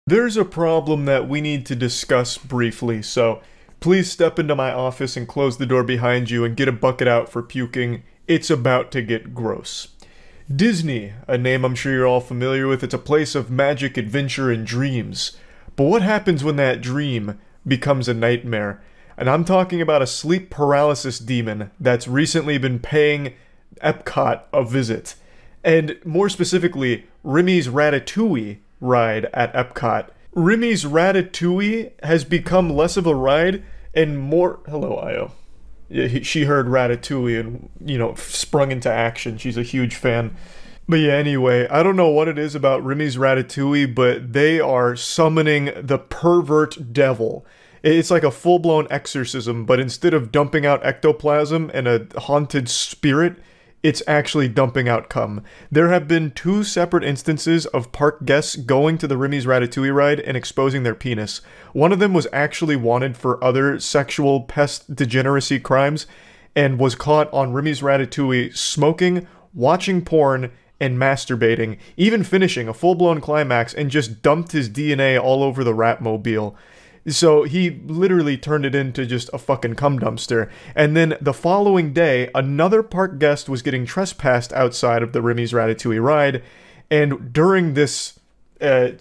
There's a problem that we need to discuss briefly, so please step into my office and close the door behind you and get a bucket out for puking. It's about to get gross. Disney, a name I'm sure you're all familiar with, it's a place of magic, adventure, and dreams. But what happens when that dream becomes a nightmare? And I'm talking about a sleep paralysis demon that's recently been paying Epcot a visit. And more specifically, Remy's Ratatouille ride at Epcot. Remy's Ratatouille has become less of a ride and more... Hello, Io. Yeah, she heard Ratatouille and, sprung into action. She's a huge fan. But yeah, anyway, I don't know what it is about Remy's Ratatouille, but they are summoning the pervert devil. It's like a full-blown exorcism, but instead of dumping out ectoplasm and a haunted spirit, it's actually dumping out cum. There have been 2 separate instances of park guests going to the Remy's Ratatouille ride and exposing their penis. One of them was actually wanted for other sexual pest degeneracy crimes and was caught on Remy's Ratatouille smoking, watching porn, and masturbating, even finishing a full-blown climax and just dumped his DNA all over the Ratmobile. So he literally turned it into just a fucking cum dumpster. And then the following day, another park guest was getting trespassed outside of the Remy's Ratatouille ride. And during this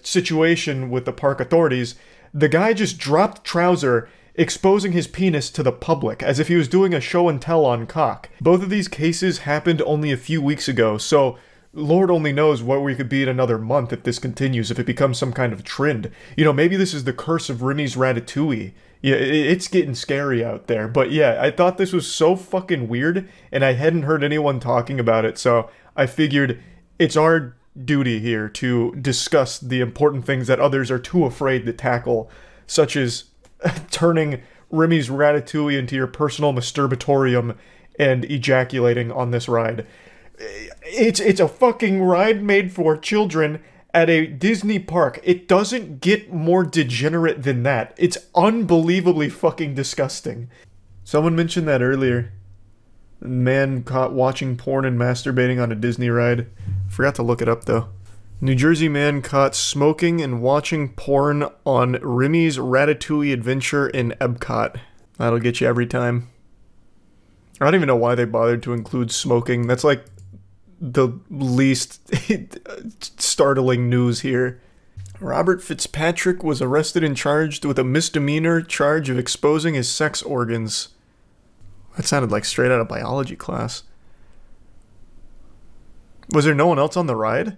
situation with the park authorities, the guy just dropped trouser, exposing his penis to the public, as if he was doing a show and tell on cock. Both of these cases happened only a few weeks ago, so Lord only knows where we could be in another month if this continues, if it becomes some kind of trend. Maybe this is the curse of Remy's Ratatouille. Yeah, it's getting scary out there. But yeah, I thought this was so fucking weird, and I hadn't heard anyone talking about it, so I figured it's our duty here to discuss the important things that others are too afraid to tackle, such as turning Remy's Ratatouille into your personal masturbatorium and ejaculating on this ride. It's a fucking ride made for children at a Disney park. It doesn't get more degenerate than that. It's unbelievably fucking disgusting. Someone mentioned that earlier. Man caught watching porn and masturbating on a Disney ride. Forgot to look it up though. New Jersey man caught smoking and watching porn on Remy's Ratatouille adventure in Epcot. That'll get you every time. I don't even know why they bothered to include smoking. That's like the least startling news here. Robert Fitzpatrick was arrested and charged with a misdemeanor charge of exposing his sex organs. That sounded like straight out of biology class. Was there no one else on the ride?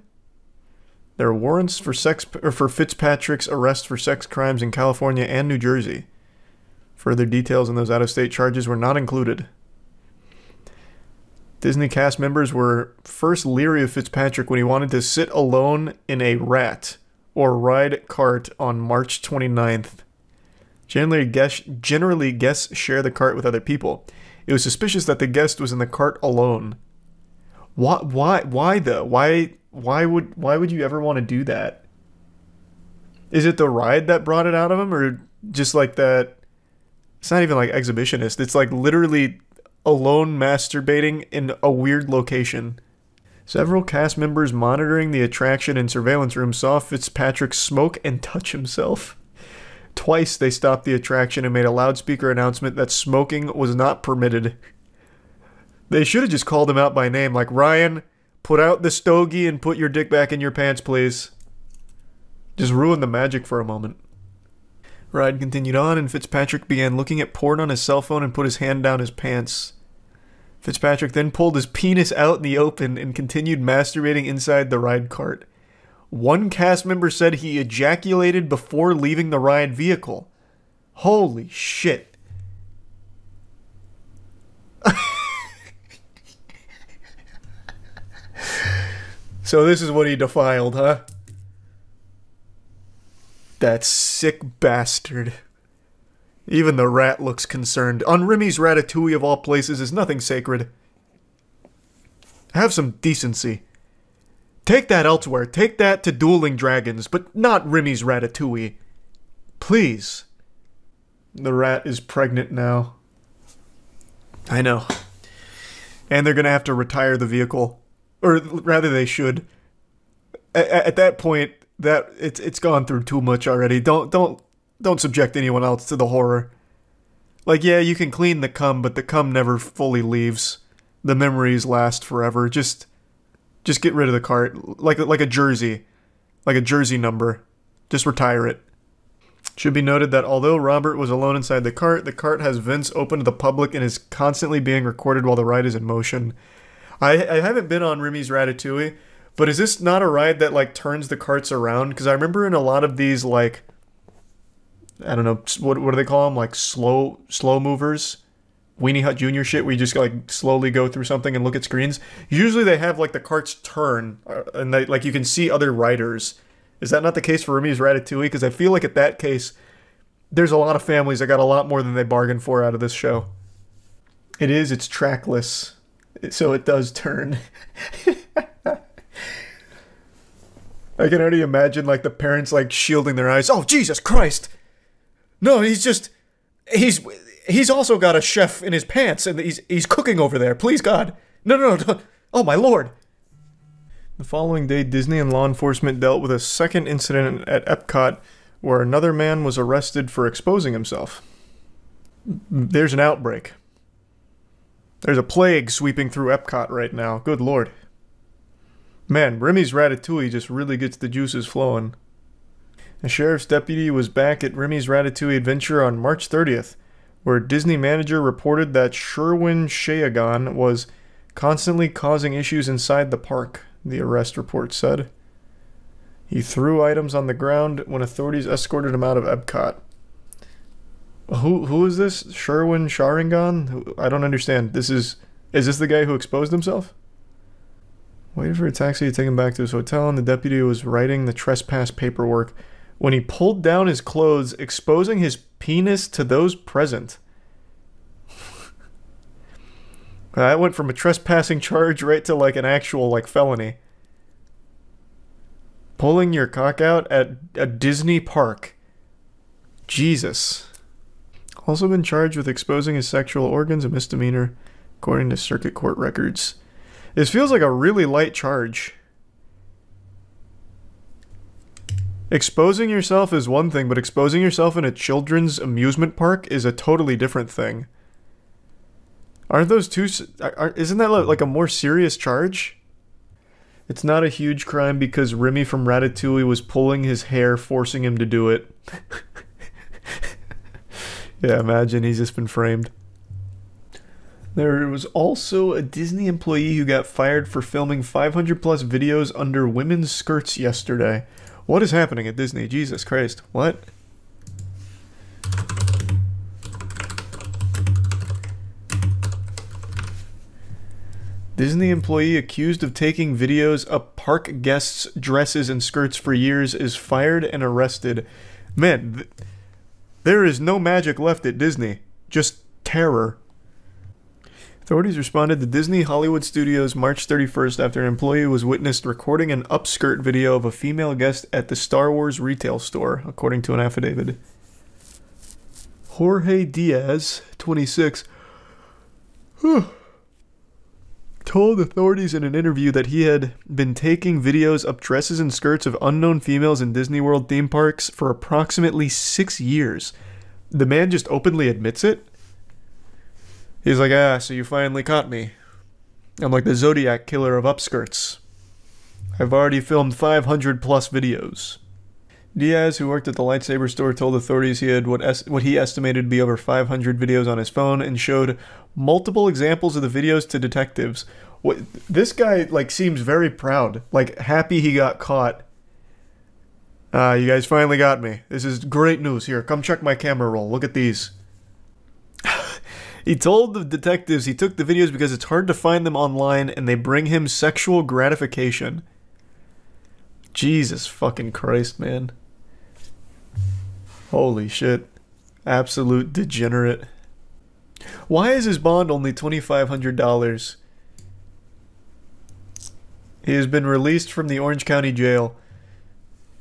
There are warrants for Fitzpatrick's arrest for sex crimes in California and New Jersey. Further details on those out-of-state charges were not included. Disney cast members were first leery of Fitzpatrick when he wanted to sit alone in a rat or ride cart on March 29th. Generally, guests share the cart with other people. It was suspicious that the guest was in the cart alone. Why though? Why would you ever want to do that? Is it the ride that brought it out of him, or just like that? It's not even like exhibitionist. It's like literally alone masturbating in a weird location. Several cast members monitoring the attraction in surveillance rooms saw Fitzpatrick smoke and touch himself. Twice they stopped the attraction and made a loudspeaker announcement that smoking was not permitted. They should have just called him out by name, like, Ryan, put out the stogie and put your dick back in your pants, please. Just ruin the magic for a moment. Ride continued on, and Fitzpatrick began looking at porn on his cell phone and put his hand down his pants. Fitzpatrick then pulled his penis out in the open and continued masturbating inside the ride cart. One cast member said he ejaculated before leaving the ride vehicle. Holy shit. So this is what he defiled, huh? That sick bastard. Even the rat looks concerned. On Remy's Ratatouille of all places is nothing sacred. Have some decency. Take that elsewhere. Take that to Dueling Dragons, but not Remy's Ratatouille. Please. The rat is pregnant now. I know. And they're gonna have to retire the vehicle. Or rather they should. At that point, that it's gone through too much already. Don't subject anyone else to the horror. Like, yeah, you can clean the cum, but the cum never fully leaves. The memories last forever. Just get rid of the cart, like a jersey number. Just retire it. Should be noted that although Robert was alone inside the cart has vents open to the public and is constantly being recorded while the ride is in motion. I haven't been on Remy's Ratatouille, but is this not a ride that, like, turns the carts around? Because I remember in a lot of these, like, I don't know, what do they call them? Like, slow movers? Weenie Hut Jr. shit, where you just, like, slowly go through something and look at screens. Usually they have, like, the carts turn, and they, like, you can see other riders. Is that not the case for Remy's Ratatouille? Because I feel like at that case, there's a lot of families that got a lot more than they bargained for out of this show. It's trackless, so it does turn. I can already imagine, like, the parents, like, shielding their eyes. Oh, Jesus Christ! No, he's also got a chef in his pants, and he's cooking over there. Please, God. No. Oh, my Lord. The following day, Disney and law enforcement dealt with a second incident at Epcot where another man was arrested for exposing himself. There's an outbreak. There's a plague sweeping through Epcot right now. Good Lord. Man, Remy's Ratatouille just really gets the juices flowing. A sheriff's deputy was back at Remy's Ratatouille Adventure on March 30th, where a Disney manager reported that Sherwin Shayagan was constantly causing issues inside the park, the arrest report said. He threw items on the ground when authorities escorted him out of Epcot. Who is this? Sherwin Sharingan? I don't understand. Is this the guy who exposed himself? Waited for a taxi to take him back to his hotel, and the deputy was writing the trespass paperwork when he pulled down his clothes, exposing his penis to those present. That went from a trespassing charge right to, like, an actual, like, felony. Pulling your cock out at a Disney park. Jesus. Also been charged with exposing his sexual organs, a misdemeanor, according to circuit court records. This feels like a really light charge. Exposing yourself is one thing, but exposing yourself in a children's amusement park is a totally different thing. Aren't those two... Isn't that like a more serious charge? It's not a huge crime because Remy from Ratatouille was pulling his hair, forcing him to do it. Yeah, imagine he's just been framed. There was also a Disney employee who got fired for filming 500 plus videos under women's skirts yesterday. What is happening at Disney? Jesus Christ. What? Disney employee accused of taking videos of park guests' dresses and skirts for years is fired and arrested. Man, there is no magic left at Disney. Just terror. Authorities responded to Disney Hollywood Studios March 31st after an employee was witnessed recording an upskirt video of a female guest at the Star Wars retail store, according to an affidavit. Jorge Diaz, 26, told authorities in an interview that he had been taking videos of dresses and skirts of unknown females in Disney World theme parks for approximately 6 years. The man just openly admits it? He's like, so you finally caught me. I'm like the Zodiac killer of upskirts. I've already filmed 500 plus videos. Diaz, who worked at the lightsaber store, told authorities he had what he estimated to be over 500 videos on his phone and showed multiple examples of the videos to detectives. This guy, like, seems very proud, like, happy he got caught. You guys finally got me. This is great news. Here, come check my camera roll. Look at these. He told the detectives he took the videos because it's hard to find them online and they bring him sexual gratification. Jesus fucking Christ, man. Holy shit. Absolute degenerate. Why is his bond only $2,500? He has been released from the Orange County Jail.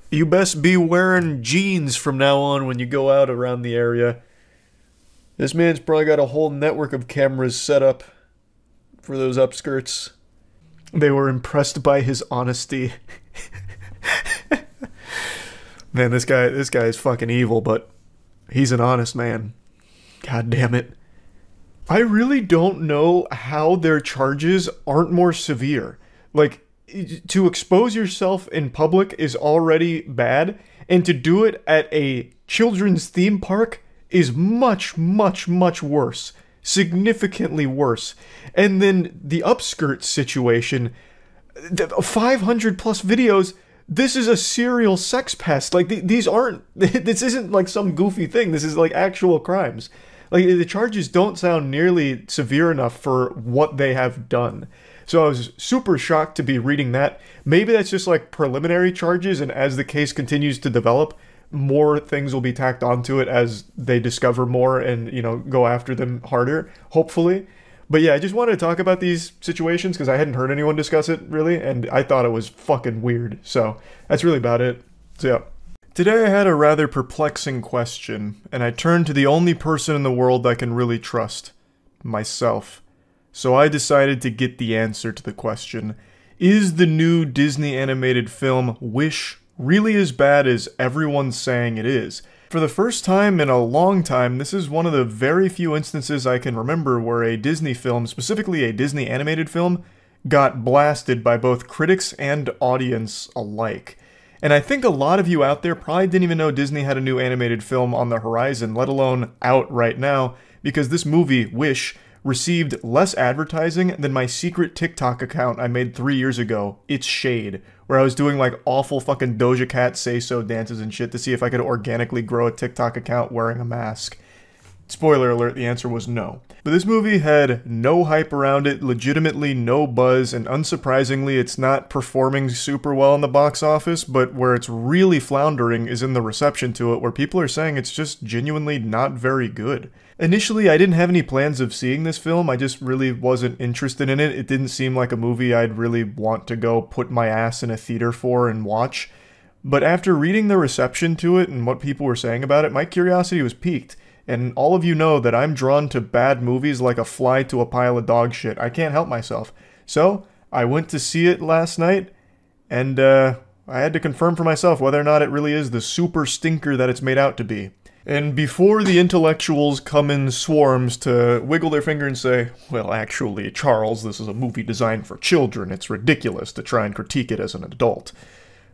You best be wearing jeans from now on when you go out around the area. This man's probably got a whole network of cameras set up for those upskirts. They were impressed by his honesty. Man, this guy is fucking evil, but he's an honest man. God damn it. I really don't know how their charges aren't more severe. Like, to expose yourself in public is already bad, and to do it at a children's theme park is much, much, much worse. Significantly worse. And then the upskirt situation, 500 plus videos, this is a serial sex pest. Like, these aren't, this isn't like some goofy thing. This is like actual crimes. Like, the charges don't sound nearly severe enough for what they have done. So I was super shocked to be reading that. Maybe that's just like preliminary charges, and as the case continues to develop, more things will be tacked onto it as they discover more and, you know, go after them harder, hopefully. But yeah, I just wanted to talk about these situations because I hadn't heard anyone discuss it, really, and I thought it was fucking weird. So that's really about it. So yeah. Today I had a rather perplexing question, and I turned to the only person in the world I can really trust. Myself. So I decided to get the answer to the question. Is the new Disney animated film Wish really as bad as everyone's saying it is? For the first time in a long time, this is one of the very few instances I can remember where a Disney film, specifically a Disney animated film, got blasted by both critics and audience alike. And I think a lot of you out there probably didn't even know Disney had a new animated film on the horizon, let alone out right now, because this movie, Wish, received less advertising than my secret TikTok account I made 3 years ago, It's Shade, where I was doing like awful fucking Doja Cat say-so dances and shit to see if I could organically grow a TikTok account wearing a mask. Spoiler alert, the answer was no. But this movie had no hype around it, legitimately no buzz, and unsurprisingly it's not performing super well in the box office, but where it's really floundering is in the reception to it, where people are saying it's just genuinely not very good. Initially, I didn't have any plans of seeing this film, I just really wasn't interested in it. It didn't seem like a movie I'd really want to go put my ass in a theater for and watch. But after reading the reception to it and what people were saying about it, my curiosity was piqued. And all of you know that I'm drawn to bad movies like a fly to a pile of dog shit. I can't help myself. So, I went to see it last night, and I had to confirm for myself whether or not it really is the super stinker that it's made out to be. And before the intellectuals come in swarms to wiggle their finger and say, well, actually, Charles, this is a movie designed for children. It's ridiculous to try and critique it as an adult.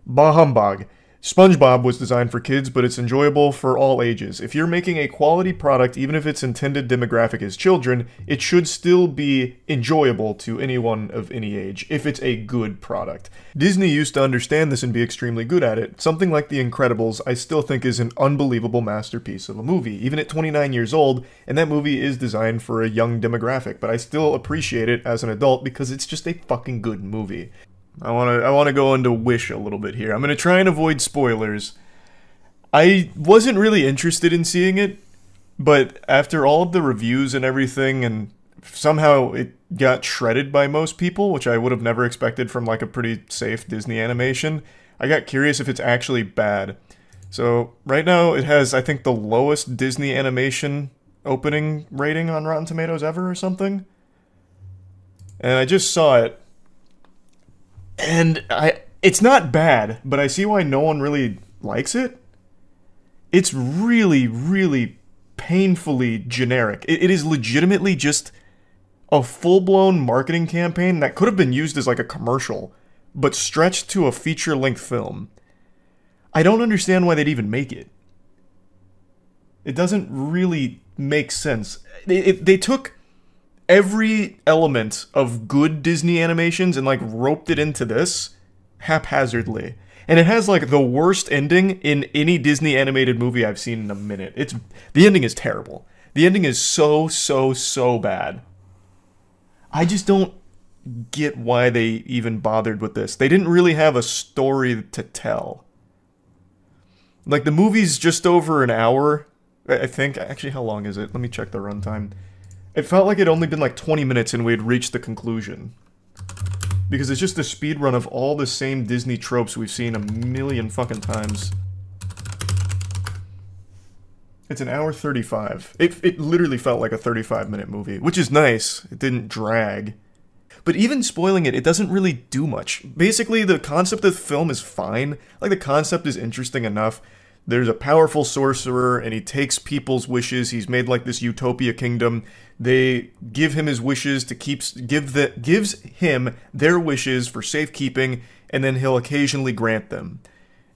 Bah humbug. SpongeBob was designed for kids, but it's enjoyable for all ages. If you're making a quality product, even if its intended demographic is children, it should still be enjoyable to anyone of any age, if it's a good product. Disney used to understand this and be extremely good at it. Something like The Incredibles, I still think is an unbelievable masterpiece of a movie, even at 29 years old, and that movie is designed for a young demographic, but I still appreciate it as an adult because it's just a fucking good movie. I want to go into Wish a little bit here. I'm going to try and avoid spoilers. I wasn't really interested in seeing it, but after all of the reviews and everything, and somehow it got shredded by most people, which I would have never expected from like a pretty safe Disney animation, I got curious if it's actually bad. So right now it has, I think, the lowest Disney animation opening rating on Rotten Tomatoes ever or something. And I just saw it. And it's not bad, but I see why no one really likes it. It's really, really painfully generic. It is legitimately just a full-blown marketing campaign that could have been used as like a commercial, but stretched to a feature-length film. I don't understand why they'd even make it. It doesn't really make sense. They took every element of good Disney animations and like roped it into this haphazardly. And it has like the worst ending in any Disney animated movie I've seen in a minute. The ending is terrible. The ending is so bad. I just don't get why they even bothered with this. They didn't really have a story to tell. Like, the movie's just over an hour, I think. Actually, how long is it? Let me check the runtime. It felt like it'd only been like 20 minutes and we'd reached the conclusion. Because it's just a speedrun of all the same Disney tropes we've seen a million fucking times. It's an hour 35. It literally felt like a 35-minute movie, which is nice. It didn't drag. But even spoiling it, it doesn't really do much. Basically, the concept of the film is fine. Like, the concept is interesting enough. There's a powerful sorcerer, and he takes people's wishes. He's made, like, this utopia kingdom. They give him his wishes to gives him their wishes for safekeeping, and then he'll occasionally grant them.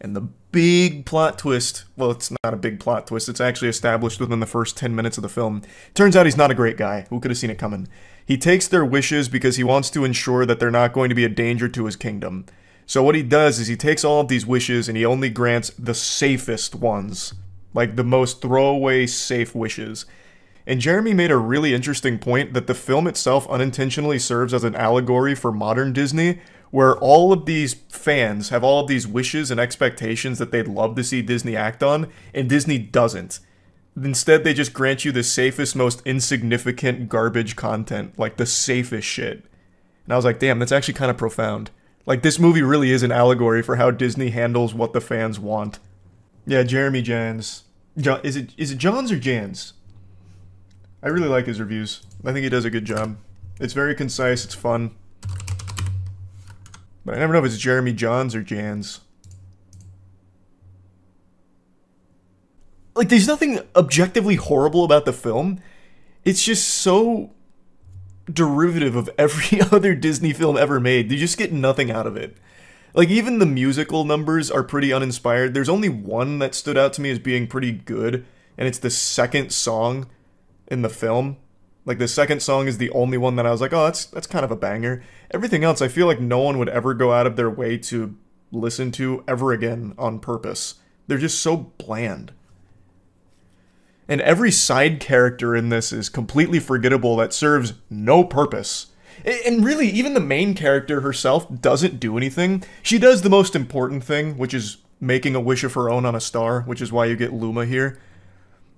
And the big plot twist, well, it's not a big plot twist, it's actually established within the first 10 minutes of the film. Turns out he's not a great guy. Who could have seen it coming? He takes their wishes because he wants to ensure that they're not going to be a danger to his kingdom. So what he does is he takes all of these wishes and he only grants the safest ones. Like the most throwaway safe wishes. And Jeremy made a really interesting point that the film itself unintentionally serves as an allegory for modern Disney, where all of these fans have all of these wishes and expectations that they'd love to see Disney act on, and Disney doesn't. Instead, they just grant you the safest, most insignificant garbage content, like the safest shit. And I was like, damn, that's actually kind of profound. Like, this movie really is an allegory for how Disney handles what the fans want. Yeah, Jeremy Jans. Is it Johns or Jans? I really like his reviews. I think he does a good job. It's very concise, it's fun. But I never know if it's Jeremy Johns or Jans. Like, there's nothing objectively horrible about the film. It's just so derivative of every other Disney film ever made. You just get nothing out of it. Like, even the musical numbers are pretty uninspired. There's only one that stood out to me as being pretty good, and it's the second song in the film. Like, the second song is the only one that I was like, oh, that's kind of a banger. Everything else, I feel like no one would ever go out of their way to listen to ever again on purpose. They're just so bland. And every side character in this is completely forgettable that serves no purpose. And really, even the main character herself doesn't do anything. She does the most important thing, which is making a wish of her own on a star, which is why you get Luma here.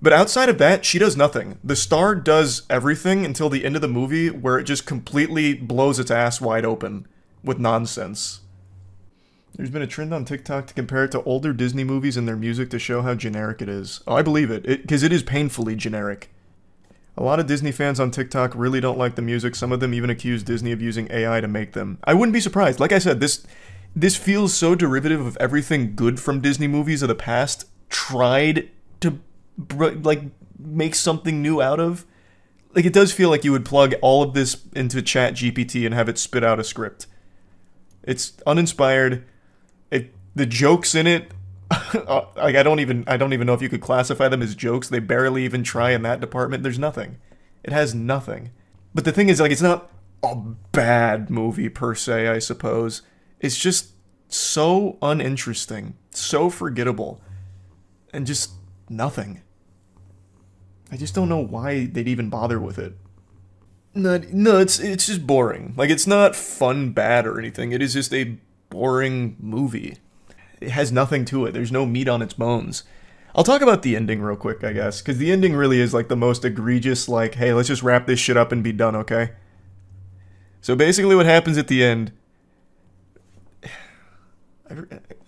But outside of that, she does nothing. The star does everything until the end of the movie, where it just completely blows its ass wide open with nonsense. There's been a trend on TikTok to compare it to older Disney movies and their music to show how generic it is. Oh, I believe it, because it is painfully generic. A lot of Disney fans on TikTok really don't like the music. Some of them even accuse Disney of using AI to make them. I wouldn't be surprised. Like I said, this feels so derivative of everything good from Disney movies of the past tried to, like, make something new out of. Like, it does feel like you would plug all of this into ChatGPT and have it spit out a script. It's uninspired. The jokes in it, like, I don't even know if you could classify them as jokes. They barely even try in that department. There's nothing. It has nothing. But the thing is, like, it's not a bad movie per se, I suppose. It's just so uninteresting, so forgettable, and just nothing. I just don't know why they'd even bother with it. No, it's just boring. Like, it's not fun bad or anything. It is just a boring movie. It has nothing to it. There's no meat on its bones. I'll talk about the ending real quick, I guess, because the ending really is like the most egregious, like, hey, let's just wrap this shit up and be done, okay? So basically what happens at the end...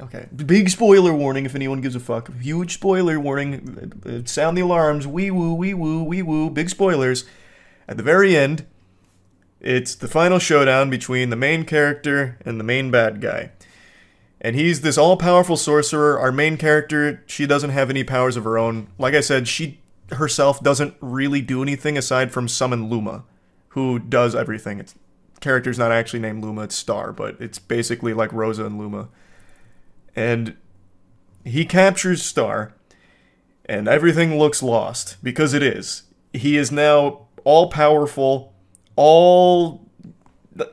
Okay, big spoiler warning if anyone gives a fuck. Huge spoiler warning. Sound the alarms. Wee woo, wee woo, wee woo. Big spoilers. At the very end, it's the final showdown between the main character and the main bad guy. And he's this all-powerful sorcerer. Our main character, she doesn't have any powers of her own. Like I said, she herself doesn't really do anything aside from summon Luma, who does everything. It's character's not actually named Luma, it's Star, but it's basically like Rosa and Luma. And he captures Star, and everything looks lost, because it is. He is now all-powerful, all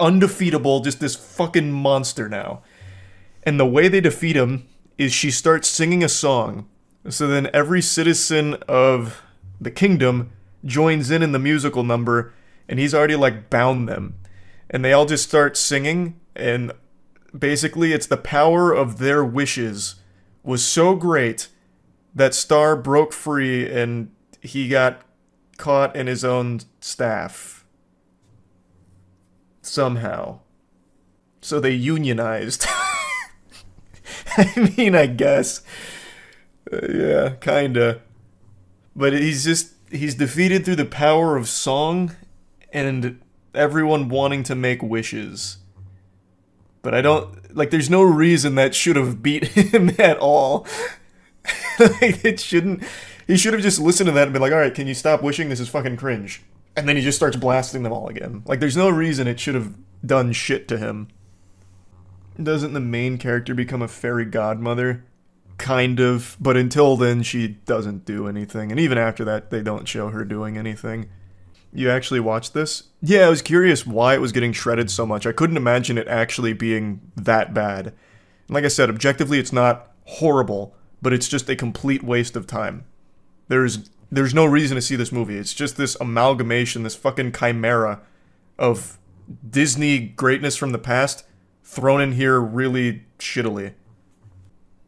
undefeatable, just this fucking monster now. And the way they defeat him is she starts singing a song. So then every citizen of the kingdom joins in the musical number, and he's already, like, bound them. And they all just start singing, and basically it's the power of their wishes was so great that Star broke free and he got caught in his own staff. Somehow. So they unionized. I mean, I guess. Yeah, kinda. But he's defeated through the power of song, and everyone wanting to make wishes. But I don't, like, there's no reason that should have beat him at all. Like, it shouldn't, he should have just listened to that and been like, alright, can you stop wishing? This is fucking cringe. And then he just starts blasting them all again. Like, there's no reason it should have done shit to him. Doesn't the main character become a fairy godmother? Kind of, but until then she doesn't do anything, and even after that they don't show her doing anything. You actually watched this? Yeah, I was curious why it was getting shredded so much. I couldn't imagine it actually being that bad. And like I said, objectively it's not horrible, but it's just a complete waste of time. There's no reason to see this movie. It's just this amalgamation, this fucking chimera of Disney greatness from the past thrown in here really shittily.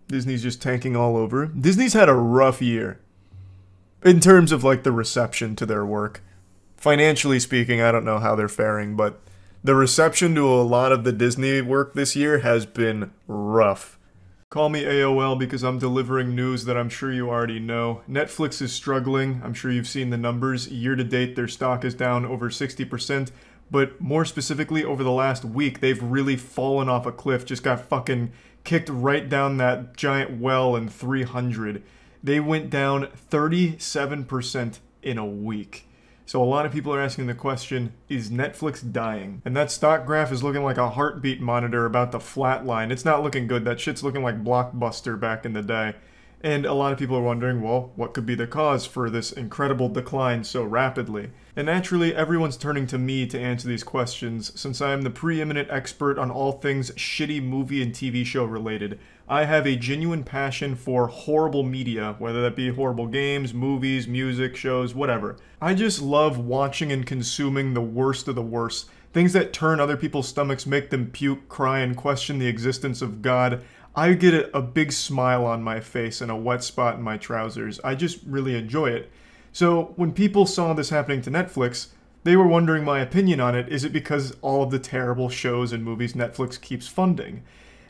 Disney's just tanking all over. Disney's had a rough year. In terms of, like, the reception to their work. Financially speaking, I don't know how they're faring, but the reception to a lot of the Disney work this year has been rough. Call me AOL because I'm delivering news that I'm sure you already know. Netflix is struggling. I'm sure you've seen the numbers. Year to date, their stock is down over 60%. But more specifically, over the last week, they've really fallen off a cliff. Just got fucking kicked right down that giant well in 300. They went down 37% in a week. So a lot of people are asking the question, is Netflix dying? And that stock graph is looking like a heartbeat monitor about to flatline. It's not looking good. That shit's looking like Blockbuster back in the day. And a lot of people are wondering, well, what could be the cause for this incredible decline so rapidly? And naturally, everyone's turning to me to answer these questions, since I am the preeminent expert on all things shitty movie and TV show related. I have a genuine passion for horrible media, whether that be horrible games, movies, music, shows, whatever. I just love watching and consuming the worst of the worst. Things that turn other people's stomachs, make them puke, cry, and question the existence of God. I get a big smile on my face and a wet spot in my trousers. I just really enjoy it. So when people saw this happening to Netflix, they were wondering my opinion on it. Is it because all of the terrible shows and movies Netflix keeps funding?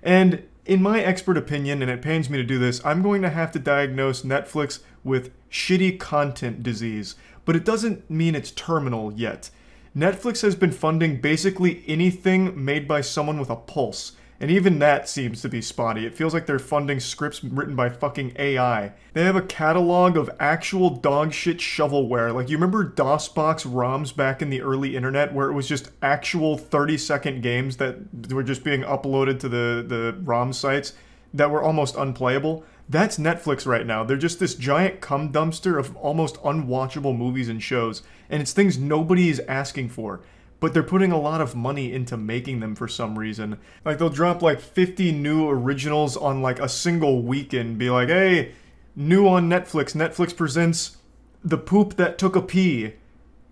And in my expert opinion, and it pains me to do this, I'm going to have to diagnose Netflix with shitty content disease. But it doesn't mean it's terminal yet. Netflix has been funding basically anything made by someone with a pulse. And even that seems to be spotty. It feels like they're funding scripts written by fucking AI. They have a catalog of actual dog shit shovelware. Like, you remember DOSBox ROMs back in the early internet where it was just actual 30-second games that were just being uploaded to the ROM sites that were almost unplayable? That's Netflix right now. They're just this giant cum dumpster of almost unwatchable movies and shows. And it's things nobody is asking for. But they're putting a lot of money into making them for some reason. Like, they'll drop like 50 new originals on like a single weekend. Be like, hey, new on Netflix. Netflix presents The Poop That Took a Pee.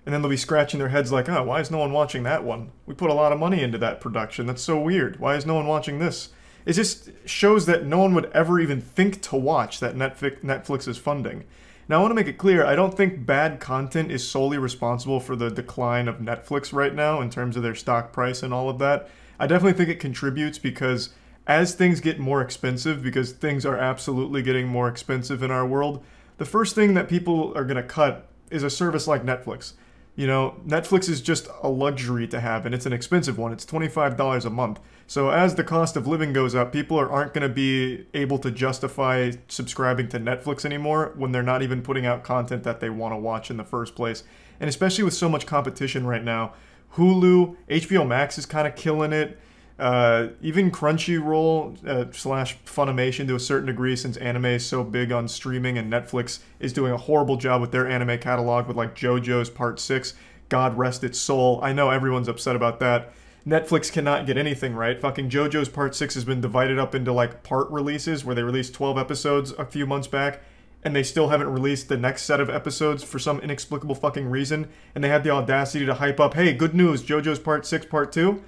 And then they'll be scratching their heads like, oh, why is no one watching that one? We put a lot of money into that production. That's so weird. Why is no one watching this? It just shows that no one would ever even think to watch that Netflix is funding. Now, I want to make it clear, I don't think bad content is solely responsible for the decline of Netflix right now in terms of their stock price and all of that. I definitely think it contributes because as things get more expensive, because things are absolutely getting more expensive in our world, the first thing that people are going to cut is a service like Netflix. You know, Netflix is just a luxury to have, and it's an expensive one. It's $25 a month. So as the cost of living goes up, people aren't going to be able to justify subscribing to Netflix anymore when they're not even putting out content that they want to watch in the first place. And especially with so much competition right now, Hulu, HBO Max is kind of killing it. Even Crunchyroll slash Funimation to a certain degree, since anime is so big on streaming, and Netflix is doing a horrible job with their anime catalog with like JoJo's Part 6, God Rest Its Soul. I know everyone's upset about that. Netflix cannot get anything right. Fucking JoJo's Part 6 has been divided up into like part releases where they released 12 episodes a few months back, and they still haven't released the next set of episodes for some inexplicable fucking reason, and they had the audacity to hype up, hey, good news, JoJo's Part 6 Part 2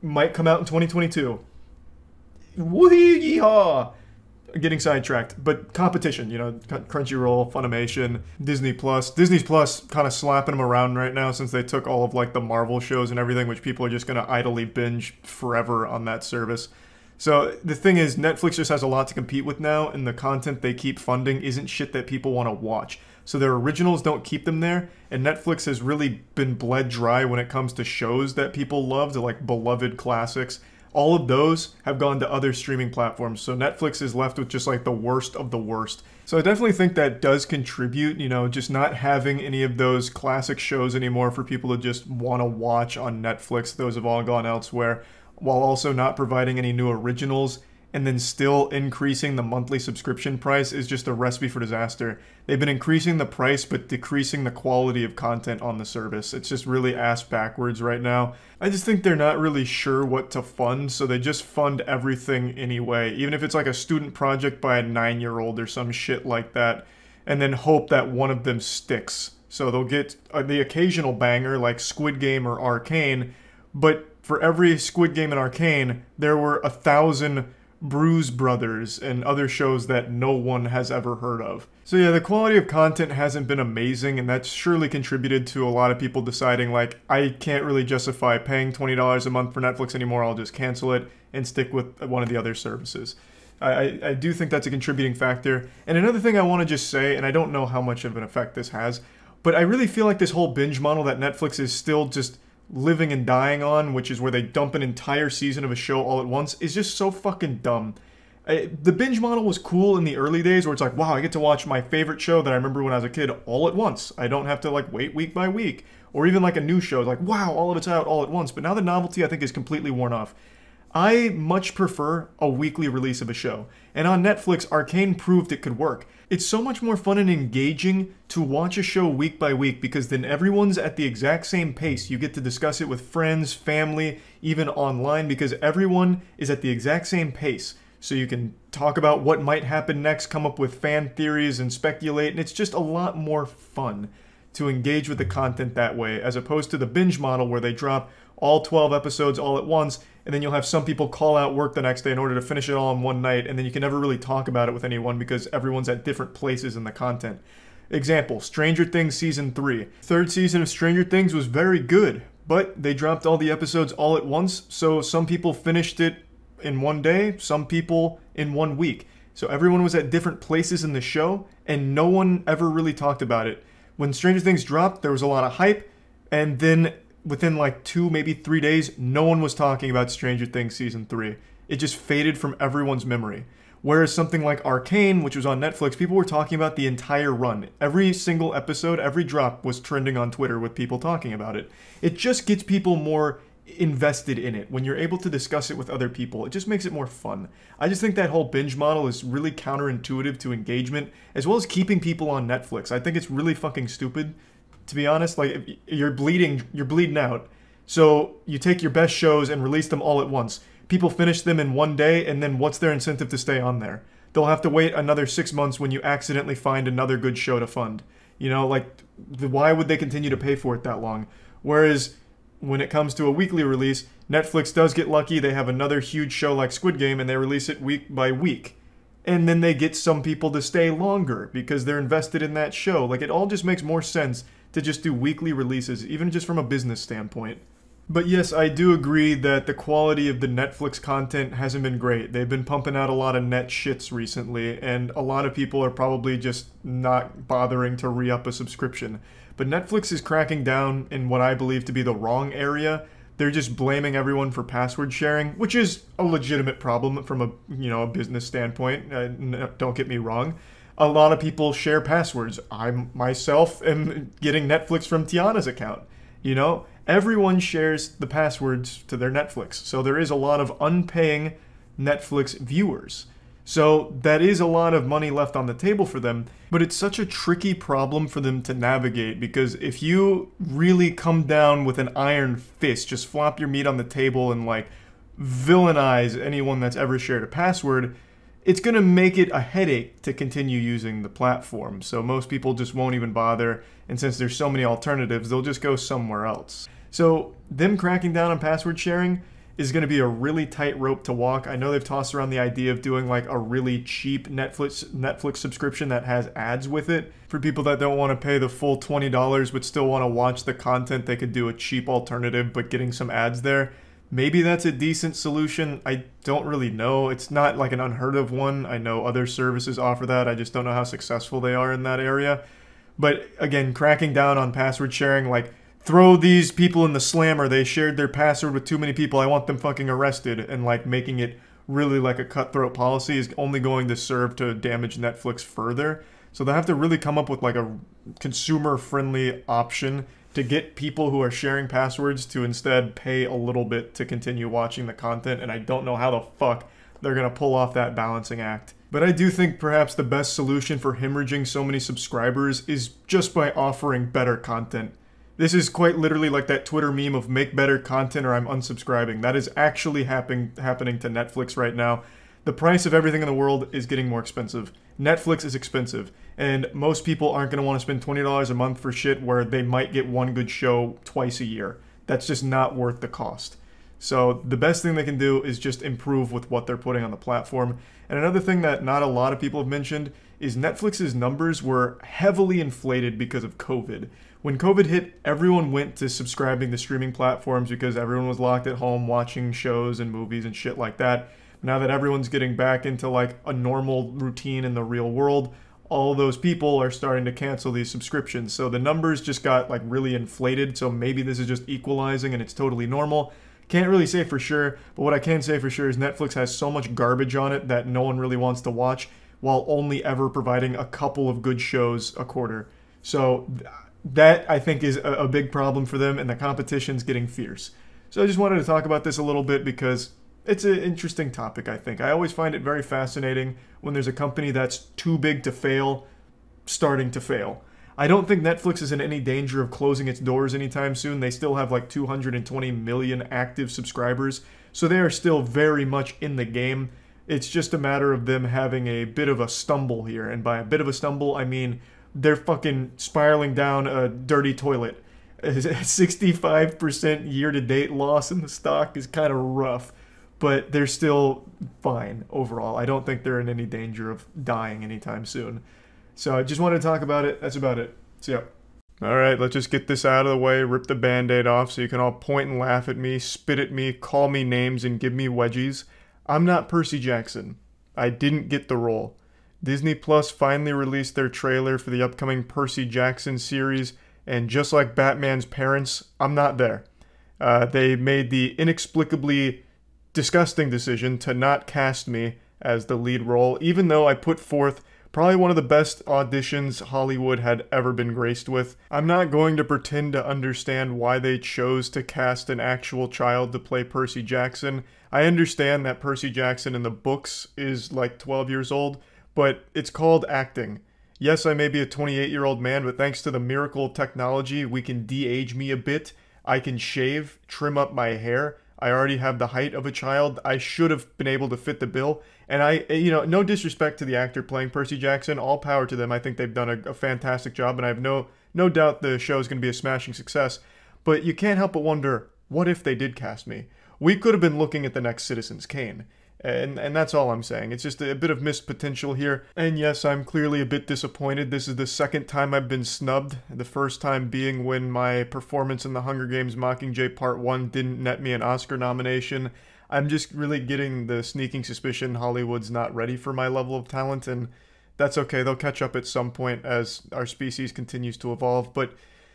might come out in 2022. Woo-hee, yeehaw! Getting sidetracked. But competition, you know, Crunchyroll, Funimation, Disney Plus. Disney Plus kind of slapping them around right now since they took all of like the Marvel shows and everything, which people are just going to idly binge forever on that service. So the thing is, Netflix just has a lot to compete with now, and the content they keep funding isn't shit that people want to watch. So their originals don't keep them there, and Netflix has really been bled dry when it comes to shows that people love, to like beloved classics. All of those have gone to other streaming platforms, so Netflix is left with just like the worst of the worst. So I definitely think that does contribute, you know, just not having any of those classic shows anymore for people to just want to watch on Netflix. Those have all gone elsewhere, while also not providing any new originals, and then still increasing the monthly subscription price is just a recipe for disaster. They've been increasing the price but decreasing the quality of content on the service. It's just really ass backwards right now. I just think they're not really sure what to fund, so they just fund everything anyway, even if it's like a student project by a 9-year-old or some shit like that, and then hope that one of them sticks. So they'll get the occasional banger like Squid Game or Arcane, but for every Squid Game and Arcane, there were 1,000 Bruise Brothers and other shows that no one has ever heard of. So yeah, the quality of content hasn't been amazing, and that's surely contributed to a lot of people deciding like, I can't really justify paying $20 a month for Netflix anymore, I'll just cancel it and stick with one of the other services. I do think that's a contributing factor. And another thing I want to just say, and I don't know how much of an effect this has, but I really feel like this whole binge model that Netflix is still just living and dying on, which is where they dump an entire season of a show all at once, is just so fucking dumb. The binge model was cool in the early days where it's like, wow, I get to watch my favorite show that I remember when I was a kid all at once. I don't have to like wait week by week. Or even like a new show, like, wow, all of it's out all at once. But now the novelty, I think, is completely worn off. I much prefer a weekly release of a show. And on Netflix, Arcane proved it could work. It's so much more fun and engaging to watch a show week by week because then everyone's at the exact same pace. You get to discuss it with friends, family, even online, because everyone is at the exact same pace. So you can talk about what might happen next, come up with fan theories and speculate, and it's just a lot more fun to engage with the content that way, as opposed to the binge model where they drop all 12 episodes all at once, and then you'll have some people call out work the next day in order to finish it all in one night, and then you can never really talk about it with anyone because everyone's at different places in the content. Example, Stranger Things Season 3. Third season of Stranger Things was very good, but they dropped all the episodes all at once, so some people finished it in one day, some people in 1 week. So everyone was at different places in the show, and no one ever really talked about it. When Stranger Things dropped, there was a lot of hype, and then within like 2, maybe 3 days, no one was talking about Stranger Things Season 3. It just faded from everyone's memory. Whereas something like Arcane, which was on Netflix, people were talking about the entire run. Every single episode, every drop was trending on Twitter with people talking about it. It just gets people more invested in it. When you're able to discuss it with other people, it just makes it more fun. I just think that whole binge model is really counterintuitive to engagement, as well as keeping people on Netflix. I think it's really fucking stupid, to be honest. Like, if you're bleeding out. So you take your best shows and release them all at once. People finish them in one day, and then what's their incentive to stay on there? They'll have to wait another 6 months when you accidentally find another good show to fund. You know, like, why would they continue to pay for it that long? Whereas when it comes to a weekly release, Netflix does get lucky. They have another huge show like Squid Game, and they release it week by week. And then they get some people to stay longer because they're invested in that show. Like, it all just makes more sense to just do weekly releases, even just from a business standpoint. But yes, I do agree that the quality of the Netflix content hasn't been great. They've been pumping out a lot of net shits recently, and a lot of people are probably just not bothering to re-up a subscription. But Netflix is cracking down in what I believe to be the wrong area. They're just blaming everyone for password sharing, which is a legitimate problem from a business standpoint. Don't get me wrong. A lot of people share passwords. I myself am getting Netflix from Tiana's account. You know, everyone shares the passwords to their Netflix. So there is a lot of unpaying Netflix viewers. So that is a lot of money left on the table for them, but it's such a tricky problem for them to navigate, because if you really come down with an iron fist, just flop your meat on the table and like villainize anyone that's ever shared a password, it's going to make it a headache to continue using the platform. So most people just won't even bother, and since there's so many alternatives, they'll just go somewhere else. So them cracking down on password sharing is going to be a really tight rope to walk. I know they've tossed around the idea of doing like a really cheap Netflix subscription that has ads with it. For people that don't want to pay the full $20 but still want to watch the content, they could do a cheap alternative but getting some ads there. Maybe that's a decent solution. I don't really know. It's not like an unheard of one. I know other services offer that. I just don't know how successful they are in that area. But again, cracking down on password sharing, like, throw these people in the slammer. They shared their password with too many people. I want them fucking arrested. And like making it really like a cutthroat policy is only going to serve to damage Netflix further. So they have to really come up with like a consumer-friendly option to get people who are sharing passwords to instead pay a little bit to continue watching the content, and I don't know how the fuck they're gonna pull off that balancing act. But I do think perhaps the best solution for hemorrhaging so many subscribers is just by offering better content. This is quite literally like that Twitter meme of make better content or I'm unsubscribing. That is actually happening to Netflix right now. The price of everything in the world is getting more expensive. Netflix is expensive, and most people aren't going to want to spend $20 a month for shit where they might get one good show twice a year. That's just not worth the cost. So the best thing they can do is just improve with what they're putting on the platform. And another thing that not a lot of people have mentioned is Netflix's numbers were heavily inflated because of COVID. When COVID hit, everyone went to subscribing to streaming platforms because everyone was locked at home watching shows and movies and shit like that. Now that everyone's getting back into like a normal routine in the real world, all those people are starting to cancel these subscriptions. So the numbers just got like really inflated. So maybe this is just equalizing and it's totally normal. Can't really say for sure, but what I can say for sure is Netflix has so much garbage on it that no one really wants to watch, while only ever providing a couple of good shows a quarter. So that I think is a big problem for them, and the competition's getting fierce. So I just wanted to talk about this a little bit because it's an interesting topic, I think. I always find it very fascinating when there's a company that's too big to fail, starting to fail. I don't think Netflix is in any danger of closing its doors anytime soon. They still have like 220 million active subscribers, so they are still very much in the game. It's just a matter of them having a bit of a stumble here, and by a bit of a stumble, I mean they're fucking spiraling down a dirty toilet. 65% year-to-date loss in the stock is kind of rough, but they're still fine overall. I don't think they're in any danger of dying anytime soon. So I just wanted to talk about it. That's about it. See ya. Alright, let's just get this out of the way, rip the band-aid off so you can all point and laugh at me, spit at me, call me names, and give me wedgies. I'm not Percy Jackson. I didn't get the role. Disney Plus finally released their trailer for the upcoming Percy Jackson series, and just like Batman's parents, I'm not there. They made the inexplicably disgusting decision to not cast me as the lead role, even though I put forth probably one of the best auditions Hollywood had ever been graced with. I'm not going to pretend to understand why they chose to cast an actual child to play Percy Jackson. I understand that Percy Jackson in the books is like 12 years old, but it's called acting. Yes, I may be a 28-year-old man, but thanks to the miracle of technology, we can de-age me a bit. I can shave, trim up my hair. I already have the height of a child. I should have been able to fit the bill. And no disrespect to the actor playing Percy Jackson, all power to them. I think they've done a fantastic job, and I have no doubt the show is going to be a smashing success. But you can't help but wonder, what if they did cast me? We could have been looking at the next Citizen Kane. And that's all I'm saying. It's just a bit of missed potential here. And yes, I'm clearly a bit disappointed. This is the second time I've been snubbed. The first time being when my performance in The Hunger Games Mockingjay Part 1 didn't net me an Oscar nomination. I'm just really getting the sneaking suspicion Hollywood's not ready for my level of talent, and that's okay. They'll catch up at some point as our species continues to evolve. But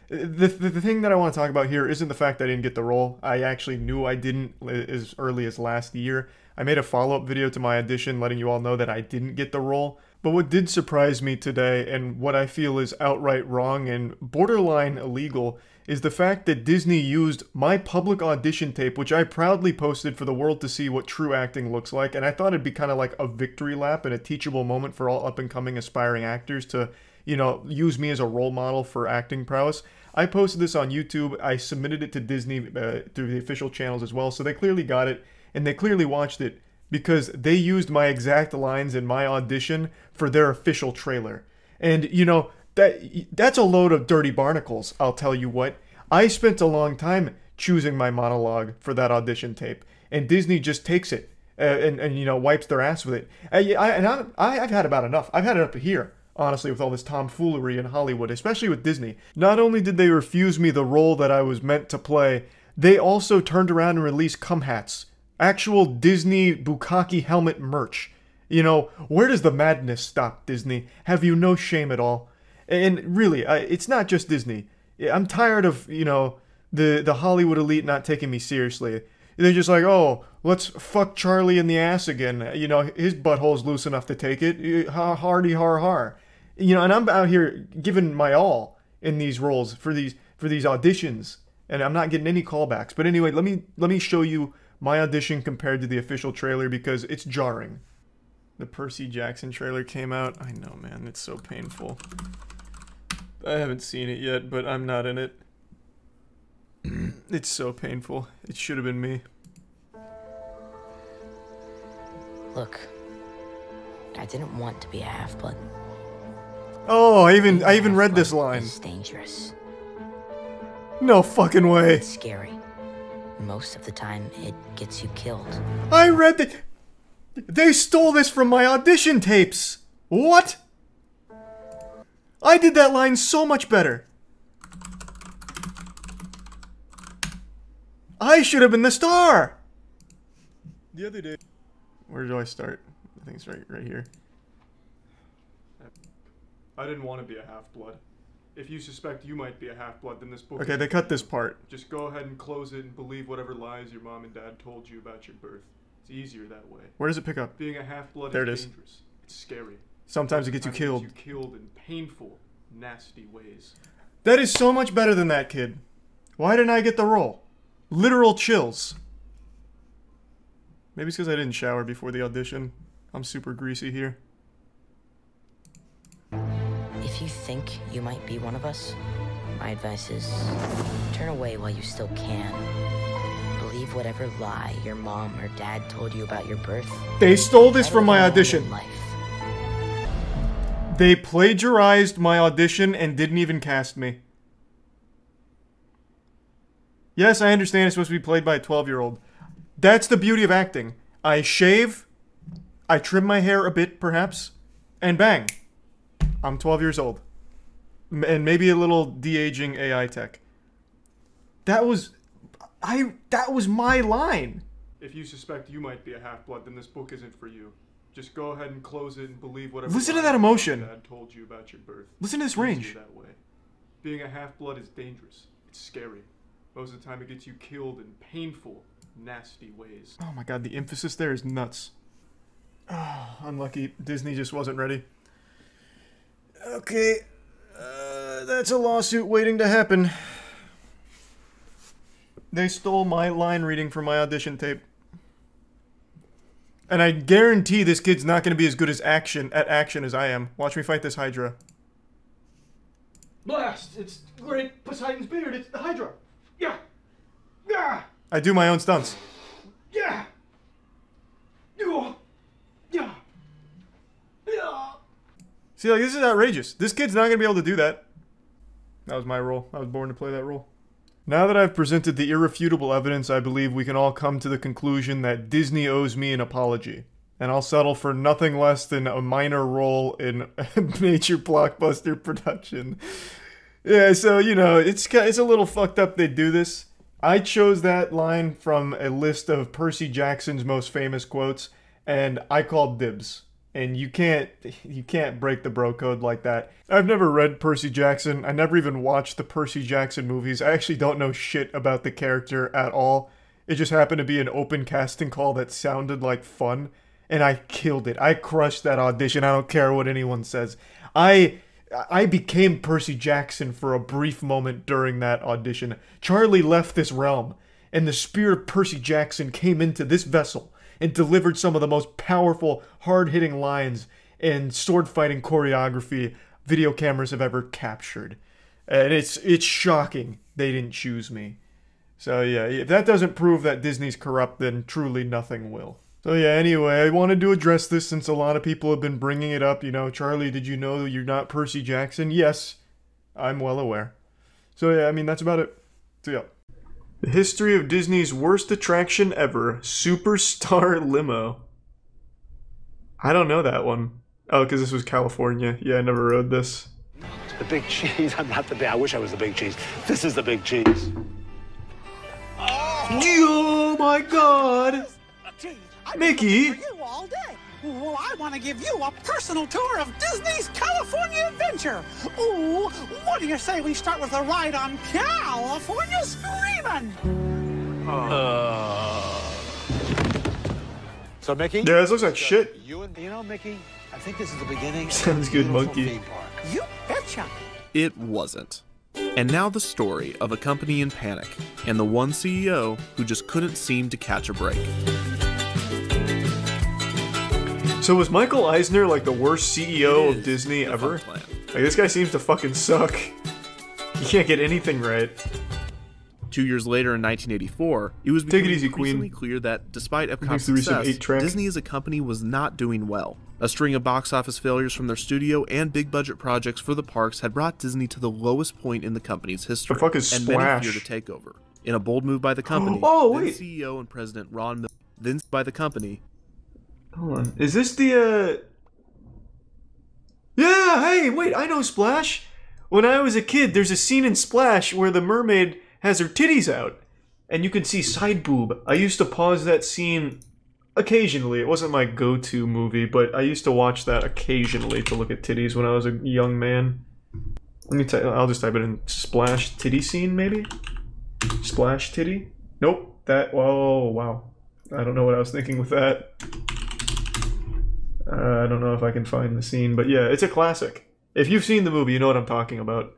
the thing that I want to talk about here isn't the fact that I didn't get the role. I actually knew I didn't as early as last year. I made a follow-up video to my audition letting you all know that I didn't get the role. But what did surprise me today, and what I feel is outright wrong and borderline illegal, is the fact that Disney used my public audition tape, which I proudly posted for the world to see what true acting looks like, and I thought it'd be kind of like a victory lap and a teachable moment for all up-and-coming aspiring actors to, use me as a role model for acting prowess. I posted this on YouTube. I submitted it to Disney through the official channels as well, so they clearly got it, and they clearly watched it because they used my exact lines in my audition for their official trailer. And, that's a load of dirty barnacles, I'll tell you what. I spent a long time choosing my monologue for that audition tape, and Disney just takes it and wipes their ass with it. I've had about enough. I've had it up to here, honestly, with all this tomfoolery in Hollywood, especially with Disney. Not only did they refuse me the role that I was meant to play, They also turned around and released cum hats. Actual Disney Bukkake helmet merch. You know, where does the madness stop, Disney? Have you no shame at all? And really, it's not just Disney. I'm tired of, you know, the Hollywood elite not taking me seriously. They're just like, oh, let's fuck Charlie in the ass again. You know, his butthole's loose enough to take it. Hardy har har. You know, and I'm out here giving my all in these roles for these auditions, and I'm not getting any callbacks. But anyway, let me show you my audition compared to the official trailer because it's jarring. The Percy Jackson trailer came out. I know, man, it's so painful. I haven't seen it yet, but I'm not in it. It's so painful. It should have been me. Look, I didn't want to be a half-blood. Oh, I even read this line. It's dangerous. No fucking way. It's scary. Most of the time, it gets you killed. I read that. They stole this from my audition tapes. What? I did that line so much better. I should have been the star. The other day. Where do I start? I think it's right here. I didn't want to be a half-blood. If you suspect you might be a half-blood, then this book... Okay, they cut this part. Just go ahead and close it and believe whatever lies your mom and dad told you about your birth. It's easier that way. Where does it pick up? Being a half-blood is dangerous. It's scary. Sometimes it gets you killed. It gets you killed in painful, nasty ways. That is so much better than that, kid. Why didn't I get the role? Literal chills. Maybe it's because I didn't shower before the audition. I'm super greasy here. If you think you might be one of us, my advice is turn away while you still can. Believe whatever lie your mom or dad told you about your birth. They stole this from my audition. They plagiarized my audition and didn't even cast me. Yes, I understand it's supposed to be played by a 12-year-old. That's the beauty of acting. I shave, I trim my hair a bit, perhaps, and bang. I'm 12 years old. And maybe a little de-aging AI tech. That was my line. If you suspect you might be a half-blood, then this book isn't for you. Just go ahead and close it and believe whatever. Listen to that emotion. Dad told you about your birth. Listen to this range. That way. Being a half-blood is dangerous. It's scary. Most of the time it gets you killed in painful, nasty ways. Oh my god, the emphasis there is nuts. Oh, unlucky. Disney just wasn't ready. Okay, that's a lawsuit waiting to happen. They stole my line reading from my audition tape. And I guarantee this kid's not going to be as good at action as I am. Watch me fight this Hydra. Blast! It's great Poseidon's beard. It's the Hydra. Yeah. Yeah. I do my own stunts. Yeah. Yeah. Yeah. Yeah. See, like, this is outrageous. This kid's not going to be able to do that. That was my role. I was born to play that role. Now that I've presented the irrefutable evidence, I believe we can all come to the conclusion that Disney owes me an apology. And I'll settle for nothing less than a minor role in a major blockbuster production. Yeah, so, you know, it's a little fucked up they do this. I chose that line from a list of Percy Jackson's most famous quotes, and I called dibs. And you can't break the bro code like that. I've never read Percy Jackson. I never even watched the Percy Jackson movies. I actually don't know shit about the character at all. It just happened to be an open casting call that sounded like fun. And I killed it. I crushed that audition. I don't care what anyone says. I became Percy Jackson for a brief moment during that audition. Charlie left this realm, and the spirit of Percy Jackson came into this vessel and delivered some of the most powerful, hard-hitting lines and sword-fighting choreography video cameras have ever captured. And it's shocking they didn't choose me. So yeah, if that doesn't prove that Disney's corrupt, then truly nothing will. So yeah, anyway, I wanted to address this since a lot of people have been bringing it up. You know, Charlie, did you know you're not Percy Jackson? Yes, I'm well aware. So yeah, I mean, that's about it. So yeah. The history of Disney's worst attraction ever, Superstar Limo. I don't know that one. Oh, because this was California. Yeah, I never rode this. The big cheese. I'm not the big. I wish I was the big cheese. This is the big cheese. Oh! Oh my god! Gee, Mickey! for you all day. Well, I want to give you a personal tour of Disney's California Adventure. Ooh, what do you say we start with a ride on California Screamin'? So, Mickey? Yeah, this looks like shit. You know, Mickey, I think this is the beginning. Sounds good, monkey. You betcha. It wasn't. And now the story of a company in panic and the one CEO who just couldn't seem to catch a break. So was Michael Eisner like the worst CEO of Disney the ever? fun plan. Like, this guy seems to fucking suck. He can't get anything right. 2 years later in 1984, it was Take it becoming easy, increasingly Queen. clear that despite Epcot's Thanks to recent success, 8-track. Disney as a company was not doing well. A string of box office failures from their studio and big budget projects for the parks had brought Disney to the lowest point in the company's history, The fuck is and Splash? many feared a takeover. In a bold move by the company, Oh, then wait. CEO and President Ron Mil- then by the company. Hold on. Is this the, Yeah, hey, wait, I know Splash. When I was a kid, there's a scene in Splash where the mermaid has her titties out, and you can see side boob. I used to pause that scene occasionally. It wasn't my go-to movie, but I used to watch that occasionally to look at titties when I was a young man. Let me type. I'll just type it in. Splash titty scene, maybe? Splash titty? Nope. That. Oh, wow. I don't know what I was thinking with that. I don't know if I can find the scene, but yeah, it's a classic. If you've seen the movie, you know what I'm talking about.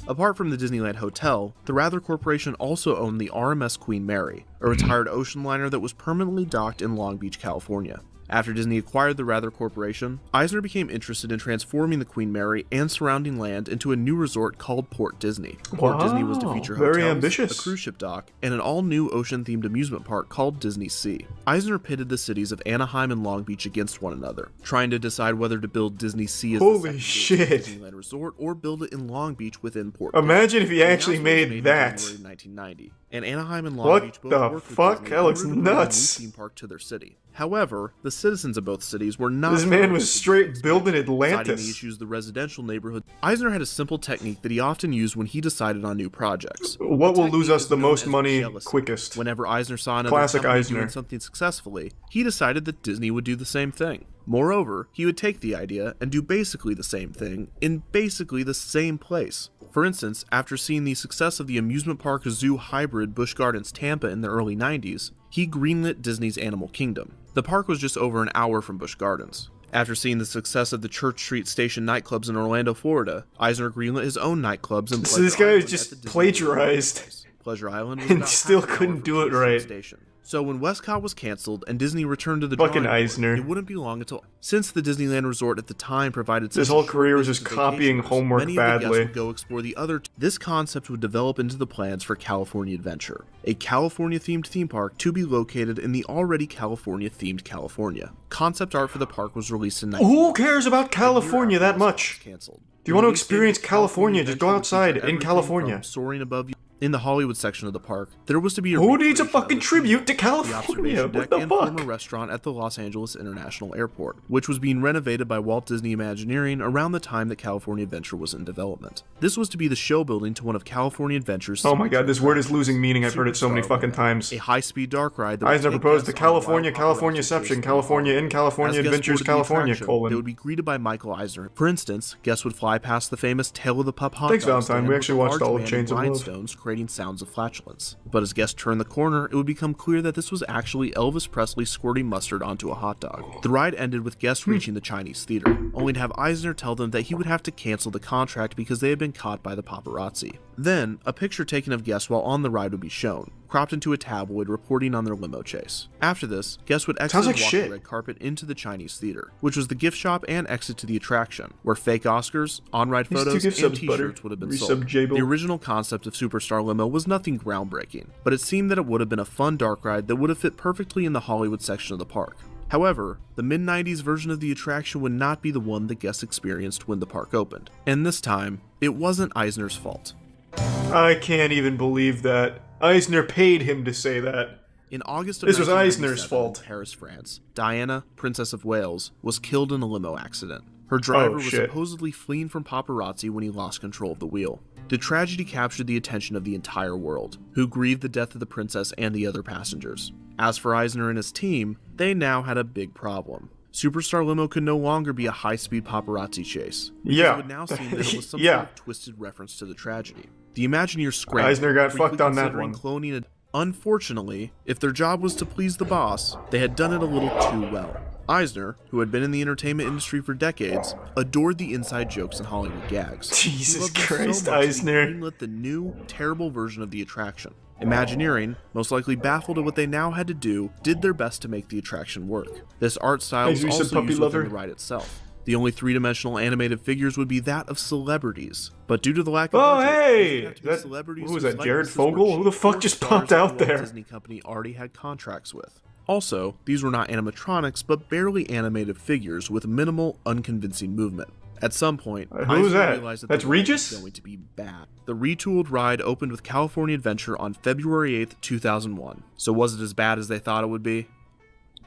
Apart from the Disneyland Hotel, the Rather Corporation also owned the RMS Queen Mary, a retired ocean liner that was permanently docked in Long Beach, California. After Disney acquired the Rather Corporation, Eisner became interested in transforming the Queen Mary and surrounding land into a new resort called Port Disney. Port Disney was to feature very hotels, ambitious. a cruise ship dock, and an all-new ocean-themed amusement park called Disney Sea. Eisner pitted the cities of Anaheim and Long Beach against one another, trying to decide whether to build Disney Sea as Holy the shit. Disneyland resort or build it in Long Beach within Port. Imagine if he The actually announcement was made in that. January 1990, and Anaheim and Long What Beach both the worked with fuck? Disney That in looks order to bring a new nuts. theme park to their city. However, the citizens of both cities were not. This man thrilled was with the straight expansion, building citing Atlantis. the issues the residential neighborhood. Eisner had a simple technique that he often used when he decided on new projects. What The will lose technique us is the known most as money jealousy. quickest? Whenever Eisner saw another Classic company Eisner. doing something successfully, he decided that Disney would do the same thing. Moreover, he would take the idea and do basically the same thing in basically the same place. For instance, after seeing the success of the amusement park zoo hybrid Busch Gardens Tampa in the early 90s, he greenlit Disney's Animal Kingdom. The park was just over an hour from Busch Gardens. After seeing the success of the Church Street Station nightclubs in Orlando, Florida, Eisner greenlit his own nightclubs in So this Pleasure guy was Island just at the Disney plagiarized. World. Pleasure Island was And about still half an hour couldn't from do it Church Street right. Station. So when Westcott was canceled and Disney returned to the Fucking drawing board, Eisner. it wouldn't be long until, since the Disneyland Resort at the time provided His such whole a short career was list just of copying vacationers, homework many of the guests badly. would go explore the other. This concept would develop into the plans for California Adventure, a California-themed theme park to be located in the already California-themed California. Concept art for the park was released in Who cares about California that much? Canceled. Do you want to Release date experience of California? Just go Adventure would outside feature in everything California. from soaring above you. In the Hollywood section of the park, there was to be a Who needs a recreation of fucking the tribute to the California? observation What deck the and fuck? former restaurant at the Los Angeles International Airport, which was being renovated by Walt Disney Imagineering around the time that California Adventure was in development. This was to be the show building to one of California Adventure's Oh my god, this word is attractions, losing meaning. I've heard it so many Superstar fucking Limo, times. a high-speed dark ride that would Eisner take proposed the guests on a California, wild California paparazzi Inception, chase through California in As California guests Adventures, boarded the California, attraction, they would be greeted by Michael Eisner. For instance, guests would fly past the famous Tail of the Pup hot Thanks, dog Valentine. stand We with actually a watched large all of man Chains in of Love. rhinestones creating sounds of flatulence. But as guests turned the corner, it would become clear that this was actually Elvis Presley squirting mustard onto a hot dog. The ride ended with guests reaching the Chinese theater, only to have Eisner tell them that he would have to cancel the contract because they had been caught by the paparazzi. Then, a picture taken of guests while on the ride would be shown, cropped into a tabloid reporting on their limo chase. After this, guests would exit Sounds and like walk shit. the red carpet into the Chinese theater, which was the gift shop and exit to the attraction, where fake Oscars, on-ride These two photos, gift and subs, butter. t-shirts would have been Resub sold. Jable. The original concept of Superstar Limo was nothing groundbreaking, but it seemed that it would have been a fun dark ride that would have fit perfectly in the Hollywood section of the park. However, the mid-90s version of the attraction would not be the one that guests experienced when the park opened. And this time, it wasn't Eisner's fault. I can't even believe that. Eisner paid him to say that. In August of This was 1997, Eisner's fault. in Paris, France, Diana, Princess of Wales, was killed in a limo accident. Her driver was shit. supposedly fleeing from paparazzi when he lost control of the wheel. The tragedy captured the attention of the entire world, who grieved the death of the princess and the other passengers. As for Eisner and his team, they now had a big problem. Superstar Limo could no longer be a high-speed paparazzi chase. Yeah. It would now seem that it was some Yeah. sort of twisted reference to the tragedy. The Imagineers scrambled. Eisner got briefly fucked on that considering one. Cloning a... Unfortunately, if their job was to please the boss, they had done it a little too well. Eisner, who had been in the entertainment industry for decades, adored the inside jokes and Hollywood gags. Jesus He loved them Christ, so much that he Eisner. greenlit the new, terrible version of the attraction. Imagineering, most likely baffled at what they now had to do, did their best to make the attraction work. This art style was Hey, also puppy used lover. within the ride itself. The only three-dimensional animated figures would be that of celebrities, but due to the lack of Oh, budget, hey! these would have to be That- celebrities who was whose that, Jared likenesses were Fogle? Who the cheap fuck or just stars popped that out the Walt there? Disney Company already had contracts with. Also, these were not animatronics, but barely animated figures with minimal, unconvincing movement. At some point, Who's Eisner that? realized that That's the ride Regis? was going to be bad. The retooled ride opened with California Adventure on February 8th, 2001. So was it as bad as they thought it would be?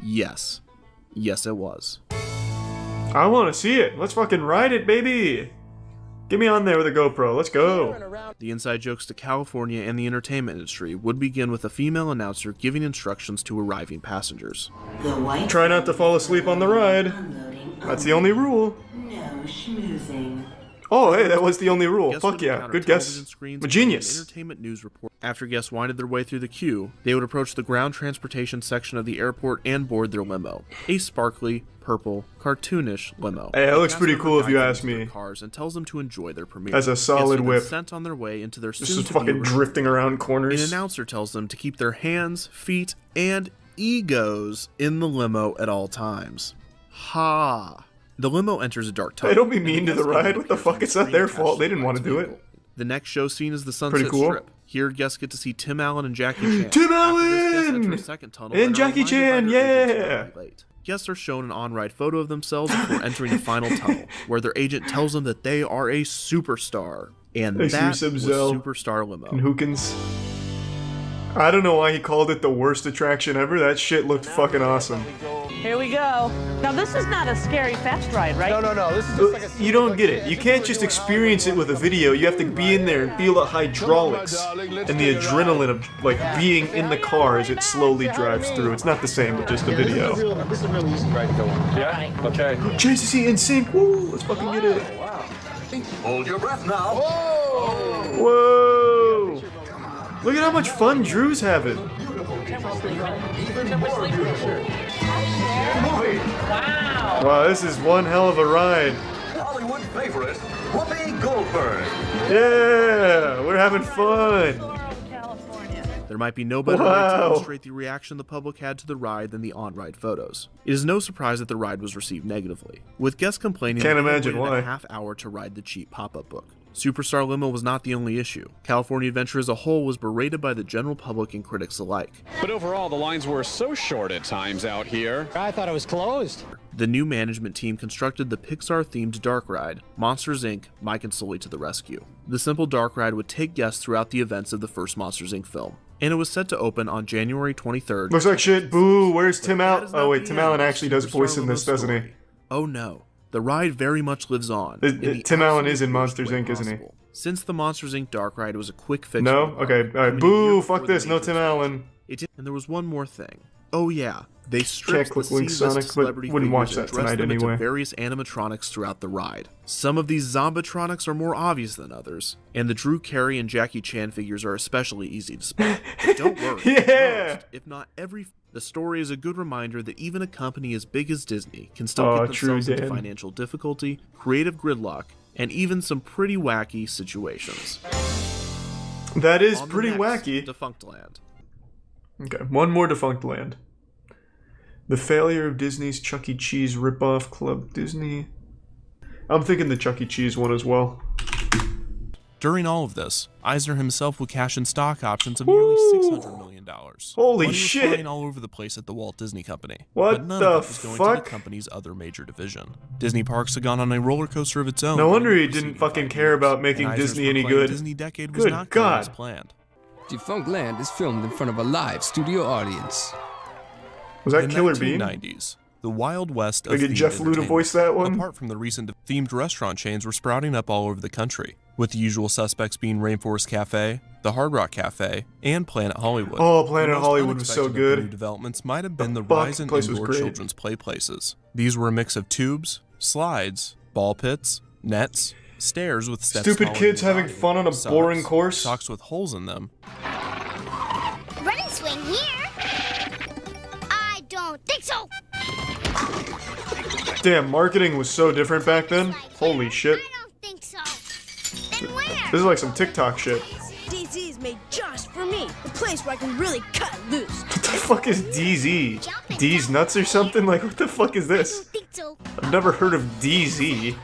Yes. Yes, it was. I want to see it. Let's fucking ride it, baby. Get me on there with a GoPro. Let's go. The inside jokes to California and the entertainment industry would begin with a female announcer giving instructions to arriving passengers. The white Try not to fall asleep on the ride. unloading. That's the only rule. No schmoozing. Oh, hey, that was the only rule. Guests Fuck would yeah. encounter Good television guess. screens I'm a and genius. an entertainment news report. After guests winded their way through the queue, they would approach the ground transportation section of the airport and board their limo. A sparkly, purple, cartoonish limo. Hey, that looks The pretty cast cool member if you guides ask them to their me. Cars and tells them to enjoy their premiere. That's a solid Guests are then whip. sent on their way into their This is soon-to-be fucking original drifting around An corners. announcer tells them to keep their hands, feet, and egos in the limo at all times. Ha! The limo enters a dark tunnel. Hey, don't be and mean to guest the ride. engine What the appears fuck? on It's not screen their attached fault. They the didn't want to ride's do it. vehicle. The next show scene is the Sunset cool. Strip. Here, guests get to see Tim Allen and Jackie Chan. Tim After this, guests Allen! enter a second tunnel And are Jackie reminded by Chan, their agents yeah! to be late. Guests are shown an on-ride photo of themselves before entering the final tunnel, where their agent tells them that they are a superstar. And I that see was Sub-Zell Superstar Limo. And Hookins. I don't know why he called it the worst attraction ever. That shit looked fucking awesome. Here we go. Now this is not a scary fast ride, right? No, this is just like a... You don't get it. You can't just experience it with a video. You have to be in there and feel the hydraulics and the adrenaline of like being in the car as it slowly drives through. It's not the same with just a video. This is a real easy ride going. Yeah? Okay. JCC in sync. Woo! Let's fucking get it. Hold your breath now. Whoa! Look at how much fun Drew's having. Wow, this is one hell of a ride. Hollywood favorite, Whoopi Goldberg. Yeah, we're having fun. There might be no better way Wow. to illustrate the reaction the public had to the ride than the on-ride photos. It is no surprise that the ride was received negatively, with guests complaining Can't that they imagine waited why. a half hour to ride the cheap pop-up book. Superstar Limo was not the only issue. California Adventure as a whole was berated by the general public and critics alike. But overall, the lines were so short at times out here. I thought it was closed. The new management team constructed the Pixar-themed dark ride, Monsters, Inc. Mike and Sully to the rescue. The simple dark ride would take guests throughout the events of the first Monsters, Inc. film, and it was set to open on January 23rd. Looks like shit. Boo. Where's Tim That Allen? is not Oh wait, the Tim end Allen of actually does Superstar voice in this, Limo's doesn't he? story. Oh no. The ride very much lives on. in the Tim Allen absolute is in worst Monsters, way Inc., isn't he? possible. Since the Monsters, Inc. dark ride was a quick fix. No? for the Okay. ride, Alright. coming a year Boo. before Fuck the this. No major Tim Allen. It did, and there was one more thing. Oh yeah, they Can't stripped the click Link C-list Sonic, but celebrity wouldn't watch figures and that dressed tonight them into anyway. various animatronics throughout the ride. Some of these zombatronics are more obvious than others, and the Drew Carey and Jackie Chan figures are especially easy to spot. But don't worry, Yeah. most, if not every. The story is a good reminder that even a company as big as Disney can still Oh, get true, themselves into Dan. financial difficulty, creative gridlock, and even some pretty wacky situations. That is On the pretty next, wacky. Defunct Land. Okay, one more Defunct Land. The failure of Disney's Chuck E. Cheese ripoff Club Disney. I'm thinking the Chuck E. Cheese one as well. During all of this, Eisner himself would cash in stock options of nearly $600 million. Holy Money was shit. flying all over the place at the Walt Disney Company. What but none the of it was going to fuck? the company's other major division. Disney Parks had gone on a roller coaster of its own. No during wonder the he preceding didn't fucking 5 care years, about making and Eisner's Disney any proclaimed good. Disney decade was Good not going God. as planned. Defunct Land is filmed in front of a live studio audience. Was that In Killer the Bean? 1990s, the Wild West of Like, did themed Jeff Luda entertainment, voice that one? apart from the recent themed restaurant chains were sprouting up all over the country. with the usual suspects being Rainforest Cafe, the Hard Rock Cafe, and Planet Hollywood. Oh, Planet Hollywood was so Unexpected of the good. New developments might have been the rise in indoor children's play places. These were a mix of tubes, slides, ball pits, nets, stairs with steps. Stupid kids having fun on a boring course. Socks with holes in them. Running swing here? I don't think so. Damn, marketing was so different back then. Holy shit. I don't think so. Then where? This is like some TikTok shit. DZ is made just for me. The place where I can really cut loose. What the fuck is DZ? D's nuts or something? Like, what the fuck is this? I've never heard of DZ.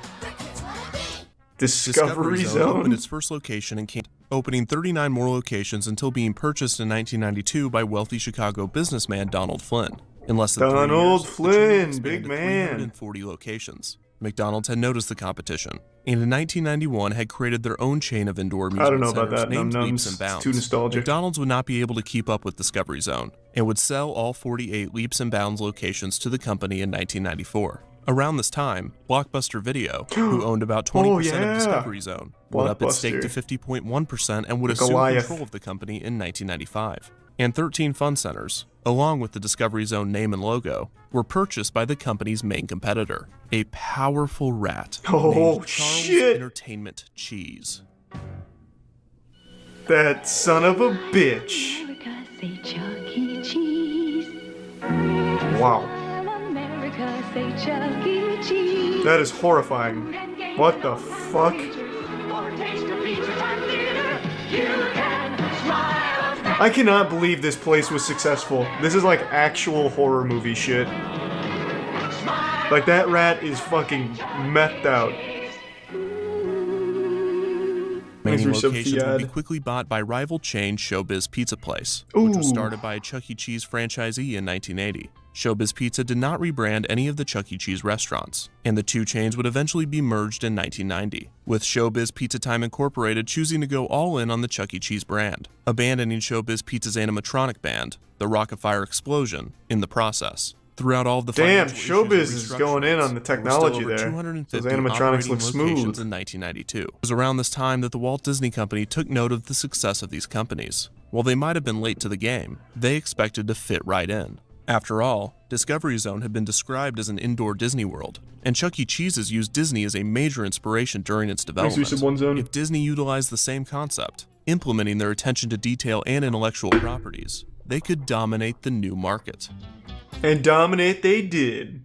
Discovery Zone opened its first location and came opening 39 more locations until being purchased in 1992 by wealthy Chicago businessman Donald Flynn. In less than 3 years, Donald Flynn, big man. 340 locations. McDonald's had noticed the competition, and in 1991 had created their own chain of indoor amusement I don't know about centers that. named Num-nums. Leaps and Bounds. Too nostalgic. McDonald's would not be able to keep up with Discovery Zone, and would sell all 48 Leaps and Bounds locations to the company in 1994. Around this time, Blockbuster Video, who owned about 20% of Discovery Zone, went up its stake to 50.1% and would assume control of the company in 1995. And 13 Fun Centers, along with the Discovery Zone name and logo, were purchased by the company's main competitor, a powerful rat named Charles Entertainment Cheese. That son of a bitch. Wow. That is horrifying. What the fuck? I cannot believe this place was successful. This is like actual horror movie shit. Like, that rat is fucking methed out. Many locations would be quickly bought by rival chain Showbiz Pizza Place, which was started by a Chuck E. Cheese franchisee in 1980. Showbiz Pizza did not rebrand any of the Chuck E. Cheese restaurants, and the two chains would eventually be merged in 1990, with Showbiz Pizza Time Incorporated choosing to go all in on the Chuck E. Cheese brand, abandoning Showbiz Pizza's animatronic band, the Rockafire Explosion, in the process. Throughout all of the damn, Showbiz is going in on the technology there. Those animatronics look smooth. In 1992. It was around this time that the Walt Disney Company took note of the success of these companies. While they might have been late to the game, they expected to fit right in. After all, Discovery Zone had been described as an indoor Disney World, and Chuck E. Cheese's used Disney as a major inspiration during its development. If Disney utilized the same concept, implementing their attention to detail and intellectual properties, they could dominate the new market. And dominate they did.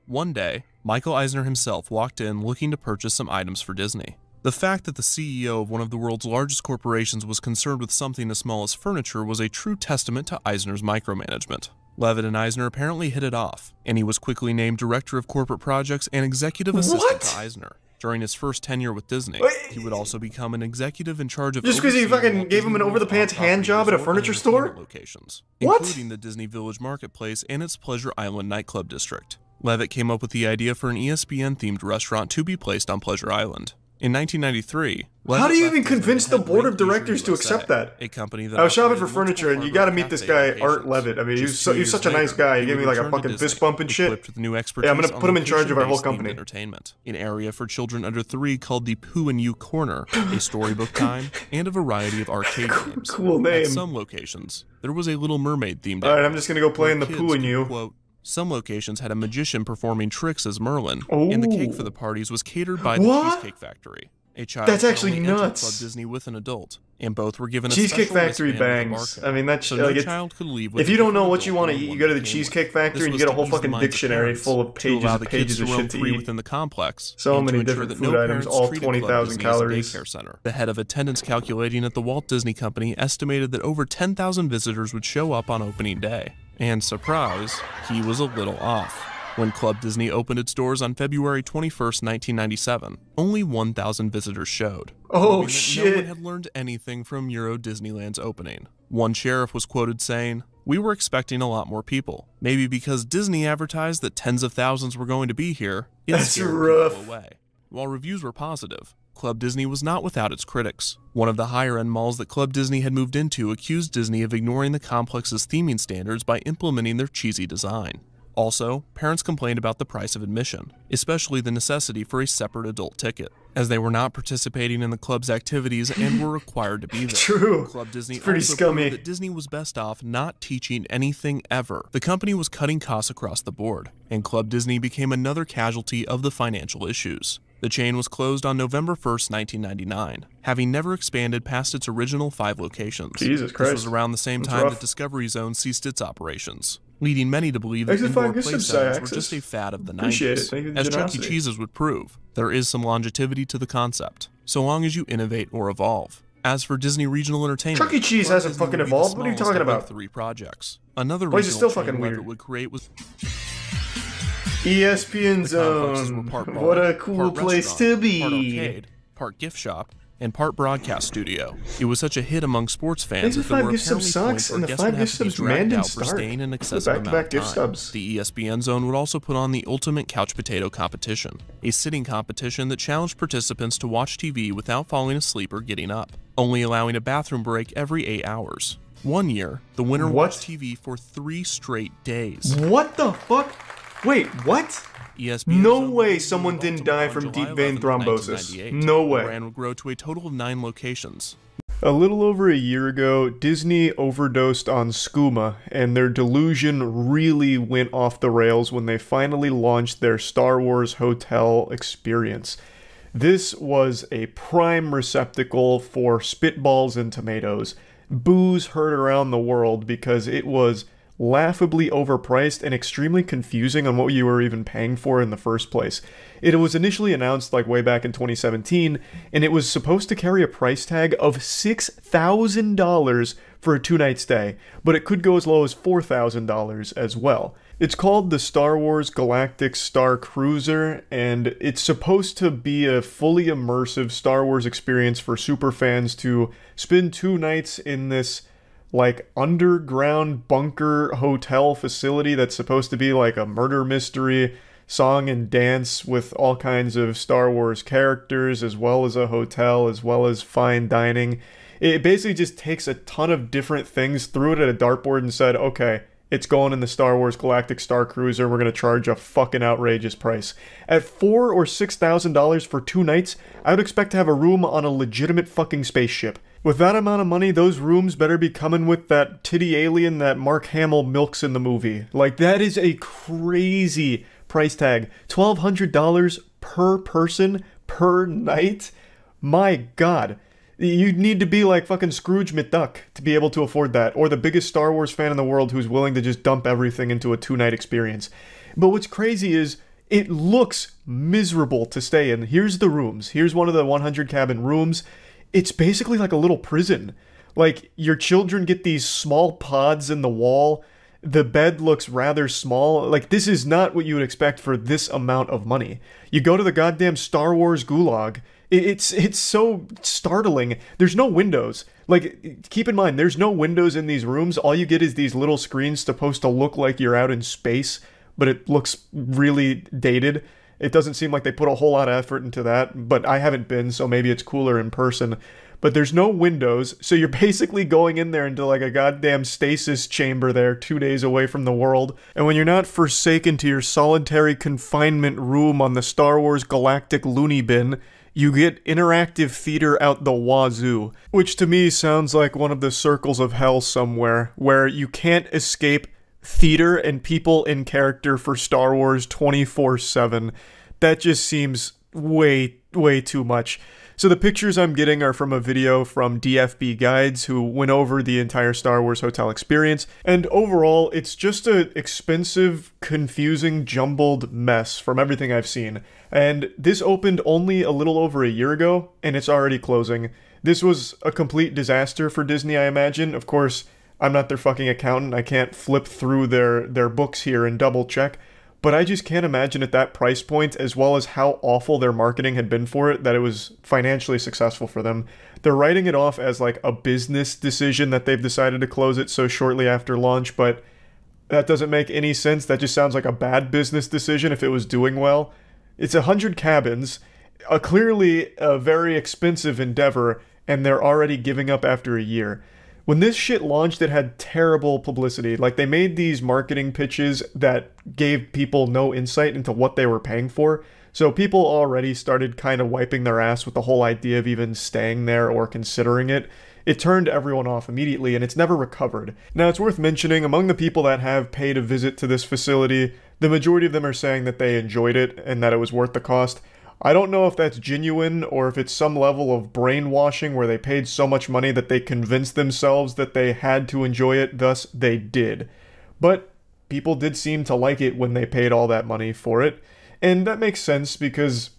One day, Michael Eisner himself walked in looking to purchase some items for Disney. The fact that the CEO of one of the world's largest corporations was concerned with something as small as furniture was a true testament to Eisner's micromanagement. Levitt and Eisner apparently hit it off, and he was quickly named Director of Corporate Projects and Executive Assistant to Eisner. During his first tenure with Disney, he would also become an executive in charge of just because he fucking gave him an over-the-pants hand job at a furniture store? Locations, including the Disney Village Marketplace and its Pleasure Island nightclub district. Levitt came up with the idea for an ESPN-themed restaurant to be placed on Pleasure Island. In 1993, how do you even convince the board of directors to accept that? A company that I was shopping for furniture, and you got to meet this guy, Art Levitt. I mean, he's such a nice guy. He gave me like a fucking fist bump and shit. Yeah, I'm gonna put him in charge of our whole company. Entertainment, an area for children under 3 called the Pooh and You Corner, a storybook time, and a variety of arcade games. Cool name. At some locations, there was a Little Mermaid themed. All right, I'm just gonna go play in the Pooh and You. Quote, some locations had a magician performing tricks as Merlin, and the cake for the parties was catered by the Cheesecake Factory. A child that's actually nuts. Club Disney with an adult, and both were given a Cheesecake Factory bangs. I mean, that's so like no child could leave if you don't know what you want to eat, you go to the Cheesecake Factory and you get a whole fucking dictionary full of pages and pages of shit to eat. Within the complex, so many different food items, all 20,000 calories. The head of attendance calculating at the Walt Disney Company estimated that over 10,000 visitors would show up on opening day. And surprise, he was a little off. When Club Disney opened its doors on February 21st, 1997, only 1,000 visitors showed. Oh shit! No one had learned anything from Euro Disneyland's opening. One sheriff was quoted saying, "We were expecting a lot more people. Maybe because Disney advertised that tens of thousands were going to be here, it scared people away." While reviews were positive, Club Disney was not without its critics. One of the higher-end malls that Club Disney had moved into accused Disney of ignoring the complex's theming standards by implementing their cheesy design. Also, parents complained about the price of admission, especially the necessity for a separate adult ticket, as they were not participating in the club's activities and were required to be there. True. Club Disney It's pretty also scummy. proved that Disney was best off not teaching anything ever. The company was cutting costs across the board, and Club Disney became another casualty of the financial issues. The chain was closed on November 1st, 1999, having never expanded past its original 5 locations. Jesus Christ. This was around the same That's time rough. that Discovery Zone ceased its operations, leading many to believe that Thanks for indoor finding play some settings were Axis. just a fad of the 90s. Appreciate it. Thank you for the As Chuck E. generosity. Cheese's would prove, there is some longevity to the concept, so long as you innovate or evolve. As for Disney Regional Entertainment, Chuck E. Cheese Club hasn't Disney fucking would be the evolved. What are you smallest talking of the about? 3 projects. Another Why is it regional still chain fucking Levitt weird? would create was ESPN the complexes were Zone. part bar, What a cool part place restaurant, to be. Part arcade, part gift shop, and part broadcast studio. It was such a hit among sports fans Thanks that for there 5 were gift subs apparently points sucks, where and the guests 5 would have gift to be subs dragged Mandon out for Stark. staying an The excessive amount back-to-back of gift time. subs. The ESPN Zone would also put on the ultimate couch potato competition, a sitting competition that challenged participants to watch TV without falling asleep or getting up, only allowing a bathroom break every 8 hours. One year, the winner watched TV for 3 straight days. What the fuck? Wait, what? ESPN No Zone way would someone be didn't die from July deep vein 11th, thrombosis. 1998. No The way. brand would grow to a total of 9 locations. A little over a year ago, Disney overdosed on skooma, and their delusion really went off the rails when they finally launched their Star Wars Hotel experience. This was a prime receptacle for spitballs and tomatoes. Boos heard around the world because it was laughably overpriced and extremely confusing on what you were even paying for in the first place. It was initially announced like way back in 2017, and it was supposed to carry a price tag of $6,000 for a 2-night stay, but it could go as low as $4,000 as well. It's called the Star Wars Galactic Star Cruiser, and it's supposed to be a fully immersive Star Wars experience for superfans to spend 2 nights in this like underground bunker hotel facility that's supposed to be like a murder mystery, song and dance with all kinds of Star Wars characters, as well as a hotel, as well as fine dining. It basically just takes a ton of different things, threw it at a dartboard and said, okay, it's going in the Star Wars Galactic Star Cruiser, we're going to charge a fucking outrageous price. At $4,000 or $6,000 for 2 nights, I would expect to have a room on a legitimate fucking spaceship. With that amount of money, those rooms better be coming with that titty alien that Mark Hamill milks in the movie. Like, that is a crazy price tag. $1,200 per person per night? My god. You'd need to be like fucking Scrooge McDuck to be able to afford that, or the biggest Star Wars fan in the world who's willing to just dump everything into a 2-night experience. But what's crazy is, it looks miserable to stay in. Here's the rooms. Here's one of the 100 cabin rooms. It's basically like a little prison. Like, your children get these small pods in the wall. The bed looks rather small. Like, this is not what you would expect for this amount of money. You go to the goddamn Star Wars gulag. It's so startling. There's no windows. Like, keep in mind, there's no windows in these rooms. All you get is these little screens supposed to look like you're out in space, but it looks really dated. It doesn't seem like they put a whole lot of effort into that, but I haven't been, so maybe it's cooler in person. But there's no windows, so you're basically going in there into like a goddamn stasis chamber there, 2 days away from the world. And when you're not forsaken to your solitary confinement room on the Star Wars Galactic Looney Bin, you get interactive theater out the wazoo, which to me sounds like one of the circles of hell somewhere, where you can't escape theater and people in character for Star Wars 24/7. That just seems way too much. So the pictures I'm getting are from a video from DFB Guides, who went over the entire Star Wars hotel experience, and overall it's just an expensive, confusing, jumbled mess from everything I've seen. And this opened only a little over a year ago, and it's already closing. This was a complete disaster for Disney, I imagine. Of course, I'm not their fucking accountant, I can't flip through their books here and double check, but I just can't imagine at that price point, as well as how awful their marketing had been for it, that it was financially successful for them. They're writing it off as like a business decision that they've decided to close it so shortly after launch, but that doesn't make any sense. That just sounds like a bad business decision if it was doing well. It's 100 cabins, clearly a very expensive endeavor, and they're already giving up after a year. When this shit launched, it had terrible publicity. Like, they made these marketing pitches that gave people no insight into what they were paying for. So people already started kind of wiping their ass with the whole idea of even staying there or considering it. It turned everyone off immediately, and it's never recovered. Now, it's worth mentioning, among the people that have paid a visit to this facility, the majority of them are saying that they enjoyed it and that it was worth the cost. I don't know if that's genuine or if it's some level of brainwashing where they paid so much money that they convinced themselves that they had to enjoy it, thus they did. But people did seem to like it when they paid all that money for it, and that makes sense because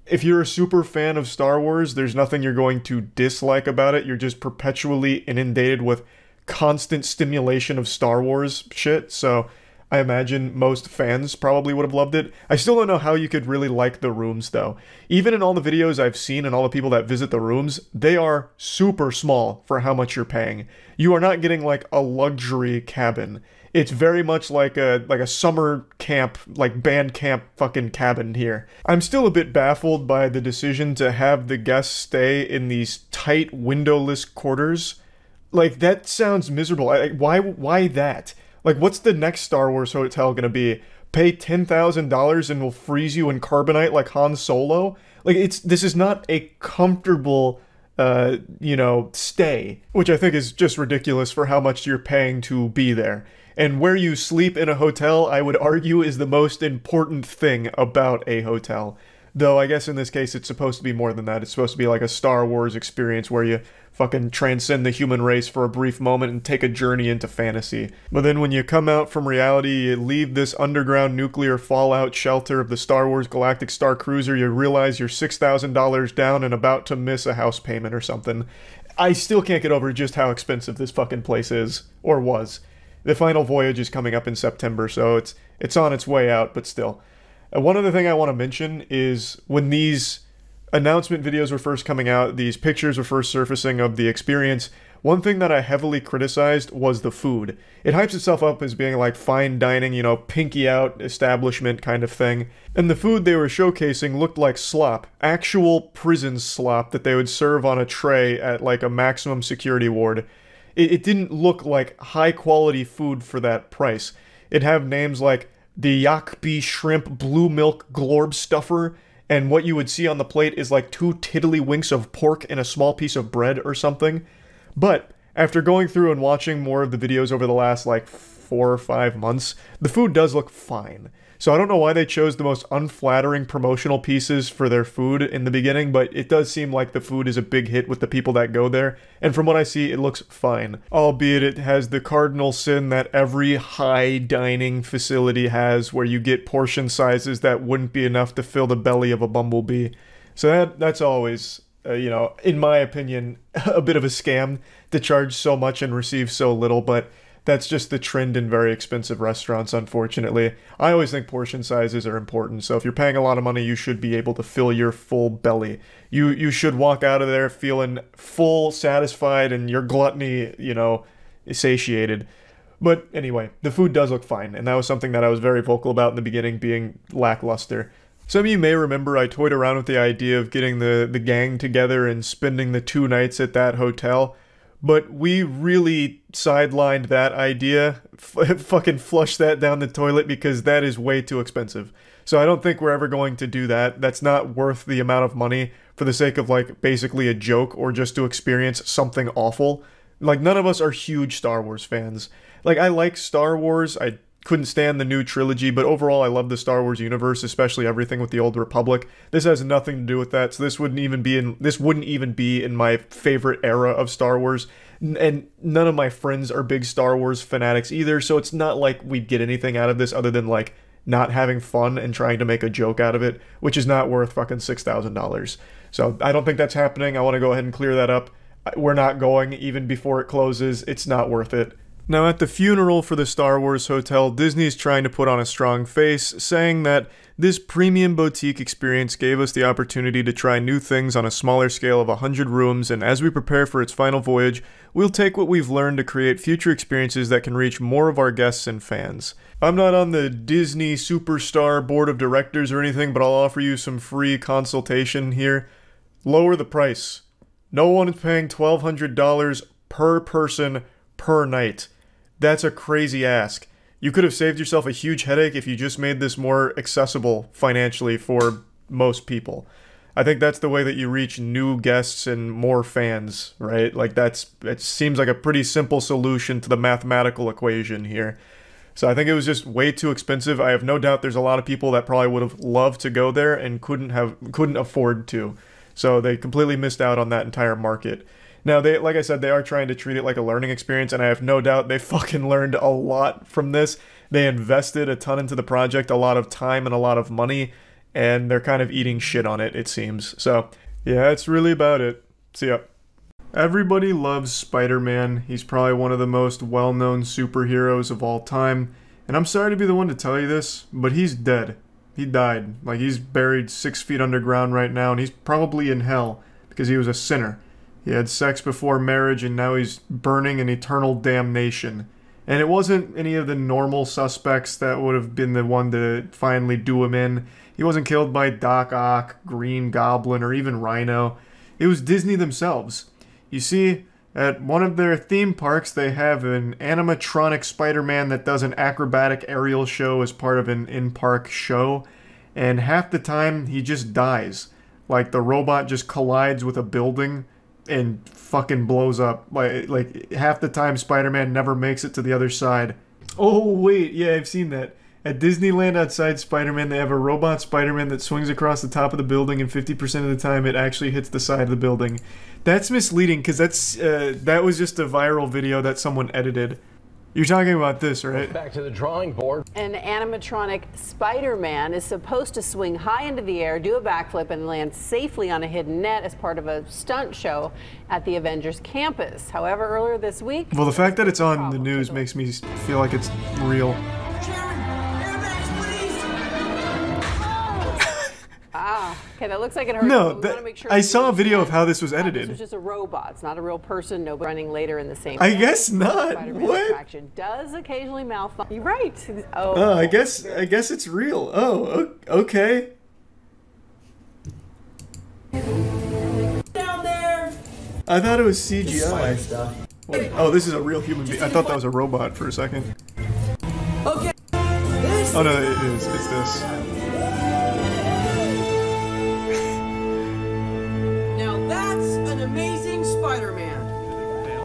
if you're a super fan of Star Wars, there's nothing you're going to dislike about it. You're just perpetually inundated with constant stimulation of Star Wars shit, so I imagine most fans probably would have loved it. I still don't know how you could really like the rooms, though. Even in all the videos I've seen and all the people that visit the rooms, they are super small for how much you're paying. You are not getting, like, a luxury cabin. It's very much like a summer camp, like band camp fucking cabin here. I'm still a bit baffled by the decision to have the guests stay in these tight, windowless quarters. Like, that sounds miserable. Why that? Like, what's the next Star Wars hotel gonna be? Pay $10,000 and we'll freeze you in carbonite like Han Solo? Like, this is not a comfortable, stay. Which I think is just ridiculous for how much you're paying to be there. And where you sleep in a hotel, I would argue, is the most important thing about a hotel. Though, I guess in this case, it's supposed to be more than that. It's supposed to be like a Star Wars experience where you fucking transcend the human race for a brief moment and take a journey into fantasy. But then when you come out from reality, you leave this underground nuclear fallout shelter of the Star Wars Galactic Star Cruiser, you realize you're $6,000 down and about to miss a house payment or something. I still can't get over just how expensive this fucking place is. Or was. The final voyage is coming up in September, so it's on its way out, but still. One other thing I want to mention is when these announcement videos were first coming out, these pictures were first surfacing of the experience, one thing that I heavily criticized was the food. It hypes itself up as being like fine dining, pinky out establishment kind of thing. And the food they were showcasing looked like slop. Actual prison slop that they would serve on a tray at like a maximum security ward. It didn't look like high quality food for that price. It'd have names like the Yakpi Shrimp Blue Milk Glorb Stuffer, and what you would see on the plate is like 2 tiddlywinks of pork and a small piece of bread or something. But after going through and watching more of the videos over the last like 4 or 5 months, the food does look fine. So I don't know why they chose the most unflattering promotional pieces for their food in the beginning, but it does seem like the food is a big hit with the people that go there, and from what I see, it looks fine. Albeit it has the cardinal sin that every high dining facility has, where you get portion sizes that wouldn't be enough to fill the belly of a bumblebee. So that's always, in my opinion, a bit of a scam to charge so much and receive so little, but that's just the trend in very expensive restaurants, unfortunately. I always think portion sizes are important, so if you're paying a lot of money, you should be able to fill your full belly. You should walk out of there feeling full, satisfied, and your gluttony, satiated. But anyway, the food does look fine, and that was something that I was very vocal about in the beginning, being lackluster. Some of you may remember I toyed around with the idea of getting the gang together and spending the 2 nights at that hotel. But we really sidelined that idea, fucking flushed that down the toilet because that is way too expensive. So I don't think we're ever going to do that. That's not worth the amount of money for the sake of like basically a joke or just to experience something awful. Like none of us are huge Star Wars fans. Like I like Star Wars, I couldn't stand the new trilogy, but overall I love the Star Wars universe, especially everything with the Old Republic. This has nothing to do with that, so this wouldn't even be in my favorite era of Star Wars. And none of my friends are big Star Wars fanatics either, so it's not like we'd get anything out of this other than like not having fun and trying to make a joke out of it, which is not worth fucking $6,000. So I don't think that's happening. I want to go ahead and clear that up. We're not going even before it closes. It's not worth it. Now, at the funeral for the Star Wars Hotel, Disney's trying to put on a strong face, saying that this premium boutique experience gave us the opportunity to try new things on a smaller scale of 100 rooms, and as we prepare for its final voyage, we'll take what we've learned to create future experiences that can reach more of our guests and fans. I'm not on the Disney Superstar Board of Directors or anything, but I'll offer you some free consultation here. Lower the price. No one is paying $1,200 per person per night. That's a crazy ask. You could have saved yourself a huge headache if you just made this more accessible financially for most people. I think that's the way that you reach new guests and more fans, right? Like it seems like a pretty simple solution to the mathematical equation here. So I think it was just way too expensive. I have no doubt there's a lot of people that probably would have loved to go there and couldn't afford to. So they completely missed out on that entire market. Now, like I said, they are trying to treat it like a learning experience, and I have no doubt they fucking learned a lot from this. They invested a ton into the project, a lot of time and a lot of money, and they're kind of eating shit on it, it seems. So, yeah, that's really about it. See ya. Everybody loves Spider-Man. He's probably one of the most well-known superheroes of all time. And I'm sorry to be the one to tell you this, but he's dead. He died. Like, he's buried 6 feet underground right now, and he's probably in hell because he was a sinner. He had sex before marriage, and now he's burning in eternal damnation. And it wasn't any of the normal suspects that would have been the one to finally do him in. He wasn't killed by Doc Ock, Green Goblin, or even Rhino. It was Disney themselves. You see, at one of their theme parks, they have an animatronic Spider-Man that does an acrobatic aerial show as part of an in-park show. And half the time, he just dies. Like, the robot just collides with a building and fucking blows up. Like half the time Spider-Man never makes it to the other side. Oh wait, yeah, I've seen that. At Disneyland outside Spider-Man, they have a robot Spider-Man that swings across the top of the building, and 50% of the time it actually hits the side of the building. That's misleading, because that was just a viral video that someone edited. You're talking about this, right? Back to the drawing board. An animatronic Spider-Man is supposed to swing high into the air, do a backflip, and land safely on a hidden net as part of a stunt show at the Avengers campus. However, earlier this week... Well, the fact that it's on the news makes me feel like it's real. Okay, that looks like it hurts. No, I saw a video of how this was edited. This was just a robot. It's not a real person. Nobody running later in the same. I guess not. What? Attraction does occasionally malfunction. You're right. Oh, I guess it's real. Oh, okay. Down there. I thought it was CGI. Oh, this is a real human being. I thought that was a robot for a second. Okay. Oh no, it is. It's this. Amazing Spider-Man.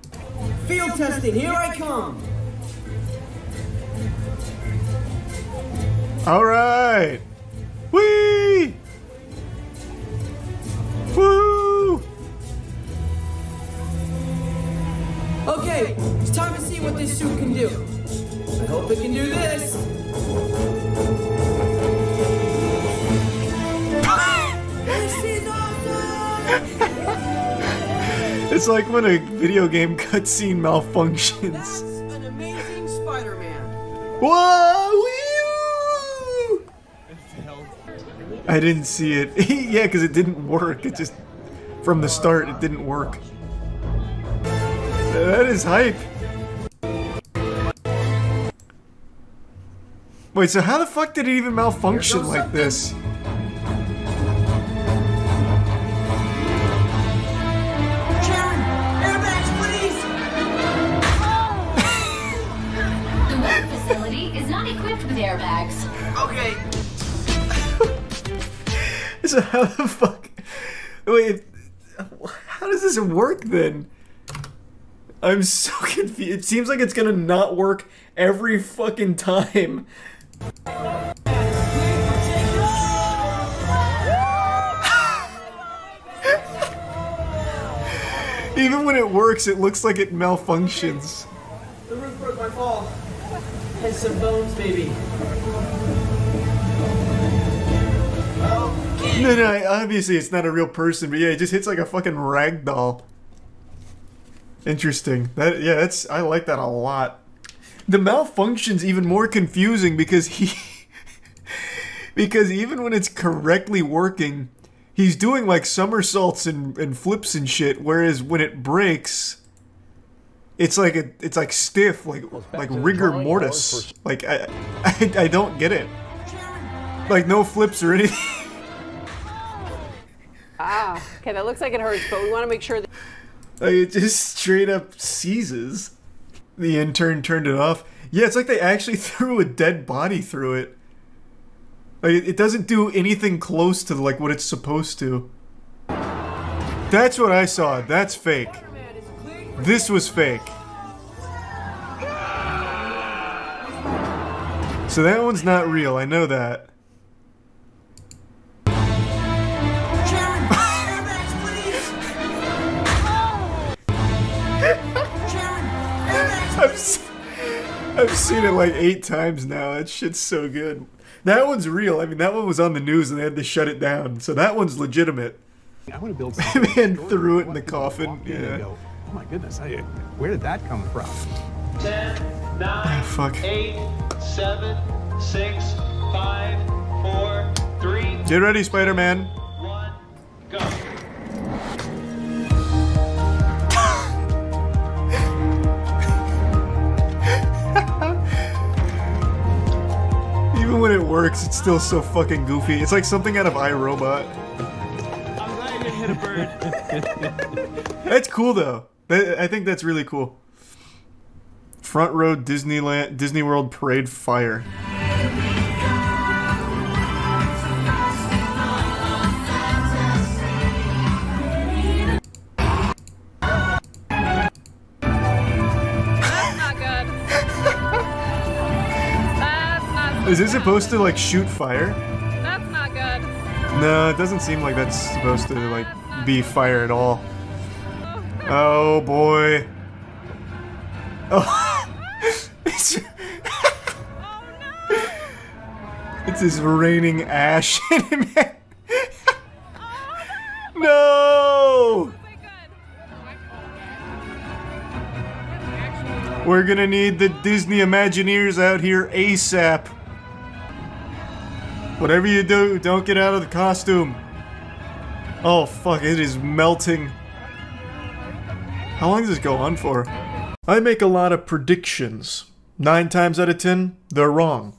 Field testing, here I come. All right. Whee! Woo! Okay, it's time to see what this suit can do. I hope it can do this. This is awesome! It's like when a video game cutscene malfunctions. That's an amazing Spider-Man. Whoa! Wee-oo! I didn't see it. Yeah, because it didn't work. It just, from the start, it didn't work. That is hype. Wait, so how the fuck did it even malfunction like this? Airbags. Okay. So how the fuck? Wait, how does this work then? I'm so confused. It seems like it's gonna not work every fucking time. Even when it works, it looks like it malfunctions. The roof broke my fall. Has some bones, maybe. No, obviously it's not a real person, but yeah, it just hits like a fucking ragdoll. Interesting. I like that a lot. The malfunction's even more confusing because because even when it's correctly working, he's doing like somersaults and flips and shit, whereas when it breaks, it's like stiff, like rigor mortis. Like I don't get it. Like no flips or anything. Okay, that looks like it hurts, but we want to make sure that... Like, it just straight up seizes. The intern turned it off. Yeah, it's like they actually threw a dead body through it. Like, it doesn't do anything close to like what it's supposed to. That's what I saw. That's fake. This was fake. So that one's not real, I know that. I've seen it like 8 times now. That shit's so good. That one's real. I mean, that one was on the news and they had to shut it down. So that one's legitimate. I want to build Man threw it in the coffin. Yeah. Go, oh my goodness, where did that come from? 10, 9, fuck. 8, 7, 6, 5, 4, 3. Get ready, Spider-Man. 1, go. Even when it works, it's still so fucking goofy. It's like something out of iRobot. I'm glad you hit a bird. That's cool though. I think that's really cool. Front row Disneyland, Disney World parade fire. Is it supposed to like shoot fire? That's not good. No, it doesn't seem like that's supposed to like be fire at all. Oh boy. Oh. It's just raining ash. No! We're gonna need the Disney Imagineers out here ASAP. Whatever you do, don't get out of the costume. Oh fuck, it is melting. How long does this go on for? I make a lot of predictions. 9 times out of 10, they're wrong.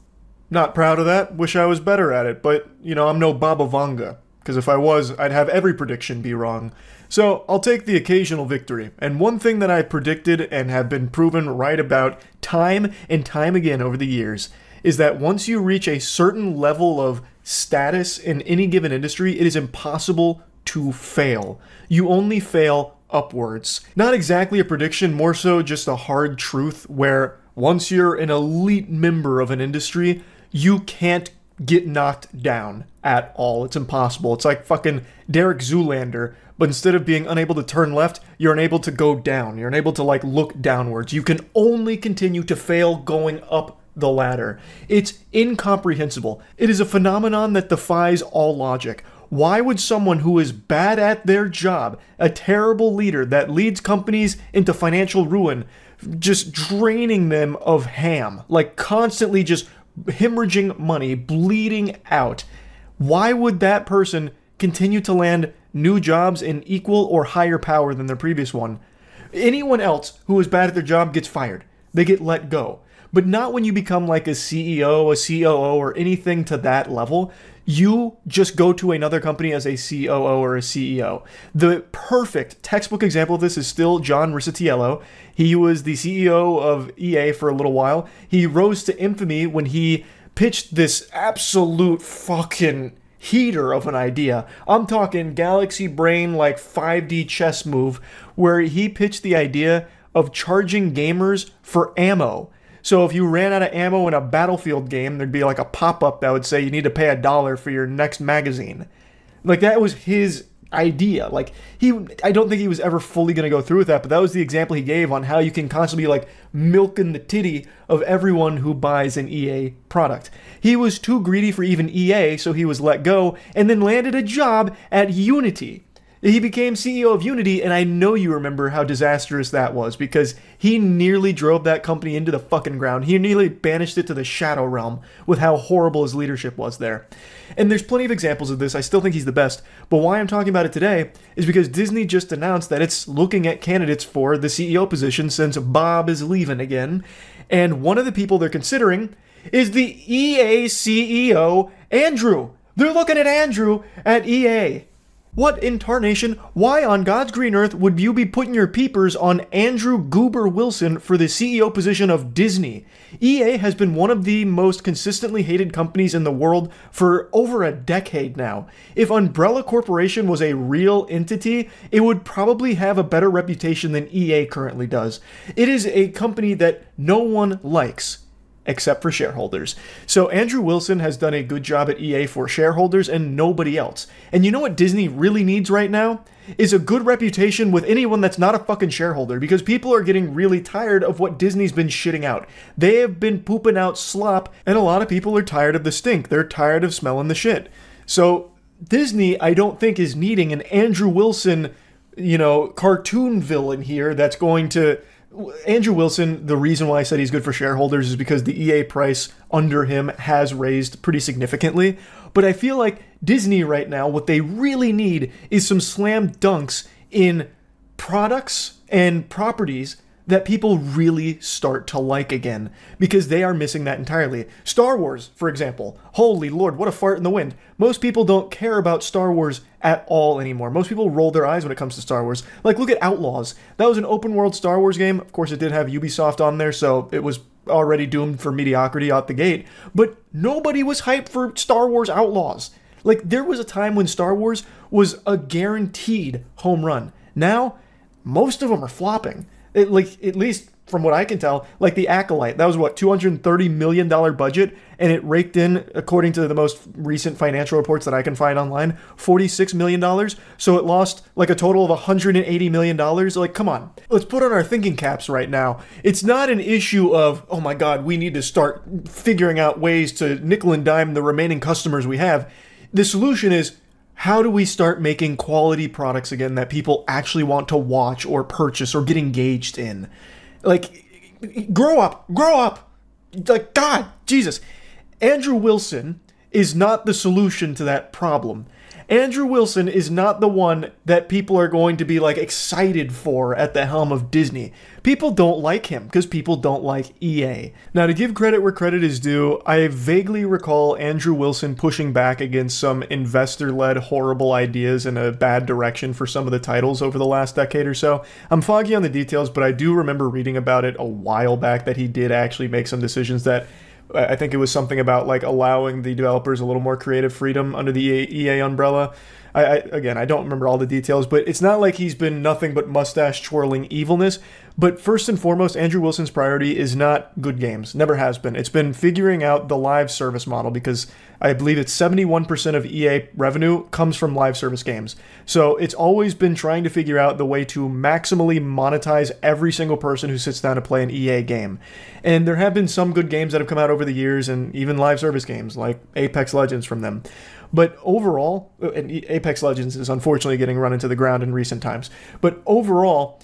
Not proud of that, wish I was better at it, but, you know, I'm no Baba Vanga. Because if I was, I'd have every prediction be wrong. So, I'll take the occasional victory. And one thing that I predicted and have been proven right about time and time again over the years is that once you reach a certain level of status in any given industry, it is impossible to fail. You only fail upwards. Not exactly a prediction, more so just a hard truth where once you're an elite member of an industry, you can't get knocked down at all. It's impossible. It's like fucking Derek Zoolander, but instead of being unable to turn left, you're unable to go down. You're unable to like look downwards. You can only continue to fail going up the ladder. It's incomprehensible. It is a phenomenon that defies all logic. Why would someone who is bad at their job, a terrible leader that leads companies into financial ruin, just draining them of ham, like constantly just hemorrhaging money, bleeding out, why would that person continue to land new jobs in equal or higher power than their previous one? Anyone else who is bad at their job gets fired. They get let go. But not when you become like a CEO, a COO, or anything to that level. You just go to another company as a COO or a CEO. The perfect textbook example of this is still John Riccitiello. He was the CEO of EA for a little while. He rose to infamy when he pitched this absolute fucking heater of an idea. I'm talking galaxy brain like 5D chess move where he pitched the idea of charging gamers for ammo. So if you ran out of ammo in a Battlefield game, there'd be like a pop-up that would say you need to pay $1 for your next magazine. Like that was his idea. Like I don't think he was ever fully going to go through with that, but that was the example he gave on how you can constantly be like milking the titty of everyone who buys an EA product. He was too greedy for even EA, so he was let go and then landed a job at Unity. He became CEO of Unity, and I know you remember how disastrous that was because he nearly drove that company into the fucking ground. He nearly banished it to the Shadow Realm with how horrible his leadership was there. And there's plenty of examples of this. I still think he's the best. But why I'm talking about it today is because Disney just announced that it's looking at candidates for the CEO position since Bob is leaving again. And one of the people they're considering is the EA CEO, Andrew. They're looking at Andrew at EA. What in tarnation? Why on God's green earth would you be putting your peepers on Andrew Goober Wilson for the CEO position of Disney? EA has been one of the most consistently hated companies in the world for over a decade now. If Umbrella Corporation was a real entity, it would probably have a better reputation than EA currently does. It is a company that no one likes, except for shareholders. So Andrew Wilson has done a good job at EA for shareholders and nobody else. And you know what Disney really needs right now? Is a good reputation with anyone that's not a fucking shareholder, because people are getting really tired of what Disney's been shitting out. They have been pooping out slop, and a lot of people are tired of the stink. They're tired of smelling the shit. So Disney, I don't think, is needing an Andrew Wilson, cartoon villain here that's going to... Andrew Wilson, the reason why I said he's good for shareholders is because the EA price under him has raised pretty significantly. But I feel like Disney right now, what they really need is some slam dunks in products and properties that people really start to like again, because they are missing that entirely. Star Wars, for example. Holy Lord, what a fart in the wind. Most people don't care about Star Wars at all anymore. Most people roll their eyes when it comes to Star Wars. Like, look at Outlaws. That was an open world Star Wars game. Of course, it did have Ubisoft on there, so it was already doomed for mediocrity out the gate. But nobody was hyped for Star Wars Outlaws. Like, there was a time when Star Wars was a guaranteed home run. Now, most of them are flopping. At least from what I can tell, like the Acolyte, that was what, $230 million budget, and it raked in, according to the most recent financial reports that I can find online, $46 million. So it lost like a total of $180 million. Like, come on, let's put on our thinking caps right now. It's not an issue of, oh my God, we need to start figuring out ways to nickel and dime the remaining customers we have. The solution is, how do we start making quality products again that people actually want to watch or purchase or get engaged in? Like, grow up. Like, God, Jesus. Andrew Wilson is not the solution to that problem. Andrew Wilson is not the one that people are going to be like excited for at the helm of Disney. People don't like him because people don't like EA. Now, to give credit where credit is due, I vaguely recall Andrew Wilson pushing back against some investor-led horrible ideas in a bad direction for some of the titles over the last decade or so. I'm foggy on the details, but I do remember reading about it a while back that he did actually make some decisions that I think it was something about like allowing the developers a little more creative freedom under the EA umbrella. Again, I don't remember all the details, but it's not like he's been nothing but mustache twirling evilness. But first and foremost, Andrew Wilson's priority is not good games. Never has been. It's been figuring out the live service model, because I believe it's 71% of EA revenue comes from live service games. So it's always been trying to figure out the way to maximally monetize every single person who sits down to play an EA game. And there have been some good games that have come out over the years, and even live service games like Apex Legends from them. But overall, and Apex Legends is unfortunately getting run into the ground in recent times, but overall,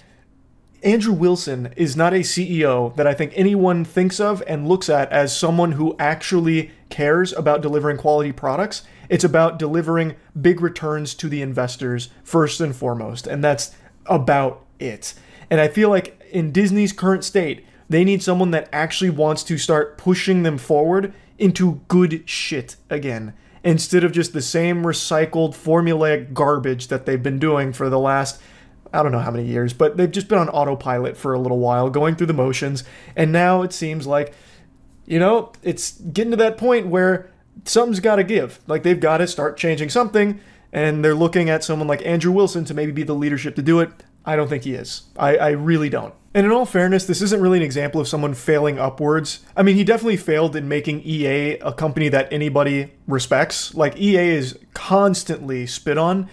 Andrew Wilson is not a CEO that I think anyone thinks of and looks at as someone who actually cares about delivering quality products. It's about delivering big returns to the investors first and foremost, and that's about it. And I feel like in Disney's current state, they need someone that actually wants to start pushing them forward into good shit again, instead of just the same recycled formulaic garbage that they've been doing for the last, I don't know how many years, but they've just been on autopilot for a little while, going through the motions, and now it seems like, it's getting to that point where something's got to give. Like, they've got to start changing something, and they're looking at someone like Andrew Wilson to maybe be the leadership to do it. I don't think he is. I really don't. And in all fairness, this isn't really an example of someone failing upwards. I mean, he definitely failed in making EA a company that anybody respects. Like, EA is constantly spit on,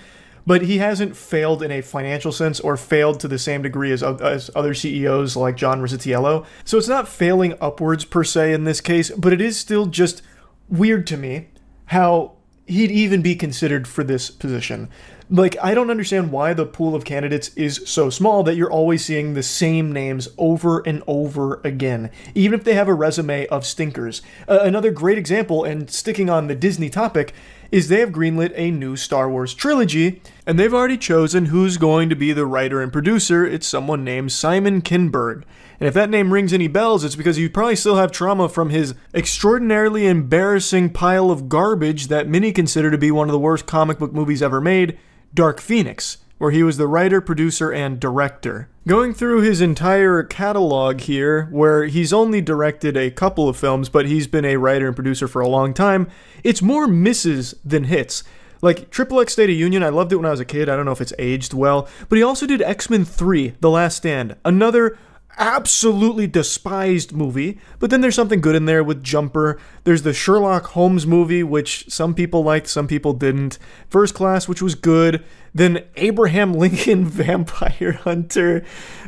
but he hasn't failed in a financial sense or failed to the same degree as other CEOs like John Rizzitiello. So it's not failing upwards per se in this case, but it is still just weird to me how he'd even be considered for this position. Like, I don't understand why the pool of candidates is so small that you're always seeing the same names over and over again, even if they have a resume of stinkers. Another great example, and sticking on the Disney topic, is they have greenlit a new Star Wars trilogy, and they've already chosen who's going to be the writer and producer. It's someone named Simon Kinberg. And if that name rings any bells, it's because you probably still have trauma from his extraordinarily embarrassing pile of garbage that many consider to be one of the worst comic book movies ever made, Dark Phoenix, where he was the writer, producer, and director. Going through his entire catalog here, where he's only directed a couple of films, but he's been a writer and producer for a long time, it's more misses than hits. Like, XXX State of Union, I loved it when I was a kid. I don't know if it's aged well. But he also did X-Men 3, The Last Stand. Another absolutely despised movie. But then there's something good in there with Jumper. There's the Sherlock Holmes movie, which some people liked, some people didn't. First Class, which was good. Then Abraham Lincoln Vampire Hunter.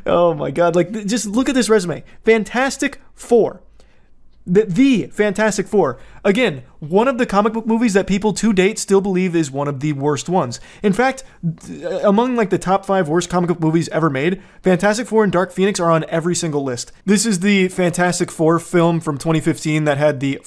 Oh my god. Like, just look at this resume. Fantastic Four. The Fantastic Four. Again, one of the comic book movies that people to date still believe is one of the worst ones. In fact, among like the top 5 worst comic book movies ever made, Fantastic Four and Dark Phoenix are on every single list. This is the Fantastic Four film from 2015 that had the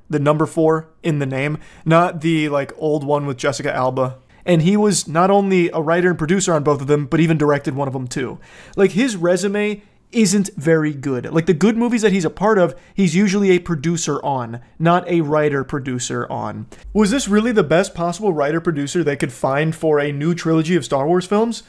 number 4 in the name, not the like old one with Jessica Alba. And he was not only a writer and producer on both of them, but even directed one of them too. Like, his resume isn't very good. Like, the good movies that he's a part of, he's usually a producer on, not a writer-producer on. Was this really the best possible writer-producer they could find for a new trilogy of Star Wars films?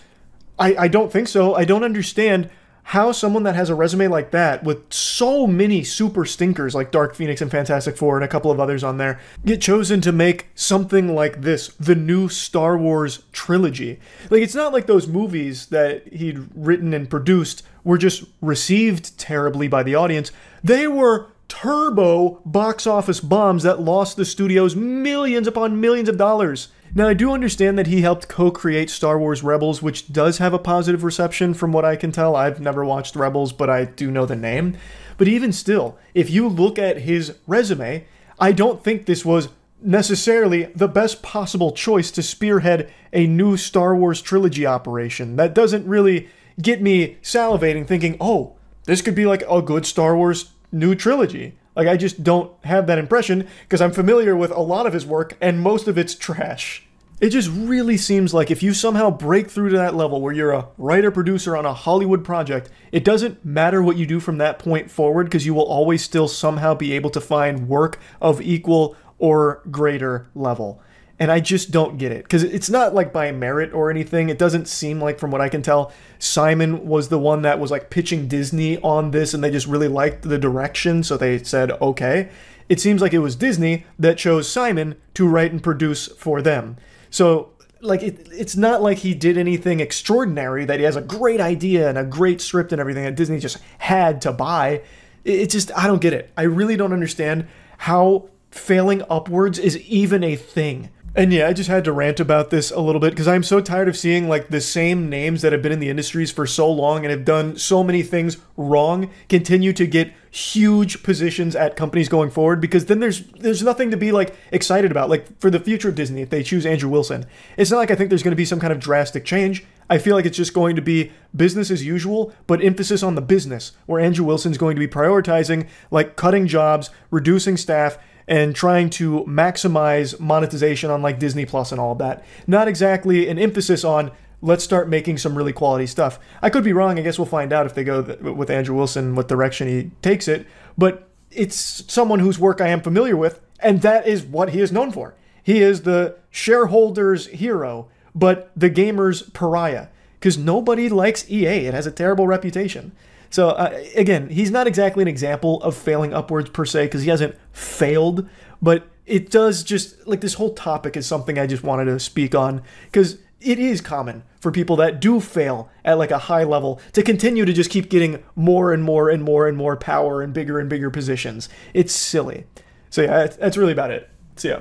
I don't think so. I don't understand how someone that has a resume like that, with so many super stinkers like Dark Phoenix and Fantastic Four and a couple of others on there, get chosen to make something like this, the new Star Wars trilogy. Like, it's not like those movies that he'd written and produced were just received terribly by the audience. They were turbo box office bombs that lost the studios millions upon millions of dollars. Now, I do understand that he helped co-create Star Wars Rebels, which does have a positive reception from what I can tell. I've never watched Rebels, but I do know the name. But even still, if you look at his resume, I don't think this was necessarily the best possible choice to spearhead a new Star Wars trilogy operation. That doesn't really get me salivating thinking, oh, this could be like a good Star Wars new trilogy. Like, I just don't have that impression because I'm familiar with a lot of his work and most of it's trash. It just really seems like if you somehow break through to that level where you're a writer-producer on a Hollywood project, it doesn't matter what you do from that point forward because you will always still somehow be able to find work of equal or greater level. And I just don't get it, because it's not like by merit or anything. It doesn't seem like, from what I can tell, Simon was the one that was like pitching Disney on this and they just really liked the direction, so they said, okay. It seems like it was Disney that chose Simon to write and produce for them. So, like, it's not like he did anything extraordinary, that he has a great idea and a great script and everything that Disney just had to buy. It just, I don't get it. I really don't understand how failing upwards is even a thing. And yeah, I just had to rant about this a little bit because I'm so tired of seeing like the same names that have been in the industries for so long and have done so many things wrong continue to get huge positions at companies going forward, because then there's nothing to be like excited about. Like, for the future of Disney, if they choose Andrew Wilson, it's not like I think there's going to be some kind of drastic change. I feel like it's just going to be business as usual, but emphasis on the business, where Andrew Wilson's going to be prioritizing like cutting jobs, reducing staff, and trying to maximize monetization on like Disney Plus and all of that. Not exactly an emphasis on, let's start making some really quality stuff. I could be wrong. I guess we'll find out if they go with Andrew Wilson, what direction he takes it. But it's someone whose work I am familiar with, and that is what he is known for. He is the shareholders' hero, but the gamer's pariah, because nobody likes EA. It has a terrible reputation. So, again, he's not exactly an example of failing upwards per se, because he hasn't failed, but it does just, like, this whole topic is something I just wanted to speak on, because it is common for people that do fail at, like, a high level to continue to just keep getting more and more and more and more power and bigger positions. It's silly. So, yeah, that's really about it. So, yeah.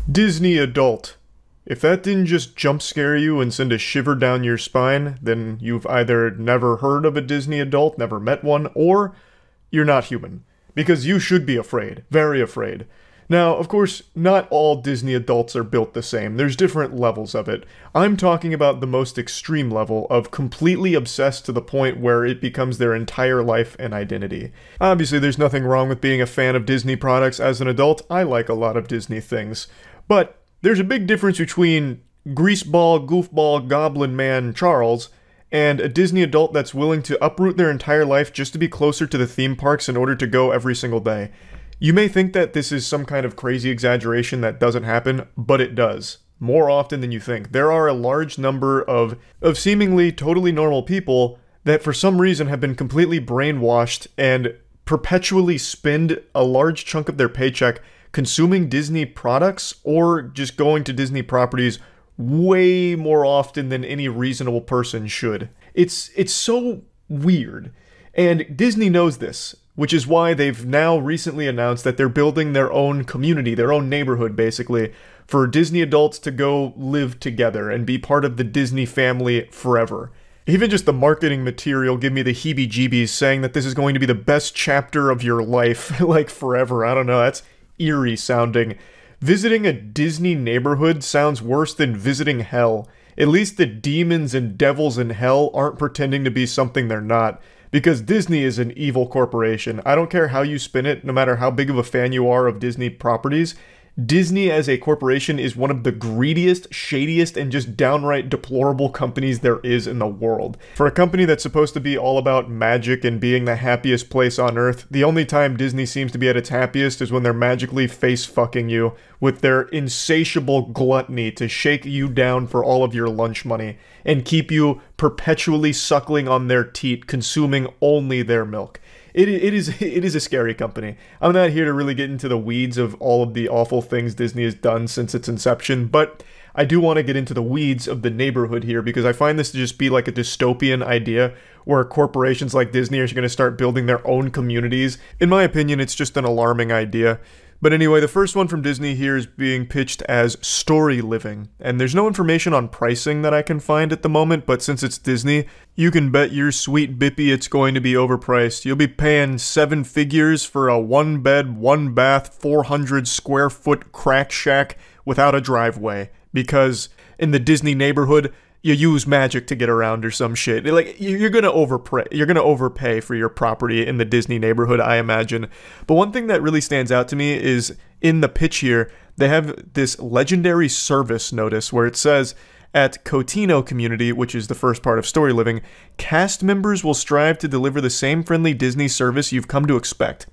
Disney adult. If that didn't just jump scare you and send a shiver down your spine, then you've either never heard of a Disney adult, never met one, or you're not human. Because you should be afraid. Very afraid. Now, of course, not all Disney adults are built the same. There's different levels of it. I'm talking about the most extreme level of completely obsessed to the point where it becomes their entire life and identity. Obviously, there's nothing wrong with being a fan of Disney products as an adult. I like a lot of Disney things. But there's a big difference between greaseball, goofball, goblin man Charles and a Disney adult that's willing to uproot their entire life just to be closer to the theme parks in order to go every single day. You may think that this is some kind of crazy exaggeration that doesn't happen, but it does. more often than you think. There are a large number of seemingly totally normal people that for some reason have been completely brainwashed and perpetually spend a large chunk of their paycheck consuming Disney products or just going to Disney properties way more often than any reasonable person should. It's so weird. And Disney knows this, which is why they've now recently announced that they're building their own community, their own neighborhood, basically, for Disney adults to go live together and be part of the Disney family forever. Even just the marketing material give me the heebie-jeebies, saying that this is going to be the best chapter of your life, like forever. I don't know, that's eerie sounding. Visiting a Disney neighborhood sounds worse than visiting hell. At least the demons and devils in hell aren't pretending to be something they're not. Because Disney is an evil corporation. I don't care how you spin it, no matter how big of a fan you are of Disney properties. Disney as a corporation is one of the greediest, shadiest, and just downright deplorable companies there is in the world. For a company that's supposed to be all about magic and being the happiest place on earth, the only time Disney seems to be at its happiest is when they're magically face-fucking you with their insatiable gluttony to shake you down for all of your lunch money and keep you perpetually suckling on their teat, consuming only their milk. It is a scary company. I'm not here to really get into the weeds of all of the awful things Disney has done since its inception, but I do want to get into the weeds of the neighborhood here because I find this to just be like a dystopian idea where corporations like Disney are going to start building their own communities. In my opinion, it's just an alarming idea. But anyway, the first one from Disney here is being pitched as story living, and there's no information on pricing that I can find at the moment, but since it's Disney, you can bet your sweet bippy it's going to be overpriced. You'll be paying 7 figures for a 1-bed, 1-bath, 400 square foot crack shack without a driveway, because in the Disney neighborhood, you use magic to get around or some shit. Like, you're gonna overpay for your property in the Disney neighborhood, I imagine. But one thing that really stands out to me is in the pitch here, they have this legendary service notice where it says, at Cotino Community, which is the first part of Story Living, cast members will strive to deliver the same friendly Disney service you've come to expect.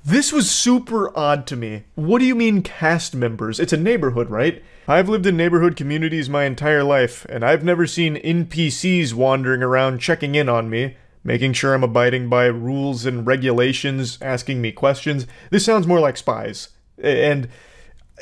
This was super odd to me. What do you mean cast members? It's a neighborhood, right? I've lived in neighborhood communities my entire life, and I've never seen NPCs wandering around checking in on me, making sure I'm abiding by rules and regulations, asking me questions. This sounds more like spies. And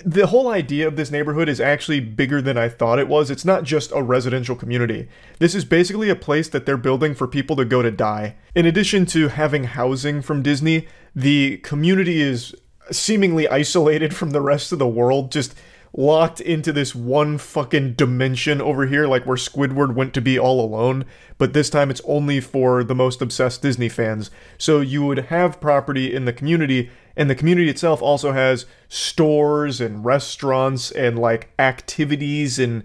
the whole idea of this neighborhood is actually bigger than I thought it was. It's not just a residential community. This is basically a place that they're building for people to go to die. In addition to having housing from Disney, the community is seemingly isolated from the rest of the world, just locked into this one fucking dimension over here, like where Squidward went to be all alone, but this time it's only for the most obsessed Disney fans. So you would have property in the community, and the community itself also has stores and restaurants and like activities and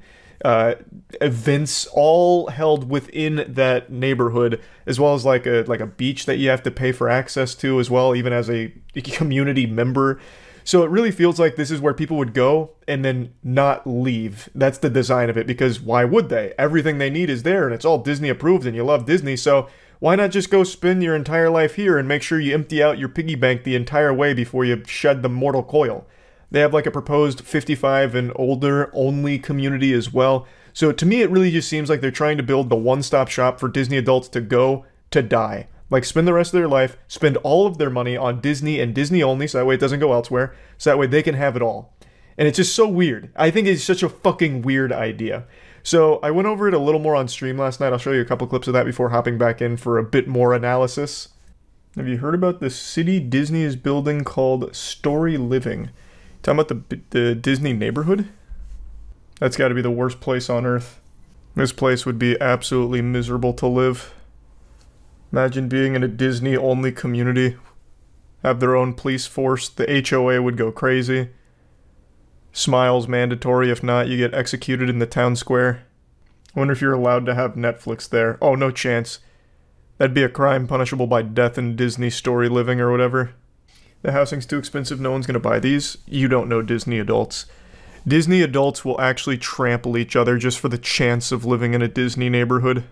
events all held within that neighborhood, as well as like a beach that you have to pay for access to as well, even as a community member. So it really feels like this is where people would go and then not leave. That's the design of it, because why would they? Everything they need is there, and it's all Disney approved, and you love Disney, so why not just go spend your entire life here and make sure you empty out your piggy bank the entire way before you shed the mortal coil? They have like a proposed 55 and older only community as well. So to me, it really just seems like they're trying to build the one-stop shop for Disney adults to go to die. Like, spend the rest of their life, spend all of their money on Disney and Disney only, so that way it doesn't go elsewhere, so that way they can have it all. And it's just so weird. I think it's such a fucking weird idea. So I went over it a little more on stream last night. I'll show you a couple clips of that before hopping back in for a bit more analysis. Have you heard about the city Disney is building called Story Living? Talking about the Disney neighborhood? That's got to be the worst place on earth. This place would be absolutely miserable to live. Imagine being in a Disney-only community. Have their own police force. The HOA would go crazy. Smiles mandatory. If not, you get executed in the town square. I wonder if you're allowed to have Netflix there. Oh, no chance. That'd be a crime punishable by death in Disney Story Living or whatever. The housing's too expensive. No one's gonna buy these. You don't know Disney adults. Disney adults will actually trample each other just for the chance of living in a Disney neighborhood.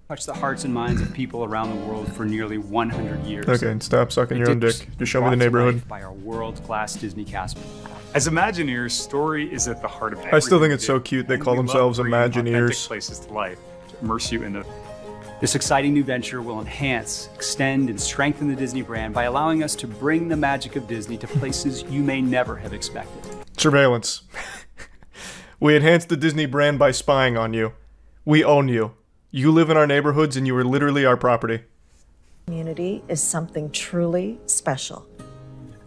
Touched the hearts and minds of people around the world for nearly 100 years. Okay, and stop sucking your own dick. Just show me the neighborhood. By our world-class Disney cast. As Imagineers, story is at the heart of everything. I still think it's so cute they and call we love themselves bringing authentic Imagineers. places to life, to immerse you in the... This exciting new venture will enhance, extend, and strengthen the Disney brand by allowing us to bring the magic of Disney to places you may never have expected. Surveillance. We enhance the Disney brand by spying on you. We own you. You live in our neighborhoods and you are literally our property. Community is something truly special.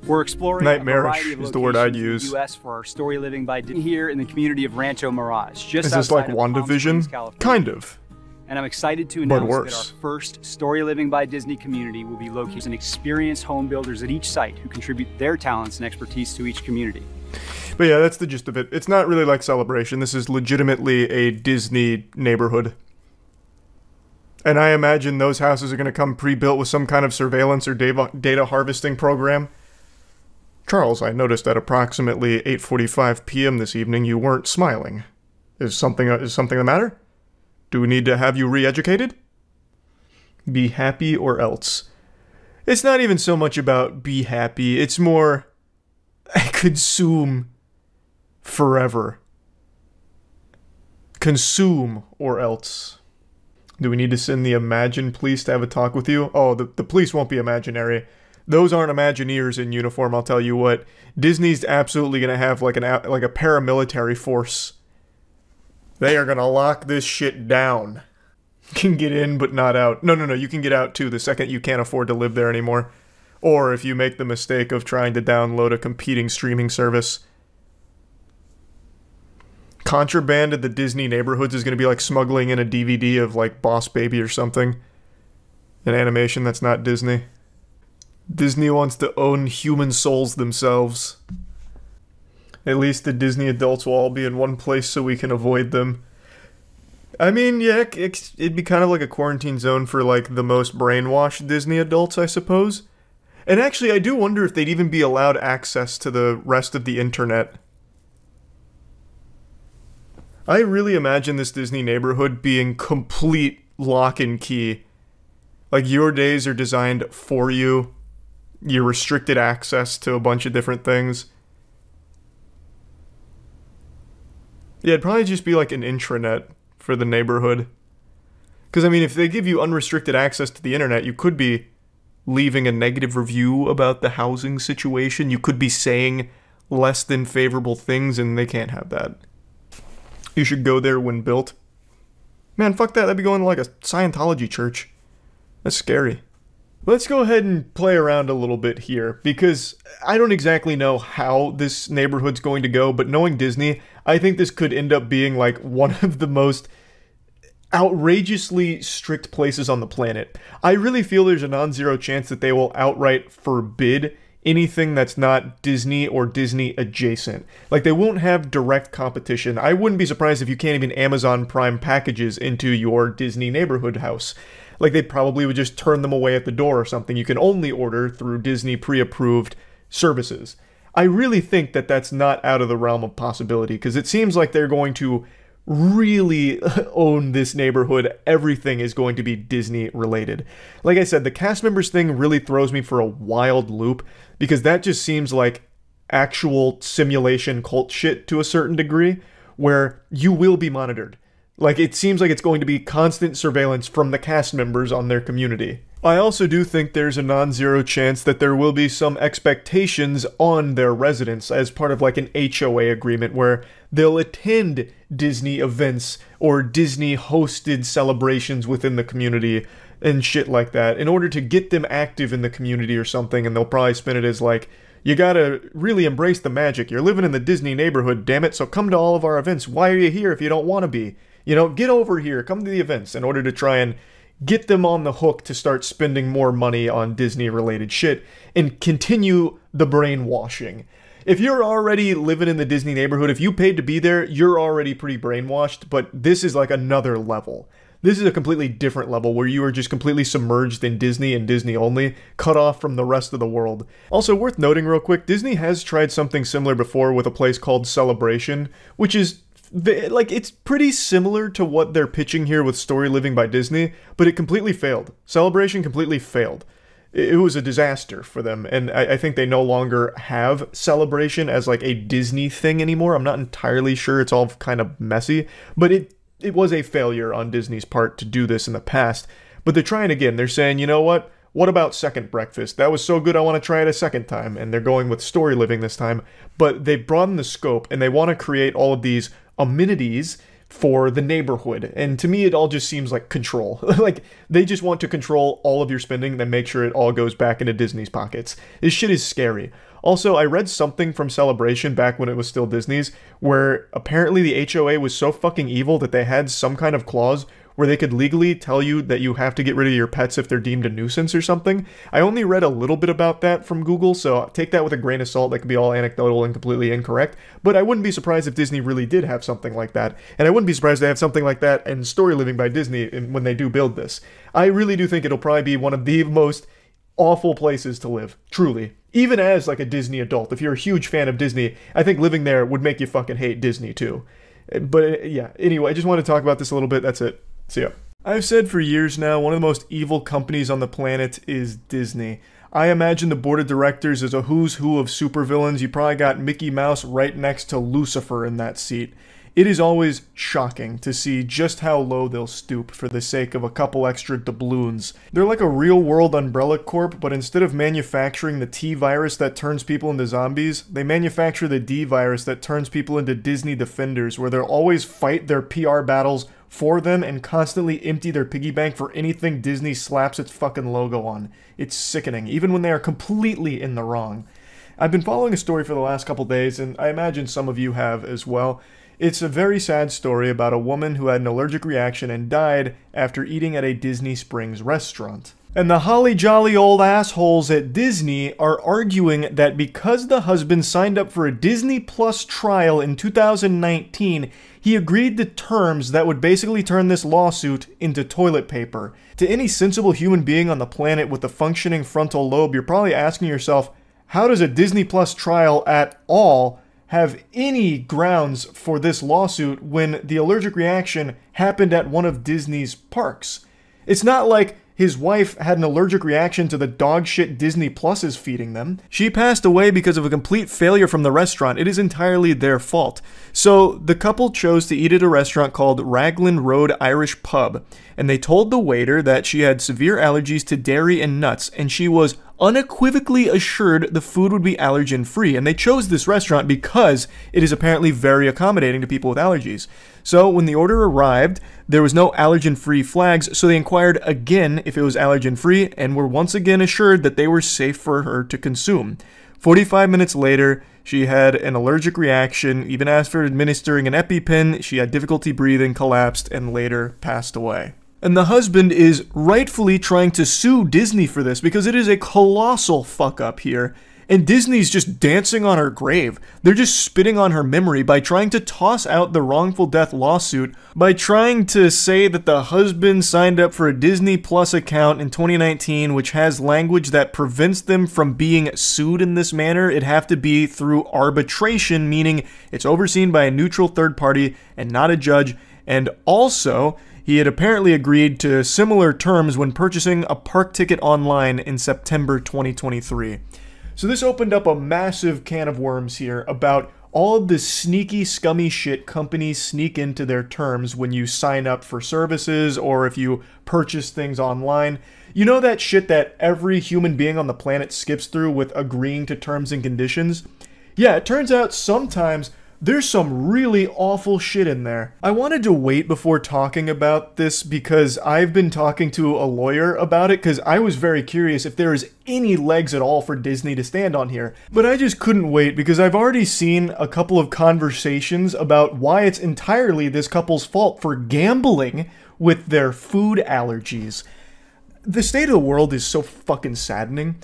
We're exploring Nightmarish a variety of is the word I'd locations use. in the U.S. for our story living by Disney here in the community of Rancho Mirage. Just Is this like outside of Palm Springs, WandaVision? California. Kind of. And I'm excited to But announce that worse. our first Story Living by Disney community will be located in experienced home builders at each site who contribute their talents and expertise to each community. But yeah, that's the gist of it. It's not really like Celebration. This is legitimately a Disney neighborhood. And I imagine those houses are going to come pre-built with some kind of surveillance or data harvesting program. Charles, I noticed at approximately 8:45 p.m. this evening you weren't smiling. Is something the matter? Do we need to have you re-educated? Be happy or else. It's not even so much about be happy, it's more consume forever. Consume or else. Do we need to send the Imagine police to have a talk with you? Oh, the police won't be imaginary. Those aren't Imagineers in uniform, I'll tell you what. Disney's absolutely going to have like a paramilitary force. They are going to lock this shit down. You can get in, but not out. No, you can get out too the second you can't afford to live there anymore. Or if you make the mistake of trying to download a competing streaming service. Contraband at the Disney neighborhoods is going to be like smuggling in a DVD of like Boss Baby or something. An animation that's not Disney. Disney wants to own human souls themselves. At least the Disney adults will all be in one place so we can avoid them. I mean, yeah, it'd be kind of like a quarantine zone for like the most brainwashed Disney adults, I suppose. And actually, I do wonder if they'd even be allowed access to the rest of the internet. I really imagine this Disney neighborhood being complete lock and key. Like, your days are designed for you. You're restricted access to a bunch of different things. Yeah, it'd probably just be like an intranet for the neighborhood. Because, I mean, if they give you unrestricted access to the internet, you could be leaving a negative review about the housing situation. You could be saying less than favorable things, and they can't have that. You should go there when built. Man, fuck that. That'd be going to like a Scientology church. That's scary. Let's go ahead and play around a little bit here, because I don't exactly know how this neighborhood's going to go, but knowing Disney, I think this could end up being like one of the most outrageously strict places on the planet. I really feel there's a non-zero chance that they will outright forbid anything that's not Disney or Disney adjacent. Like, they won't have direct competition. I wouldn't be surprised if you can't even Amazon Prime packages into your Disney neighborhood house. Like, they probably would just turn them away at the door or something. You can only order through Disney pre-approved services. I really think that that's not out of the realm of possibility, because it seems like they're going to really own this neighborhood. Everything is going to be Disney related. Like I said, the cast members thing really throws me for a wild loop, because that just seems like actual simulation cult shit to a certain degree, where you will be monitored. Like, it seems like it's going to be constant surveillance from the cast members on their community. I also do think there's a non-zero chance that there will be some expectations on their residents as part of like an HOA agreement where they'll attend Disney events or Disney hosted celebrations within the community and shit like that in order to get them active in the community or something, and they'll probably spin it as like, you gotta really embrace the magic. You're living in the Disney neighborhood, damn it, so come to all of our events. Why are you here if you don't want to be? You know, get over here, come to the events, in order to try and get them on the hook to start spending more money on Disney-related shit and continue the brainwashing. If you're already living in the Disney neighborhood, if you paid to be there, you're already pretty brainwashed, but this is like another level. This is a completely different level where you are just completely submerged in Disney and Disney only, cut off from the rest of the world. Also, worth noting real quick, Disney has tried something similar before with a place called Celebration, which is like, it's pretty similar to what they're pitching here with Story Living by Disney, but it completely failed. Celebration completely failed. it was a disaster for them, and I think they no longer have Celebration as like a Disney thing anymore. I'm not entirely sure, it's all kind of messy, but it was a failure on Disney's part to do this in the past. But they're trying again. They're saying, you know what about Second Breakfast? That was so good, I want to try it a second time. And they're going with story living this time. But they've broadened the scope, and they want to create all of these amenities for the neighborhood. And to me, it all just seems like control. Like, they just want to control all of your spending, then make sure it all goes back into Disney's pockets. This shit is scary. Also, I read something from Celebration back when it was still Disney's, where apparently the HOA was so fucking evil that they had some kind of clause where they could legally tell you that you have to get rid of your pets if they're deemed a nuisance or something. I only read a little bit about that from Google, so take that with a grain of salt. That could be all anecdotal and completely incorrect, but I wouldn't be surprised if Disney really did have something like that, and I wouldn't be surprised to have something like that in Story Living by Disney when they do build this. I really do think it'll probably be one of the most awful places to live, truly. Even as like a Disney adult, if you're a huge fan of Disney, I think living there would make you fucking hate Disney too. But yeah, anyway, I just wanted to talk about this a little bit. That's it. See ya. I've said for years now, one of the most evil companies on the planet is Disney. I imagine the board of directors is a who's who of supervillains. You probably got Mickey Mouse right next to Lucifer in that seat. It is always shocking to see just how low they'll stoop for the sake of a couple extra doubloons. They're like a real-world Umbrella Corp, but instead of manufacturing the T virus that turns people into zombies, they manufacture the D virus that turns people into Disney Defenders, where they'll always fight their PR battles for them and constantly empty their piggy bank for anything Disney slaps its fucking logo on. It's sickening, even when they are completely in the wrong. I've been following a story for the last couple days, and I imagine some of you have as well. It's a very sad story about a woman who had an allergic reaction and died after eating at a Disney Springs restaurant. And the holly jolly old assholes at Disney are arguing that because the husband signed up for a Disney Plus trial in 2019, he agreed to terms that would basically turn this lawsuit into toilet paper. To any sensible human being on the planet with a functioning frontal lobe, you're probably asking yourself, how does a Disney Plus trial at all have any grounds for this lawsuit when the allergic reaction happened at one of Disney's parks? It's not like his wife had an allergic reaction to the dog shit Disney Plus is feeding them. She passed away because of a complete failure from the restaurant. It is entirely their fault. So the couple chose to eat at a restaurant called Raglan Road Irish Pub, and they told the waiter that she had severe allergies to dairy and nuts, and she was unequivocally assured the food would be allergen-free, and they chose this restaurant because it is apparently very accommodating to people with allergies. So when the order arrived, there was no allergen-free flags, so they inquired again if it was allergen-free, and were once again assured that they were safe for her to consume. 45 minutes later, she had an allergic reaction. Even after administering an EpiPen, she had difficulty breathing, collapsed, and later passed away. And the husband is rightfully trying to sue Disney for this because it is a colossal fuck up here. And Disney's just dancing on her grave. They're just spitting on her memory by trying to toss out the wrongful death lawsuit, by trying to say that the husband signed up for a Disney Plus account in 2019, which has language that prevents them from being sued in this manner. It'd have to be through arbitration, meaning it's overseen by a neutral third party and not a judge. And also, he had apparently agreed to similar terms when purchasing a park ticket online in September 2023. So this opened up a massive can of worms here about all of the sneaky, scummy shit companies sneak into their terms when you sign up for services or if you purchase things online. You know that shit that every human being on the planet skips through with agreeing to terms and conditions? Yeah, it turns out sometimes there's some really awful shit in there. I wanted to wait before talking about this because I've been talking to a lawyer about it because I was very curious if there is any legs at all for Disney to stand on here. But I just couldn't wait because I've already seen a couple of conversations about why it's entirely this couple's fault for gambling with their food allergies. The state of the world is so fucking saddening.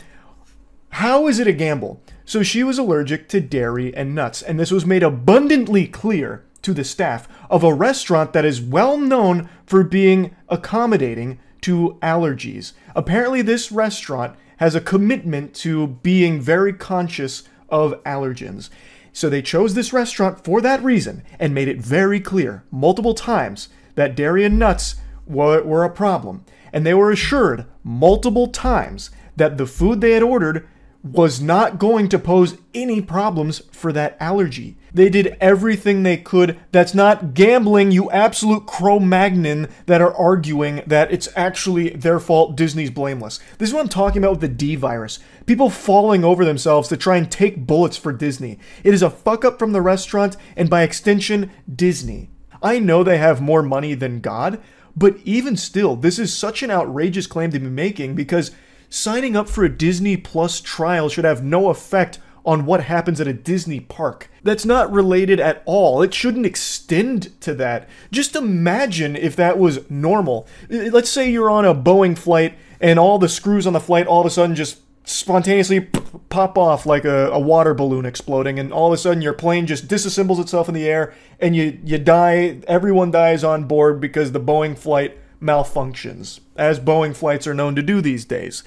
How is it a gamble? So she was allergic to dairy and nuts, and this was made abundantly clear to the staff of a restaurant that is well known for being accommodating to allergies. Apparently this restaurant has a commitment to being very conscious of allergens. So they chose this restaurant for that reason and made it very clear multiple times that dairy and nuts were a problem. And they were assured multiple times that the food they had ordered was not going to pose any problems for that allergy. They did everything they could. That's not gambling, you absolute Cro-Magnon that are arguing that it's actually their fault, Disney's blameless. This is what I'm talking about with the D virus. People falling over themselves to try and take bullets for Disney. It is a fuck up from the restaurant and by extension, Disney. I know they have more money than God, but even still, this is such an outrageous claim to be making because signing up for a Disney Plus trial should have no effect on what happens at a Disney park. That's not related at all. It shouldn't extend to that. Just imagine if that was normal. Let's say you're on a Boeing flight and all the screws on the flight all of a sudden just spontaneously pop off like a water balloon exploding, and all of a sudden your plane just disassembles itself in the air and you die. Everyone dies on board because the Boeing flight malfunctions, as Boeing flights are known to do these days.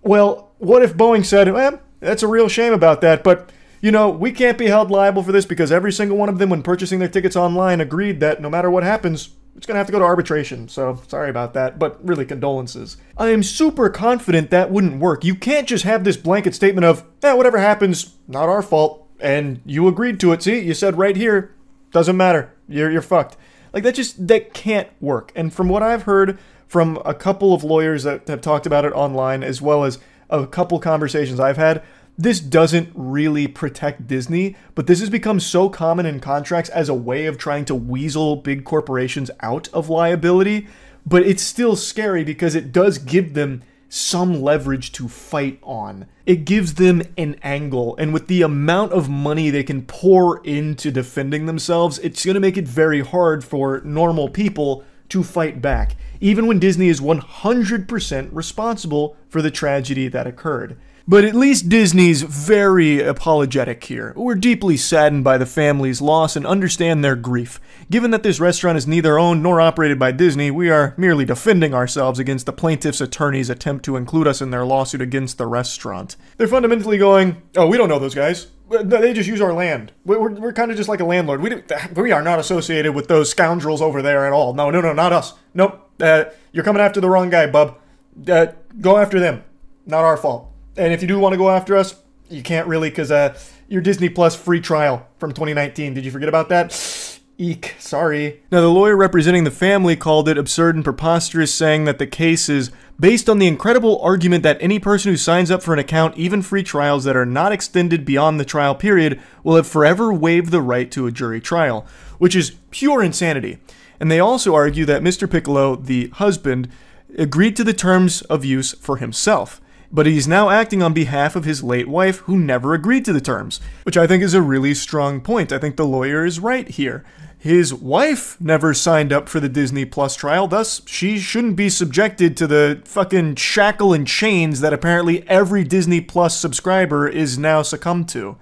Well, what if Boeing said, that's a real shame about that, but, you know, we can't be held liable for this because every single one of them, when purchasing their tickets online, agreed that no matter what happens, it's going to have to go to arbitration, so sorry about that, but really condolences. I am super confident that wouldn't work. You can't just have this blanket statement of, whatever happens, not our fault, and you agreed to it. See, you said right here, doesn't matter, you're fucked. Like, that can't work. And from what I've heard from a couple of lawyers that have talked about it online, as well as a couple conversations I've had, this doesn't really protect Disney, but this has become so common in contracts as a way of trying to weasel big corporations out of liability. But it's still scary because it does give them some leverage to fight on. It gives them an angle, and with the amount of money they can pour into defending themselves, it's going to make it very hard for normal people to fight back, even when Disney is 100% responsible for the tragedy that occurred. But at least Disney's very apologetic here. We're deeply saddened by the family's loss and understand their grief. Given that this restaurant is neither owned nor operated by Disney, we are merely defending ourselves against the plaintiff's attorney's attempt to include us in their lawsuit against the restaurant. They're fundamentally going, oh, we don't know those guys. They just use our land. We're kind of just like a landlord. We are not associated with those scoundrels over there at all. No, not us. Nope. You're coming after the wrong guy, bub. Go after them. Not our fault. And if you do want to go after us, you can't really because your Disney Plus free trial from 2019. Did you forget about that? Eek, sorry. Now, the lawyer representing the family called it absurd and preposterous, saying that the case is based on the incredible argument that any person who signs up for an account, even free trials that are not extended beyond the trial period, will have forever waived the right to a jury trial, which is pure insanity. And they also argue that Mr. Piccolo, the husband, agreed to the terms of use for himself, but he's now acting on behalf of his late wife, who never agreed to the terms, which I think is a really strong point. I think the lawyer is right here. His wife never signed up for the Disney Plus trial, thus she shouldn't be subjected to the fucking shackle and chains that apparently every Disney Plus subscriber is now succumbed to.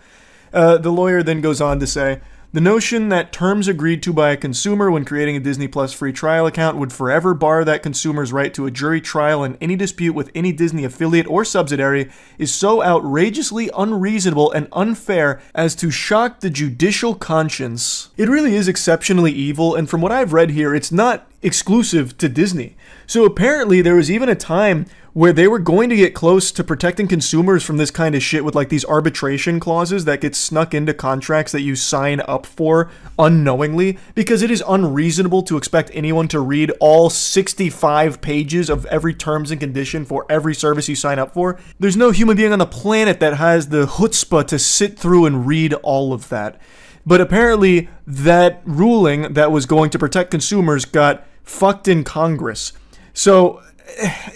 The lawyer then goes on to say, the notion that terms agreed to by a consumer when creating a Disney Plus free trial account would forever bar that consumer's right to a jury trial in any dispute with any Disney affiliate or subsidiary is so outrageously unreasonable and unfair as to shock the judicial conscience. It really is exceptionally evil, and from what I've read here, it's not exclusive to Disney. So apparently there was even a time where they were going to get close to protecting consumers from this kind of shit with like these arbitration clauses that get snuck into contracts that you sign up for unknowingly, because it is unreasonable to expect anyone to read all 65 pages of every terms and condition for every service you sign up for. There's no human being on the planet that has the chutzpah to sit through and read all of that. But apparently that ruling that was going to protect consumers got fucked in Congress. So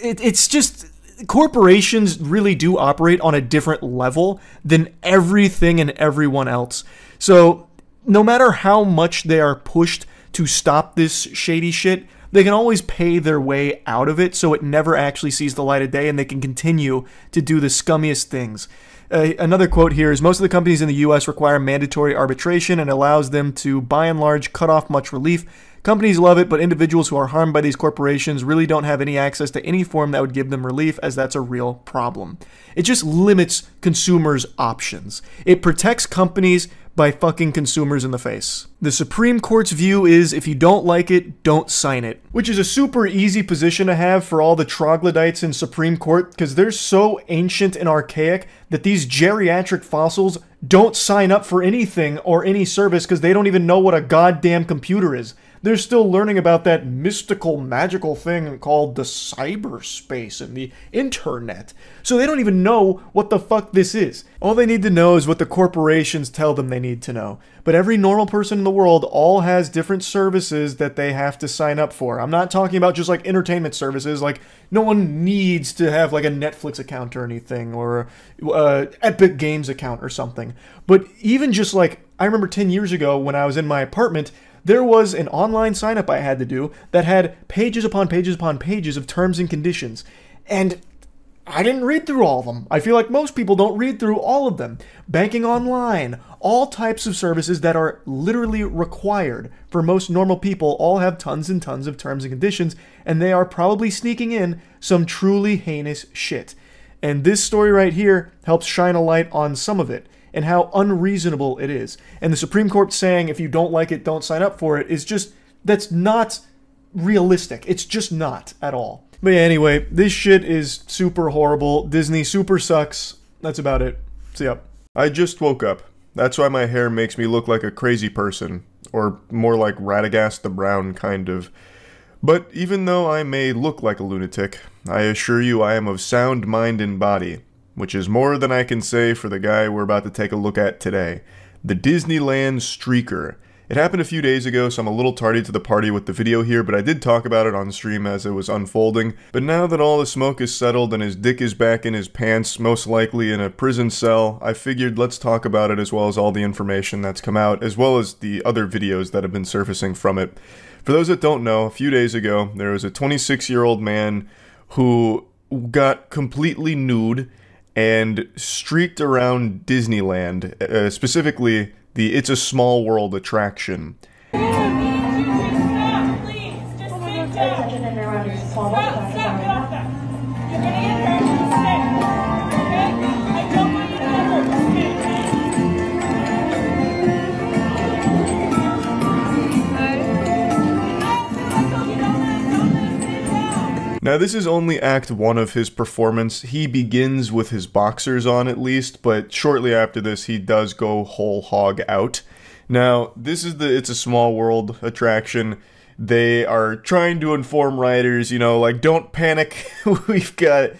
it's just, corporations really do operate on a different level than everything and everyone else. So no matter how much they are pushed to stop this shady shit, they can always pay their way out of it so it never actually sees the light of day and they can continue to do the scummiest things. Another quote here is, most of the companies in the US require mandatory arbitration and allows them to, by and large, cut off much relief. Companies love it, but individuals who are harmed by these corporations really don't have any access to any form that would give them relief, as that's a real problem. It just limits consumers' options. It protects companies by fucking consumers in the face. The Supreme Court's view is if you don't like it, don't sign it. Which is a super easy position to have for all the troglodytes in Supreme Court, because they're so ancient and archaic that these geriatric fossils don't sign up for anything or any service because they don't even know what a goddamn computer is. They're still learning about that mystical, magical thing called the cyberspace and the internet. So they don't even know what the fuck this is. All they need to know is what the corporations tell them they need to know. But every normal person in the world all has different services that they have to sign up for. I'm not talking about just like entertainment services. Like, no one needs to have like a Netflix account or anything, or a Epic Games account or something. But even just like, I remember 10 years ago when I was in my apartment, there was an online sign-up I had to do that had pages upon pages upon pages of terms and conditions. And I didn't read through all of them. I feel like most people don't read through all of them. Banking online, all types of services that are literally required for most normal people all have tons and tons of terms and conditions, and they are probably sneaking in some truly heinous shit. And this story right here helps shine a light on some of it, and how unreasonable it is. And the Supreme Court saying if you don't like it, don't sign up for it is just, that's not realistic. It's just not at all. But yeah, anyway, this shit is super horrible. Disney super sucks. That's about it. See ya. I just woke up. That's why my hair makes me look like a crazy person. Or more like Radagast the Brown, kind of. But even though I may look like a lunatic, I assure you I am of sound mind and body. Which is more than I can say for the guy we're about to take a look at today. The Disneyland Streaker. It happened a few days ago, so I'm a little tardy to the party with the video here, but I did talk about it on stream as it was unfolding. But now that all the smoke is settled and his dick is back in his pants, most likely in a prison cell, I figured let's talk about it as well as all the information that's come out, as well as the other videos that have been surfacing from it. For those that don't know, a few days ago, there was a 26-year-old man who got completely nude and streaked around Disneyland, specifically the It's a Small World attraction. Now this is only act 1 of his performance. He begins with his boxers on at least, but shortly after this he does go whole hog out. Now this is the It's a Small World attraction. They are trying to inform riders, you know, like, don't panic, we've got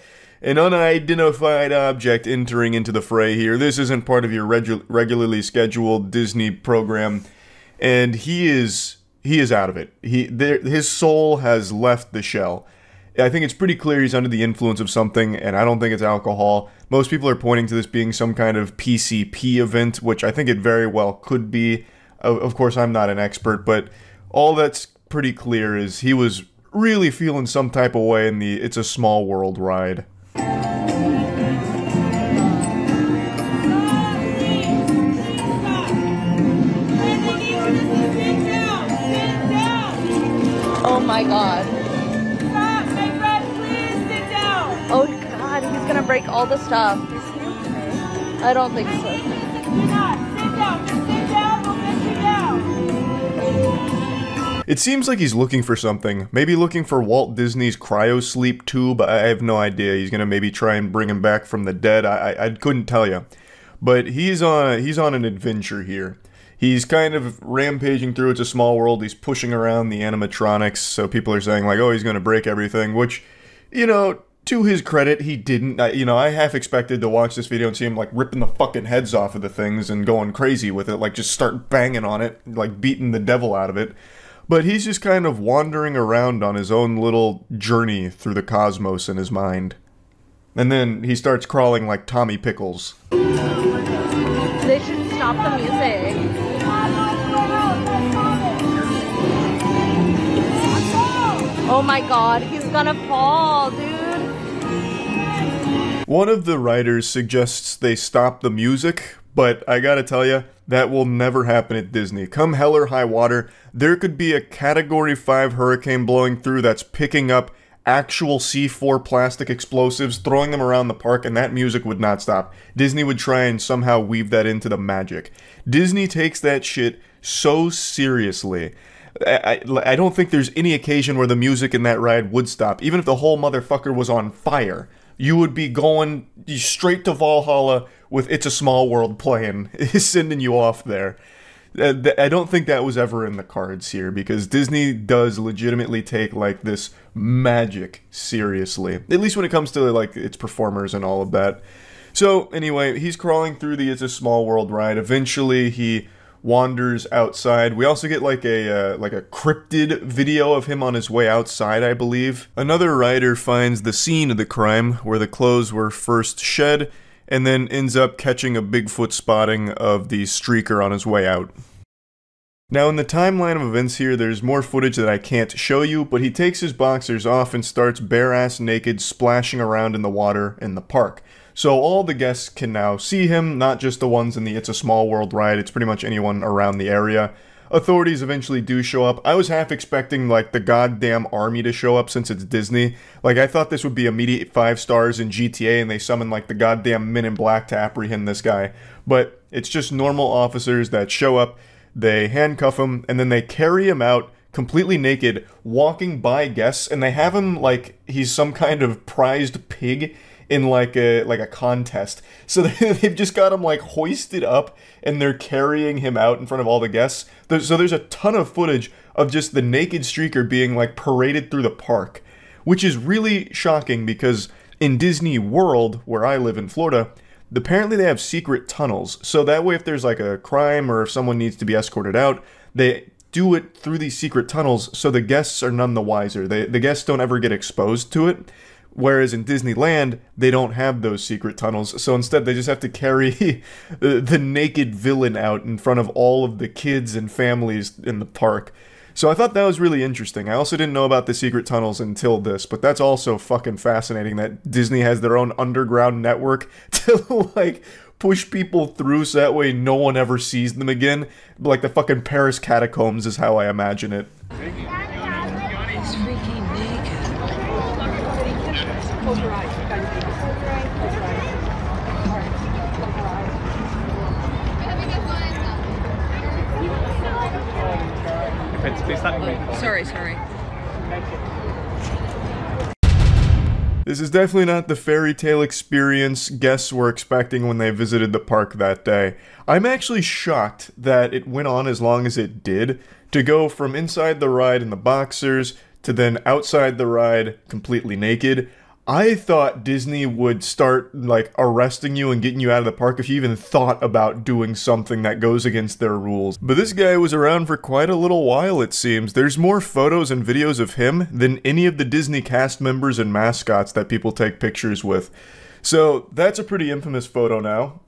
an unidentified object entering into the fray here. This isn't part of your regularly scheduled Disney program. And he is out of it. His soul has left the shell. I think it's pretty clear he's under the influence of something, and I don't think it's alcohol. Most people are pointing to this being some kind of PCP event, which I think it very well could be. Of course, I'm not an expert, but all that's pretty clear is he was really feeling some type of way in the It's a Small World ride. Oh my god. Oh god, he's gonna break all the stuff. Is he okay? I don't think so. It seems like he's looking for something. Maybe looking for Walt Disney's cryosleep tube. I have no idea. He's gonna maybe try and bring him back from the dead. I couldn't tell you. But he's on an adventure here. He's kind of rampaging through It's a Small World. He's pushing around the animatronics, so people are saying like, oh, he's gonna break everything, which, you know, to his credit, he didn't. You know, I half expected to watch this video and see him, like, ripping the fucking heads off of the things and going crazy with it, like, just start banging on it, like, beating the devil out of it. But he's just kind of wandering around on his own little journey through the cosmos in his mind. And then he starts crawling like Tommy Pickles. They should stop the music. Oh my god, he's gonna fall, dude. One of the writers suggests they stop the music, but I gotta tell you, That will never happen at Disney. Come hell or high water, there could be a Category 5 hurricane blowing through that's picking up actual C4 plastic explosives, throwing them around the park, and that music would not stop. Disney would try and somehow weave that into the magic. Disney takes that shit so seriously. I don't think there's any occasion where the music in that ride would stop. Even if the whole motherfucker was on fire, you would be going straight to Valhalla with It's a Small World playing, sending you off there. I don't think that was ever in the cards here, because Disney does legitimately take, like, this magic seriously. At least when it comes to, like, its performers and all of that. So, anyway, he's crawling through the It's a Small World ride. Eventually, he wanders outside. We also get, like a cryptid video of him on his way outside, I believe. Another rider finds the scene of the crime, where the clothes were first shed, and then ends up catching a Bigfoot spotting of the streaker on his way out. Now, in the timeline of events here, there's more footage that I can't show you, but he takes his boxers off and starts bare-ass naked splashing around in the water in the park. So all the guests can now see him, not just the ones in the It's a Small World ride, it's pretty much anyone around the area. Authorities eventually do show up. I was half expecting, like, the goddamn army to show up since it's Disney. Like, I thought this would be immediate 5 stars in GTA and they summon, like, the goddamn Men in Black to apprehend this guy. But it's just normal officers that show up, they handcuff him, and then they carry him out completely naked, walking by guests, and they have him like he's some kind of prized pig in like a contest. So they've just got him like hoisted up and they're carrying him out in front of all the guests. So there's a ton of footage of just the naked streaker being like paraded through the park, which is really shocking because in Disney World, where I live in Florida, apparently they have secret tunnels. So that way if there's like a crime or if someone needs to be escorted out, they do it through these secret tunnels so the guests are none the wiser. The guests don't ever get exposed to it. Whereas in Disneyland, they don't have those secret tunnels, so instead they just have to carry the naked villain out in front of all of the kids and families in the park. So I thought that was really interesting. I also didn't know about the secret tunnels until this, but that's also fucking fascinating that Disney has their own underground network to, like, push people through so that way no one ever sees them again. Like the fucking Paris catacombs is how I imagine it. Close your eyes. You guys close your eyes. Close your eyes. All right. Sorry. This is definitely not the fairy tale experience guests were expecting when they visited the park that day. I'm actually shocked that it went on as long as it did, to go from inside the ride in the boxers to then outside the ride completely naked. I thought Disney would start, like, arresting you and getting you out of the park if you even thought about doing something that goes against their rules. But this guy was around for quite a little while, it seems. There's more photos and videos of him than any of the Disney cast members and mascots that people take pictures with. So that's a pretty infamous photo now.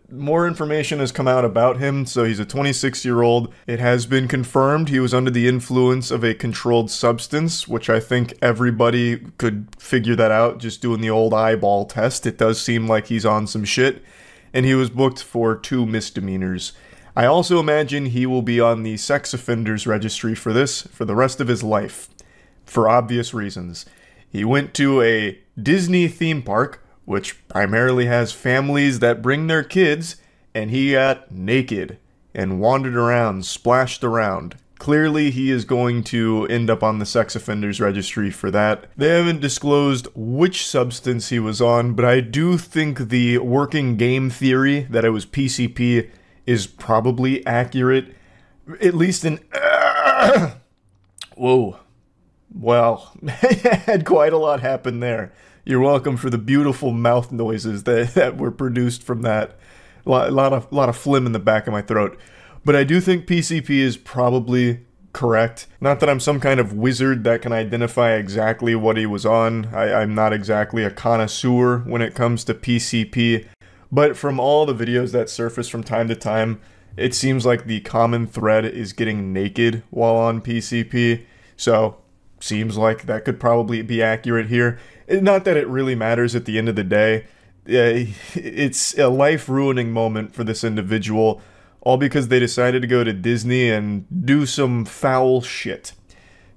More information has come out about him, so he's a 26-year-old. It has been confirmed he was under the influence of a controlled substance, which I think everybody could figure that out just doing the old eyeball test. It does seem like he's on some shit, and he was booked for 2 misdemeanors. I also imagine he will be on the sex offenders registry for this for the rest of his life, for obvious reasons. He went to a Disney theme park, which primarily has families that bring their kids, and he got naked and wandered around, splashed around. Clearly, he is going to end up on the sex offenders registry for that. They haven't disclosed which substance he was on, but I do think the working game theory that it was PCP is probably accurate, at least in... Whoa. Well, had quite a lot happen there. You're welcome for the beautiful mouth noises that were produced from that. A lot of phlegm in the back of my throat. But I do think PCP is probably correct. Not that I'm some kind of wizard that can identify exactly what he was on. I'm not exactly a connoisseur when it comes to PCP. But from all the videos that surface from time to time, it seems like the common thread is getting naked while on PCP. So, seems like that could probably be accurate here. Not that it really matters at the end of the day. It's a life-ruining moment for this individual. all because they decided to go to Disney and do some foul shit.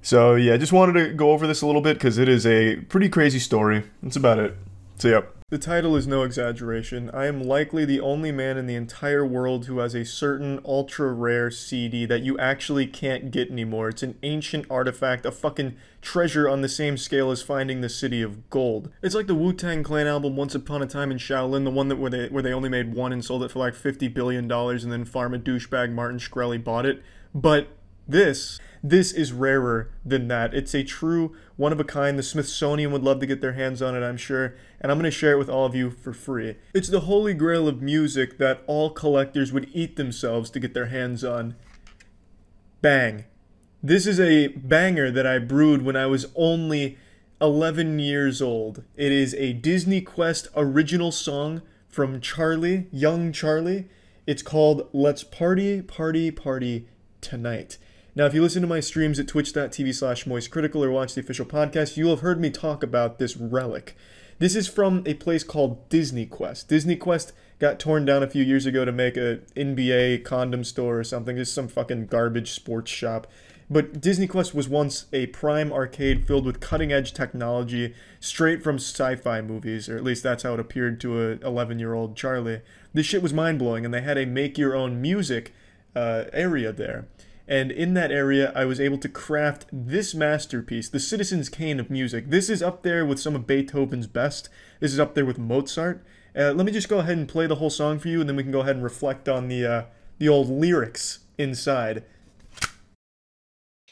So yeah, I just wanted to go over this a little bit because it is a pretty crazy story. That's about it. So yeah. The title is no exaggeration. I am likely the only man in the entire world who has a certain ultra-rare CD that you actually can't get anymore. It's an ancient artifact, a fucking treasure on the same scale as finding the City of Gold. It's like the Wu-Tang Clan album Once Upon a Time in Shaolin, the one that where they only made one and sold it for like $50 billion and then pharma douchebag Martin Shkreli bought it. But this is rarer than that. It's a true one-of-a-kind. The Smithsonian would love to get their hands on it, I'm sure, and I'm going to share it with all of you for free. It's the holy grail of music that all collectors would eat themselves to get their hands on. Bang. This is a banger that I brewed when I was only 11 years old. It is a Disney Quest original song from Charlie, young Charlie. It's called Let's Party, Party, Party Tonight. Now, if you listen to my streams at twitch.tv/moistcritical or watch the official podcast, you'll have heard me talk about this relic. This is from a place called Disney Quest. Disney Quest got torn down a few years ago to make a NBA condom store or something. Just some fucking garbage sports shop. But Disney Quest was once a prime arcade filled with cutting-edge technology straight from sci-fi movies, or at least that's how it appeared to a 11-year-old Charlie. This shit was mind-blowing, and they had a make-your-own-music area there. And in that area, I was able to craft this masterpiece, the Citizen's Kane of music. This is up there with some of Beethoven's best. This is up there with Mozart. Let me just go ahead and play the whole song for you, and then we can go ahead and reflect on the old lyrics inside.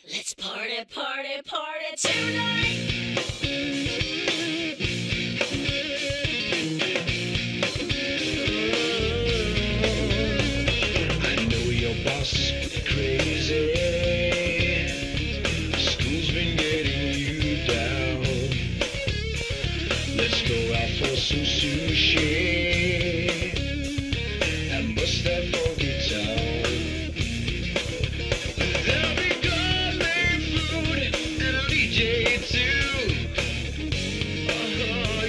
Let's party, party, party tonight. School's been getting you down. Let's go out for some sushi and bust that funky town. There'll be gourmet food and a DJ too.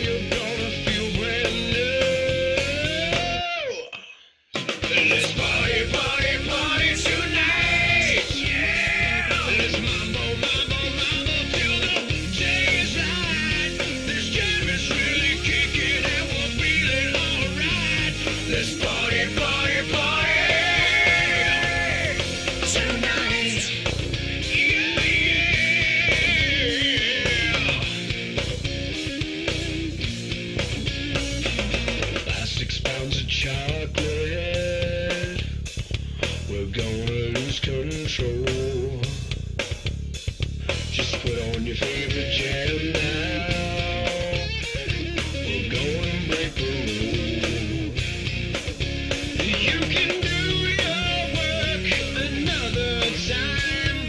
You're gonna feel brand new. Let's party, party, party tonight. Control. Just put on your favorite jam now. We're going to break the rules. You can do your work another time,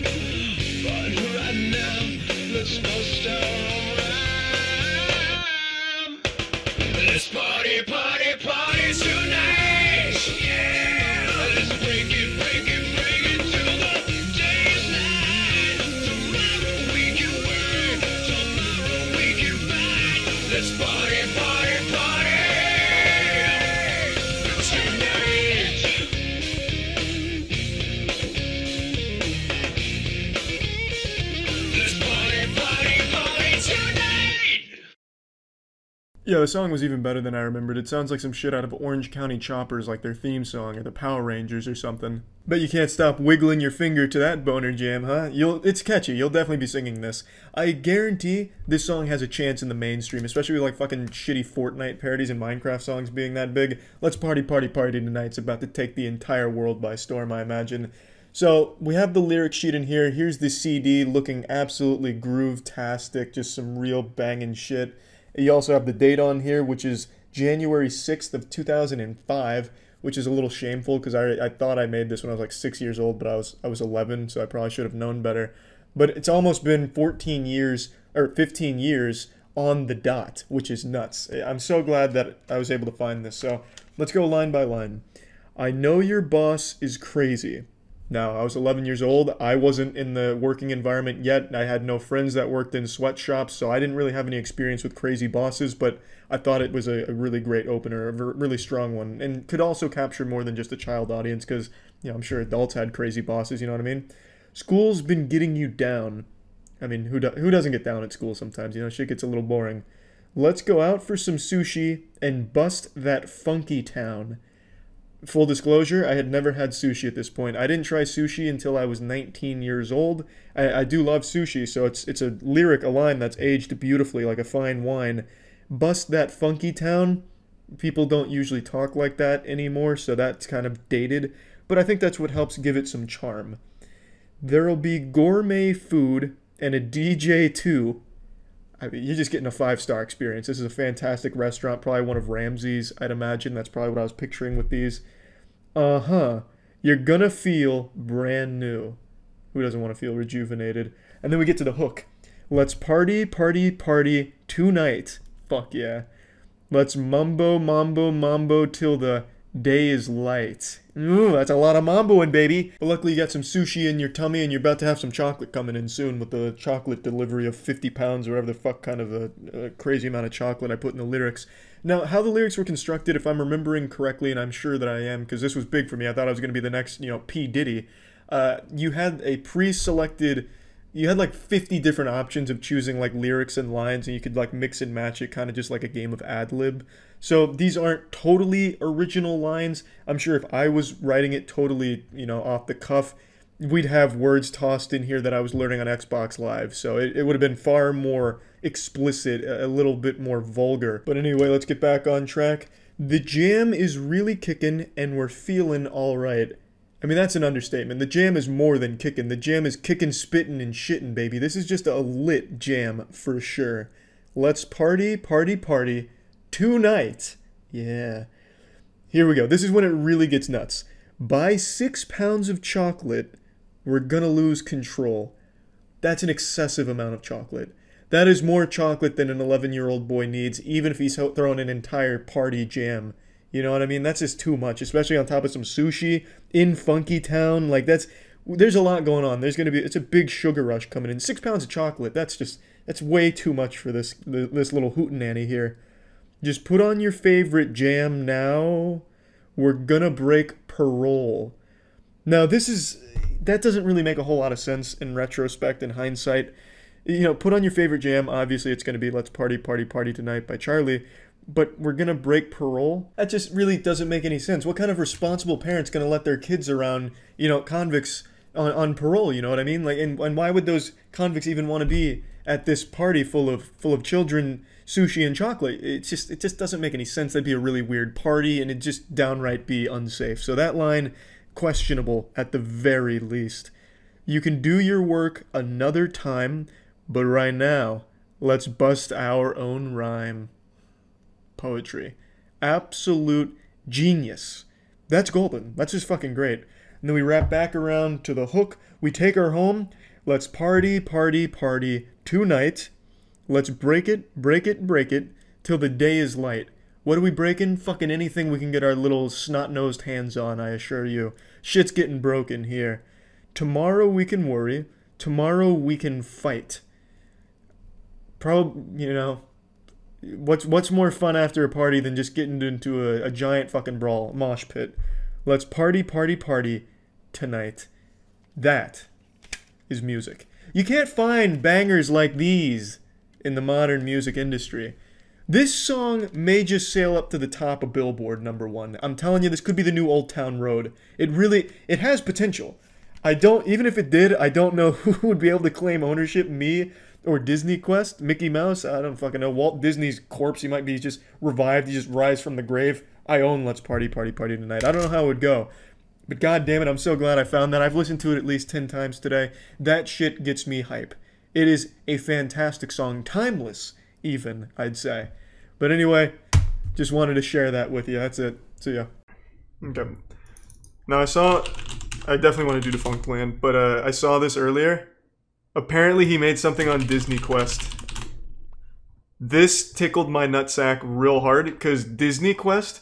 but right now, let's bust our rhyme. Let's party, party, party tonight. Yeah, let's break it, break it, break it. Let's party, party, party tonight. Let's party, party, party tonight. Yeah, the song was even better than I remembered. It sounds like some shit out of Orange County Choppers, like their theme song, or the Power Rangers or something. Bet you can't stop wiggling your finger to that boner jam, huh? It's catchy. You'll definitely be singing this. I guarantee this song has a chance in the mainstream, especially with like fucking shitty Fortnite parodies and Minecraft songs being that big. Let's party, party, party tonight's about to take the entire world by storm, I imagine. So, we have the lyric sheet in here. Here's the CD looking absolutely groove-tastic, just some real banging shit. You also have the date on here, which is January 6th of 2005. Which is a little shameful because I thought I made this when I was like 6 years old, but I was 11, so I probably should have known better. But it's almost been 14 years, or 15 years on the dot, which is nuts. I'm so glad that I was able to find this. So let's go line by line. I know your boss is crazy. Now, I was 11 years old. I wasn't in the working environment yet. I had no friends that worked in sweatshops, so I didn't really have any experience with crazy bosses, but I thought it was a really great opener, a really strong one, and could also capture more than just a child audience, because you know, I'm sure adults had crazy bosses, you know what I mean? School's been getting you down. I mean, who doesn't get down at school sometimes? You know, shit gets a little boring. Let's go out for some sushi and bust that funky town. Full disclosure, I had never had sushi at this point. I didn't try sushi until I was 19 years old. I do love sushi, so it's a line that's aged beautifully like a fine wine. Bust that funky town. People don't usually talk like that anymore, so that's kind of dated. But I think that's what helps give it some charm. There'll be gourmet food and a DJ too. I mean, you're just getting a 5-star experience. This is a fantastic restaurant, probably one of Ramsey's, I'd imagine. That's probably what I was picturing with these. You're gonna feel brand new. Who doesn't want to feel rejuvenated? And then we get to the hook. Let's party, party, party tonight. Fuck yeah. Let's mambo, mambo, mambo till the day is light. Ooh, that's a lot of mamboing, baby. But luckily you got some sushi in your tummy and you're about to have some chocolate coming in soon with the chocolate delivery of 50 pounds or whatever the fuck kind of a crazy amount of chocolate I put in the lyrics. Now, how the lyrics were constructed, if I'm remembering correctly, and I'm sure that I am, because this was big for me. I thought I was going to be the next, you know, P. Diddy. You had a pre-selected... You had like 50 different options of choosing like lyrics and lines, and you could like mix and match it, kind of just like a game of ad-lib. So these aren't totally original lines. I'm sure if I was writing it totally, you know, off the cuff, we'd have words tossed in here that I was learning on Xbox Live. So it would have been far more explicit, a little bit more vulgar. But anyway, let's get back on track. The jam is really kicking and we're feeling all right. I mean, that's an understatement. The jam is more than kicking. The jam is kicking, spitting, and shitting, baby. This is just a lit jam for sure. Let's party, party, party tonight. Yeah. Here we go. This is when it really gets nuts. Buy 6 pounds of chocolate. We're gonna lose control. That's an excessive amount of chocolate. That is more chocolate than an 11-year-old boy needs, even if he's throwing an entire party jam. You know what I mean? That's just too much, especially on top of some sushi in Funky Town. Like, there's a lot going on. It's a big sugar rush coming in. 6 pounds of chocolate, that's way too much for this little hootenanny here. Just put on your favorite jam now. We're gonna break parole. Now, that doesn't really make a whole lot of sense in retrospect, in hindsight. You know, put on your favorite jam. Obviously, it's gonna be Let's Party, Party, Party Tonight by Charlie. But we're gonna break parole? That just really doesn't make any sense. What kind of responsible parent's gonna let their kids around, you know, convicts on parole, you know what I mean? Like, and why would those convicts even want to be at this party full of children, sushi and chocolate? It just doesn't make any sense. That'd be a really weird party, and it'd just downright be unsafe. So that line, questionable at the very least. You can do your work another time, but right now, let's bust our own rhyme. Poetry. Absolute genius. That's golden. That's just fucking great. And then we wrap back around to the hook. We take her home. Let's party, party, party tonight. Let's break it, break it, break it till the day is light. What are we breaking? Fucking anything we can get our little snot-nosed hands on, I assure you. Shit's getting broken here. Tomorrow we can worry. Tomorrow we can fight. You know, what's more fun after a party than just getting into a giant fucking brawl, mosh pit? Let's party, party, party tonight. That is music. You can't find bangers like these in the modern music industry. This song may just sail up to the top of Billboard #1. I'm telling you, this could be the new Old Town Road. It has potential. Even if it did, I don't know who would be able to claim ownership, me or Disney Quest, Mickey Mouse, I don't fucking know. Walt Disney's corpse, he might be just revived, he just rise from the grave. I own Let's Party, Party, Party Tonight. I don't know how it would go. But god damn it, I'm so glad I found that. I've listened to it at least 10 times today. That shit gets me hype. It is a fantastic song. Timeless, even, I'd say. But anyway, just wanted to share that with you. That's it. See ya. Okay. Now I definitely want to do Defunctland, but I saw this earlier. Apparently he made something on Disney Quest. This tickled my nutsack real hard, because Disney Quest,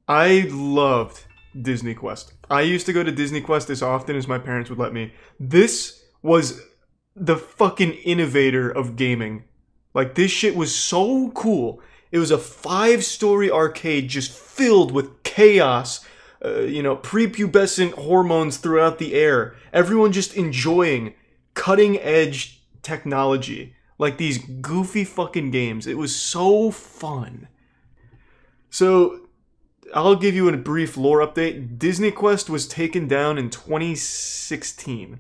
I loved Disney Quest. I used to go to Disney Quest as often as my parents would let me. This was the fucking innovator of gaming. Like, this shit was so cool. It was a 5-story arcade just filled with chaos, prepubescent hormones throughout the air. Everyone just enjoying cutting edge technology. Like these goofy fucking games. It was so fun. So, I'll give you a brief lore update. Disney Quest was taken down in 2016.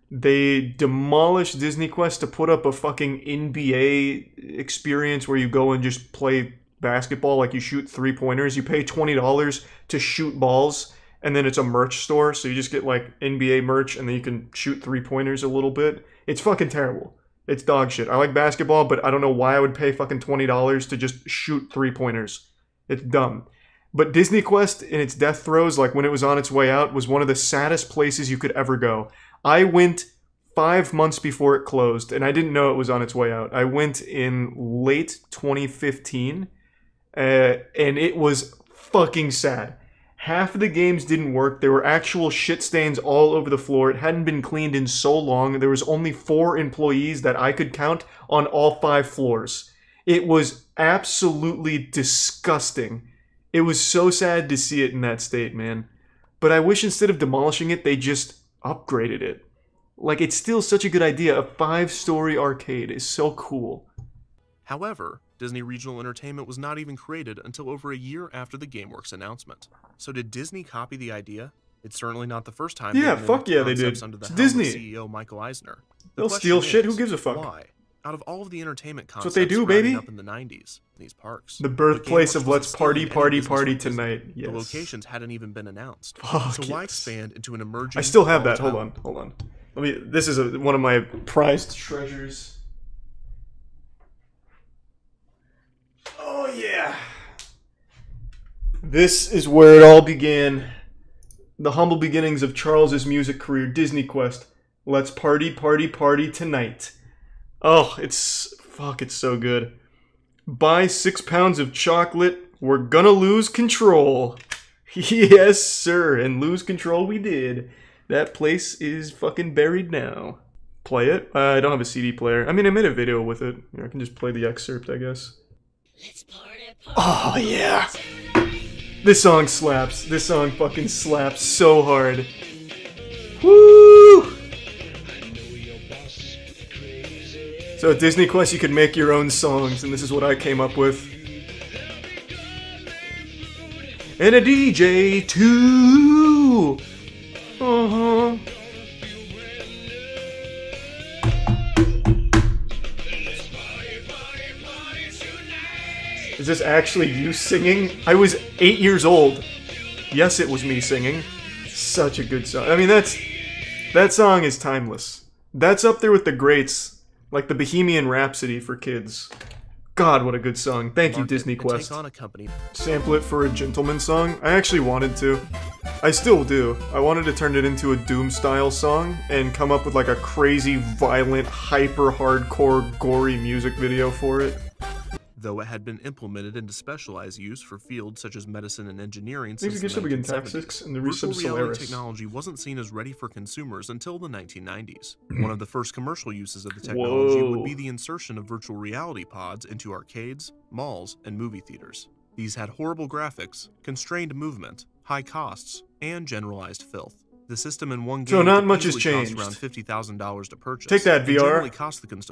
They demolished Disney Quest to put up a fucking NBA experience where you go and just play basketball, like you shoot 3-pointers. You pay $20 to shoot balls, and then it's a merch store, so you just get like NBA merch, and then you can shoot 3-pointers a little bit. It's fucking terrible. It's dog shit. I like basketball, but I don't know why I would pay fucking $20 to just shoot 3-pointers. It's dumb. But Disney Quest, in its death throes, like when it was on its way out, was one of the saddest places you could ever go. I went 5 months before it closed, and I didn't know it was on its way out. I went in late 2015, and it was fucking sad. Half of the games didn't work. There were actual shit stains all over the floor. It hadn't been cleaned in so long. There was only 4 employees that I could count on all 5 floors. It was absolutely disgusting. It was so sad to see it in that state, man. But I wish instead of demolishing it, they just upgraded it. Like, it's still such a good idea. A 5-story arcade is so cool. However, Disney Regional Entertainment was not even created until over a year after the GameWorks announcement. So did Disney copy the idea? It's certainly not the first time. Yeah, fuck yeah, they did. Under the it's Disney. CEO Michael Eisner. They'll steal shit. Who gives a fuck? Why? Out of all of the entertainment concepts That's what they do, baby. up in the 90s, these parks, the birthplace of let's party tonight. Yes. The locations hadn't even been announced. Fuck so why expand into an emerging? I still have that. Hold on. This is one of my prized treasures. Oh yeah. This is where it all began. The humble beginnings of Charles's music career, Disney Quest. Let's party tonight. Oh, it's so good. Buy 6 pounds of chocolate. We're gonna lose control. Yes, sir. And lose control we did. That place is fucking buried now. Play it? I don't have a CD player. I mean, I made a video with it. I can just play the excerpt, I guess. Oh, yeah. This song slaps. This song fucking slaps so hard. Woo! So at Disney Quest, you could make your own songs, and this is what I came up with. And a DJ too. Is this actually you singing? I was 8 years old. Yes, it was me singing. Such a good song. I mean, that song is timeless. That's up there with the greats. Like the Bohemian Rhapsody for kids. God, what a good song. Thank you, Disney Quest. Sample it for a gentleman song? I actually wanted to. I still do. I wanted to turn it into a Doom-style song and come up with like a crazy, violent, hyper-hardcore, gory music video for it. Though it had been implemented into specialized use for fields such as medicine and engineering since the virtual 1970s, reality technology wasn't seen as ready for consumers until the 1990s. One of the first commercial uses of the technology would be the insertion of virtual reality pods into arcades, malls, and movie theaters. These had horrible graphics, constrained movement, high costs, and generalized filth. The system in one game so not much has changed. Around $50,000 to purchase. Take that, VR.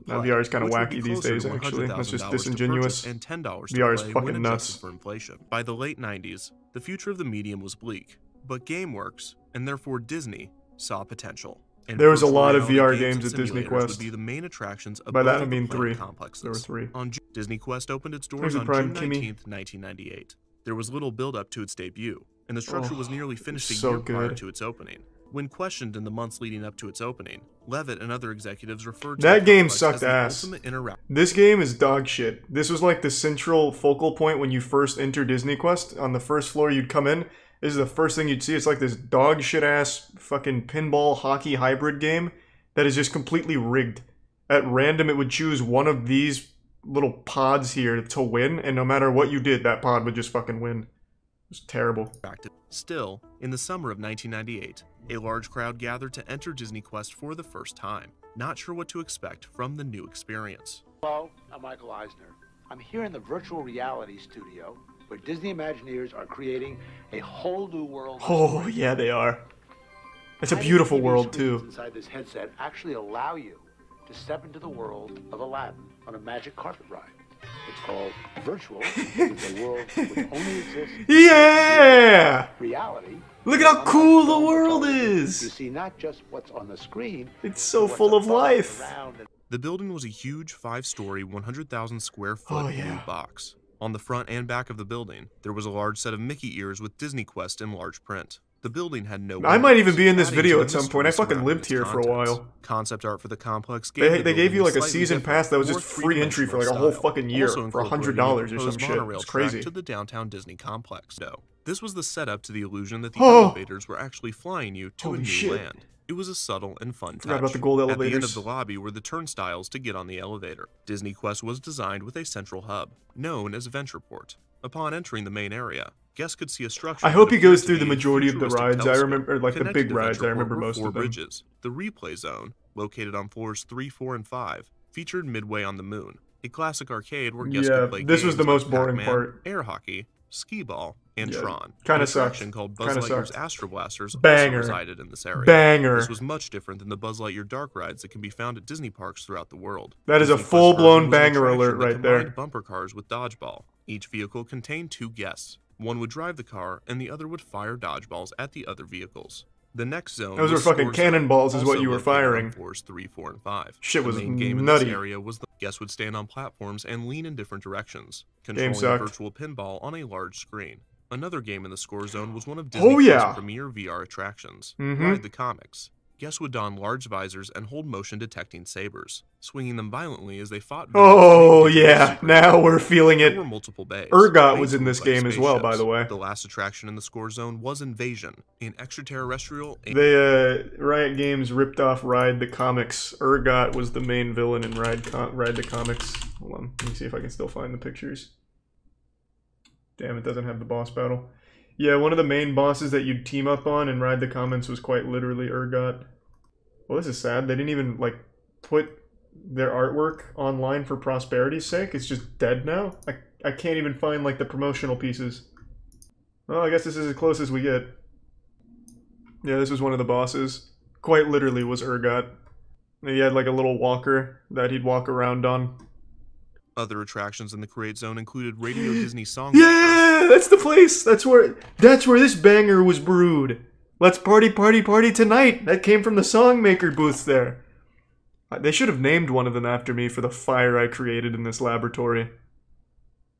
Now, VR is kind of wacky these days, actually. That's just disingenuous. And $10 VR is fucking nuts. For inflation. By the late 90s, the future of the medium was bleak, but GameWorks, and therefore Disney, saw potential. And there was a lot of VR games at Disney Quest. Would be the main attractions of by that I mean 3. Complexes. There were 3. Disney Quest opened its doors on June 19th, 1998. There was little build-up to its debut, and the structure was nearly finished a year prior to its opening. When questioned in the months leading up to its opening, Levitt and other executives referred to that game sucked ass. Ultimate this game is dog shit. This was like the central focal point when you first enter Disney Quest. On the first floor you'd come in, this is the first thing you'd see. It's like this dog shit ass fucking pinball hockey hybrid game that is just completely rigged. At random it would choose one of these little pods here to win, and no matter what you did, that pod would just fucking win. It was terrible. Still, in the summer of 1998, a large crowd gathered to enter Disney Quest for the first time, not sure what to expect from the new experience. Hello, I'm Michael Eisner. I'm here in the virtual reality studio where Disney Imagineers are creating a whole new world. Oh, yeah, they are. It's a beautiful world, too. Inside this headset actually allow you to step into the world of Aladdin on a magic carpet ride. It's called virtual. It's a world which only exists. Yeah! Reality. Look at how cool the world is! You see not just what's on the screen. It's so full of life. The building was a huge 5-story, 100,000 square foot blue box. On the front and back of the building, there was a large set of Mickey ears with Disney Quest in large print. The building had no I might even be in this adding video to at the some point. I mystery fucking lived here for a contents. while. Concept art for the complex They gave you like a slightly season different, pass that was more just free entry for like a three-dimensional whole fucking year style, for also $100 incorporating or a some proposed shit. monorail It's crazy. track to the downtown Disney complex. No, this was the setup to the illusion that the Oh. elevators were actually flying you to Holy a new shit. land. It was a subtle and fun touch. Forgot about the gold At the end elevators. of the lobby were the turnstiles to get on the elevator. Disney Quest was designed with a central hub, known as Ventureport. Upon entering the main area, guests could see a structure. I hope that he goes appeared to through the be a majority of the futuristic rides. I telescope. remember, like the Connected big to rides, I Ventureport remember were most 4 of them. bridges. The replay zone, located on floors 3, 4, and 5, featured midway on the moon, a classic arcade where guests Yeah, could play this games was the like most boring Pac-Man, part. air hockey, skee-ball, and Yeah, Tron. kinda An attraction sucked. called Buzz Kinda Lightyear's sucked. Astro Blasters Banger. also resided in this area. Banger. This was much different than the Buzz Lightyear dark rides that can be found at Disney parks throughout the world. That is a Disney Quest full-blown version was an banger attraction alert that right there. combined bumper cars with dodgeball. Each vehicle contained 2 guests. One would drive the car, and the other would fire dodgeballs at the other vehicles. The next zone Those was were fucking Store Zone, cannonballs is what also you were located on firing. floors 3, 4, and 5. Shit The was main game nutty. in this area was the guests would stand on platforms and lean in different directions, Game controlling a sucked. virtual pinball on a large screen. Another game in the Score Zone was one of Oh, Disney's yeah. premier VR attractions, Mhm. Ride the Comics. Guests would don large visors and hold motion-detecting sabers, swinging them violently as they fought. Oh, yeah. Now we're feeling it. There were multiple bays. Ergot Bays was in this looked like game as well, by spaceships. the way. The last attraction in the Score Zone was Invasion, an extraterrestrial. Riot Games ripped off Ride the Comics. Ergot was the main villain in Ride the Comics. Hold on, let me see if I can still find the pictures. Damn, it doesn't have the boss battle. Yeah, one of the main bosses that you'd team up on in Ride the Comics was quite literally Ergot. Well, this is sad. They didn't even, like, put their artwork online for prosperity's sake. It's just dead now. I can't even find, like, the promotional pieces. Well, I guess this is as close as we get. Yeah, this was one of the bosses. Quite literally was Ergot. He had, like, a little walker that he'd walk around on. Other attractions in the Create Zone included Radio Disney Song. Yeah, that's the place. That's where this banger was brewed. Let's party, party, party tonight. That came from the Songmaker booths there. They should have named one of them after me for the fire I created in this laboratory.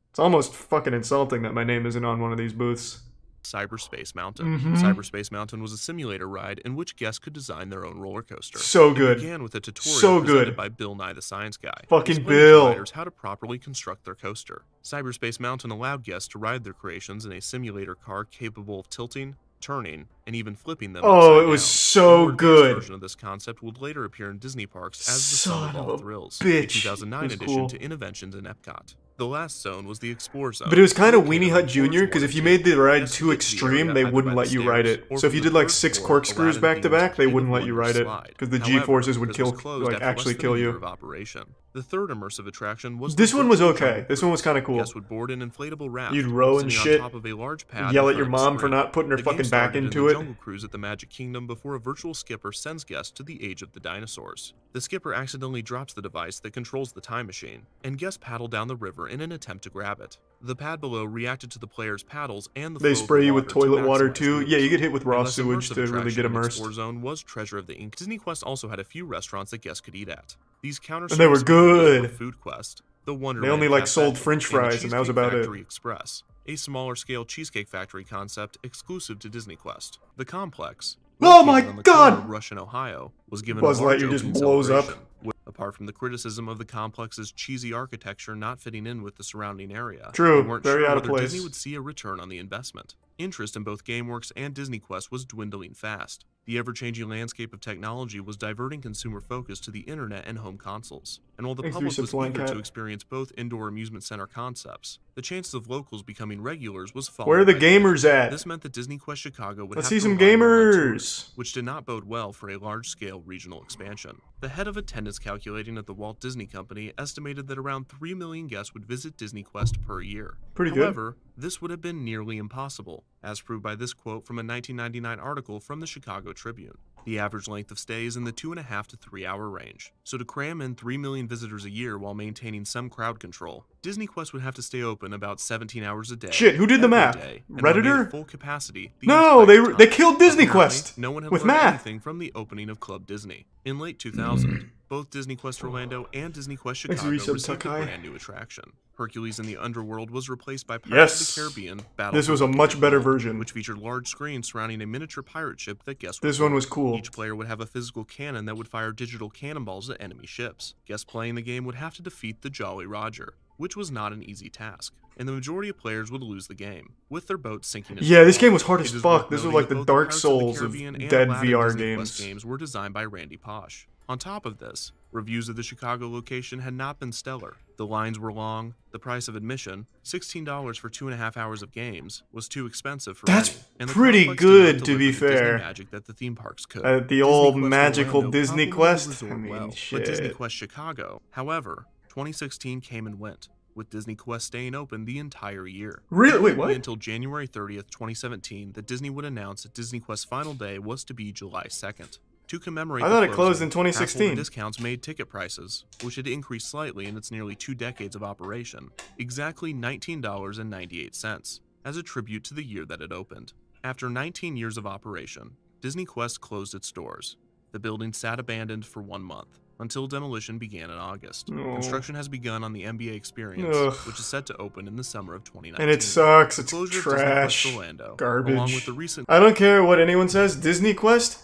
It's almost fucking insulting that my name isn't on one of these booths. Cyberspace Mountain. Mhm. Cyberspace Mountain was a simulator ride in which guests could design their own roller coaster. So good. It began with a tutorial So presented good. by Bill Nye the Science Guy. Fucking explaining Bill. to riders how to properly construct their coaster. Cyberspace Mountain allowed guests to ride their creations in a simulator car capable of tilting, turning, and even flipping them. Oh, upside it was down. so A more advanced good. version of this concept would later appear in Disney parks as the Son Sum of of All a Thrills, bitch. a 2009 It was addition cool. to Innoventions in Epcot. The last zone was the Explore Zone. But it was kind of located Weenie on Hut floors Jr. because 1 if you and made the 2. ride Guests too could get to the extreme, area they either wouldn't by let the you ride stairs it. or So if from you the did like first 6 floor, corkscrews Aladdin back to themed back, they Cave wouldn't of let you Wonders ride it slide. because the However, G-forces would this was kill, closed like after actually less than kill a year you. of operation. The third immersive attraction was This the one was virtual okay. jungle This one was kind of cool. Guests would board an inflatable raft. You'd row and sitting shit, on top of a large pad yell in at your front of the mom for screen. not putting her The game fucking back started in into the it. Jungle Cruise at the Magic Kingdom before a virtual skipper sends guests to the age of the dinosaurs. The skipper accidentally drops the device that controls the time machine, and guests paddle down the river in an attempt to grab it. The pad below reacted to the player's paddles and the They flow of spray the you with water toilet to water maximize too. moves. Yeah, you get hit with A raw less sewage immersive to really get attraction in immersed. Explore Zone was Treasure of the Ink. Disney Quest also had a few restaurants that guests could eat at. These counter And they were service companies were good. Food Quest, the Wonderland They only like Cafe, sold French the fries, and that was Cheesecake about it. Factory Express, a smaller scale Cheesecake Factory concept exclusive to Disney Quest. The complex, Oh my located on the God! corner of Rush and Ohio, was given Buzz a large Lightyear just opening blows up. celebration. Apart from the criticism of the complex's cheesy architecture not fitting in with the surrounding area, True, they weren't very sure out of whether place. Disney would see a return on the investment. Interest in both GameWorks and Disney Quest was dwindling fast. The ever-changing landscape of technology was diverting consumer focus to the internet and home consoles. And while the Thanks for public your was supply, eager Cat. to experience both indoor amusement center concepts, the chances of locals becoming regulars was falling. Where are the by gamers at? This meant that Disney Quest Chicago would Let's have see to some rely more on gamers. tourists, which did not bode well for a large-scale regional expansion. The head of attendance calculating at the Walt Disney Company estimated that around 3 million guests would visit Disney Quest per year. Pretty good. However, This would have been nearly impossible, as proved by this quote from a 1999 article from the Chicago Tribune. The average length of stay is in the 2.5 to 3 hour range, so to cram in 3 million visitors a year while maintaining some crowd control, Disney Quest would have to stay open about 17 hours a day. Shit, who did the math? Redditor? At full capacity. No, they killed Disney Quest. No one had with learned math. anything from the opening of Club Disney. In late 2000, both Disney Quest Orlando and Disney Quest Chicago received a brand new attraction. Hercules in the Underworld was replaced by Pirates of the Caribbean Battle. This was a much better version, which featured large screens surrounding a miniature pirate ship that guests. This one was cool. Each player would have a physical cannon that would fire digital cannonballs at enemy ships. Guests playing the game would have to defeat the Jolly Roger, which was not an easy task, and the majority of players would lose the game, with their boats sinking. Yeah, this game was hard as fuck. This was like the Dark Souls of dead VR games. Games were designed by Randy Posh. On top of this, reviews of the Chicago location had not been stellar. The lines were long, the price of admission, $16 for 2.5 hours of games, was too expensive for That's many, and the pretty complex good, did not to be deliver the Disney fair. magic that the theme parks could. The Disney old Quest magical Orlando Disney probably Quest? resorbed I mean, well, shit. but Disney Quest Chicago, however, 2016 came and went, with Disney Quest staying open the entire year. Really? Wait, It would what? be until January 30th, 2017 that Disney would announce that Disney Quest's final day was to be July 2nd. To commemorate I the thought it closed closing, in 2016. pass holder discounts made ticket prices, which had increased slightly in its nearly 2 decades of operation, exactly $19.98, as a tribute to the year that it opened. After 19 years of operation, Disney Quest closed its doors. The building sat abandoned for 1 month, until demolition began in August. Oh. Construction has begun on the NBA Experience, Ugh. which is set to open in the summer of 2019. And it sucks. The It's closure of Disney trash. Quest Orlando, Garbage. along with the recent I don't care what anyone says. Disney Quest?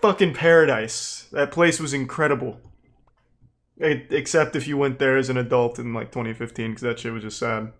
Fucking paradise. That place was incredible. Except if you went there as an adult in like 2015, because that shit was just sad.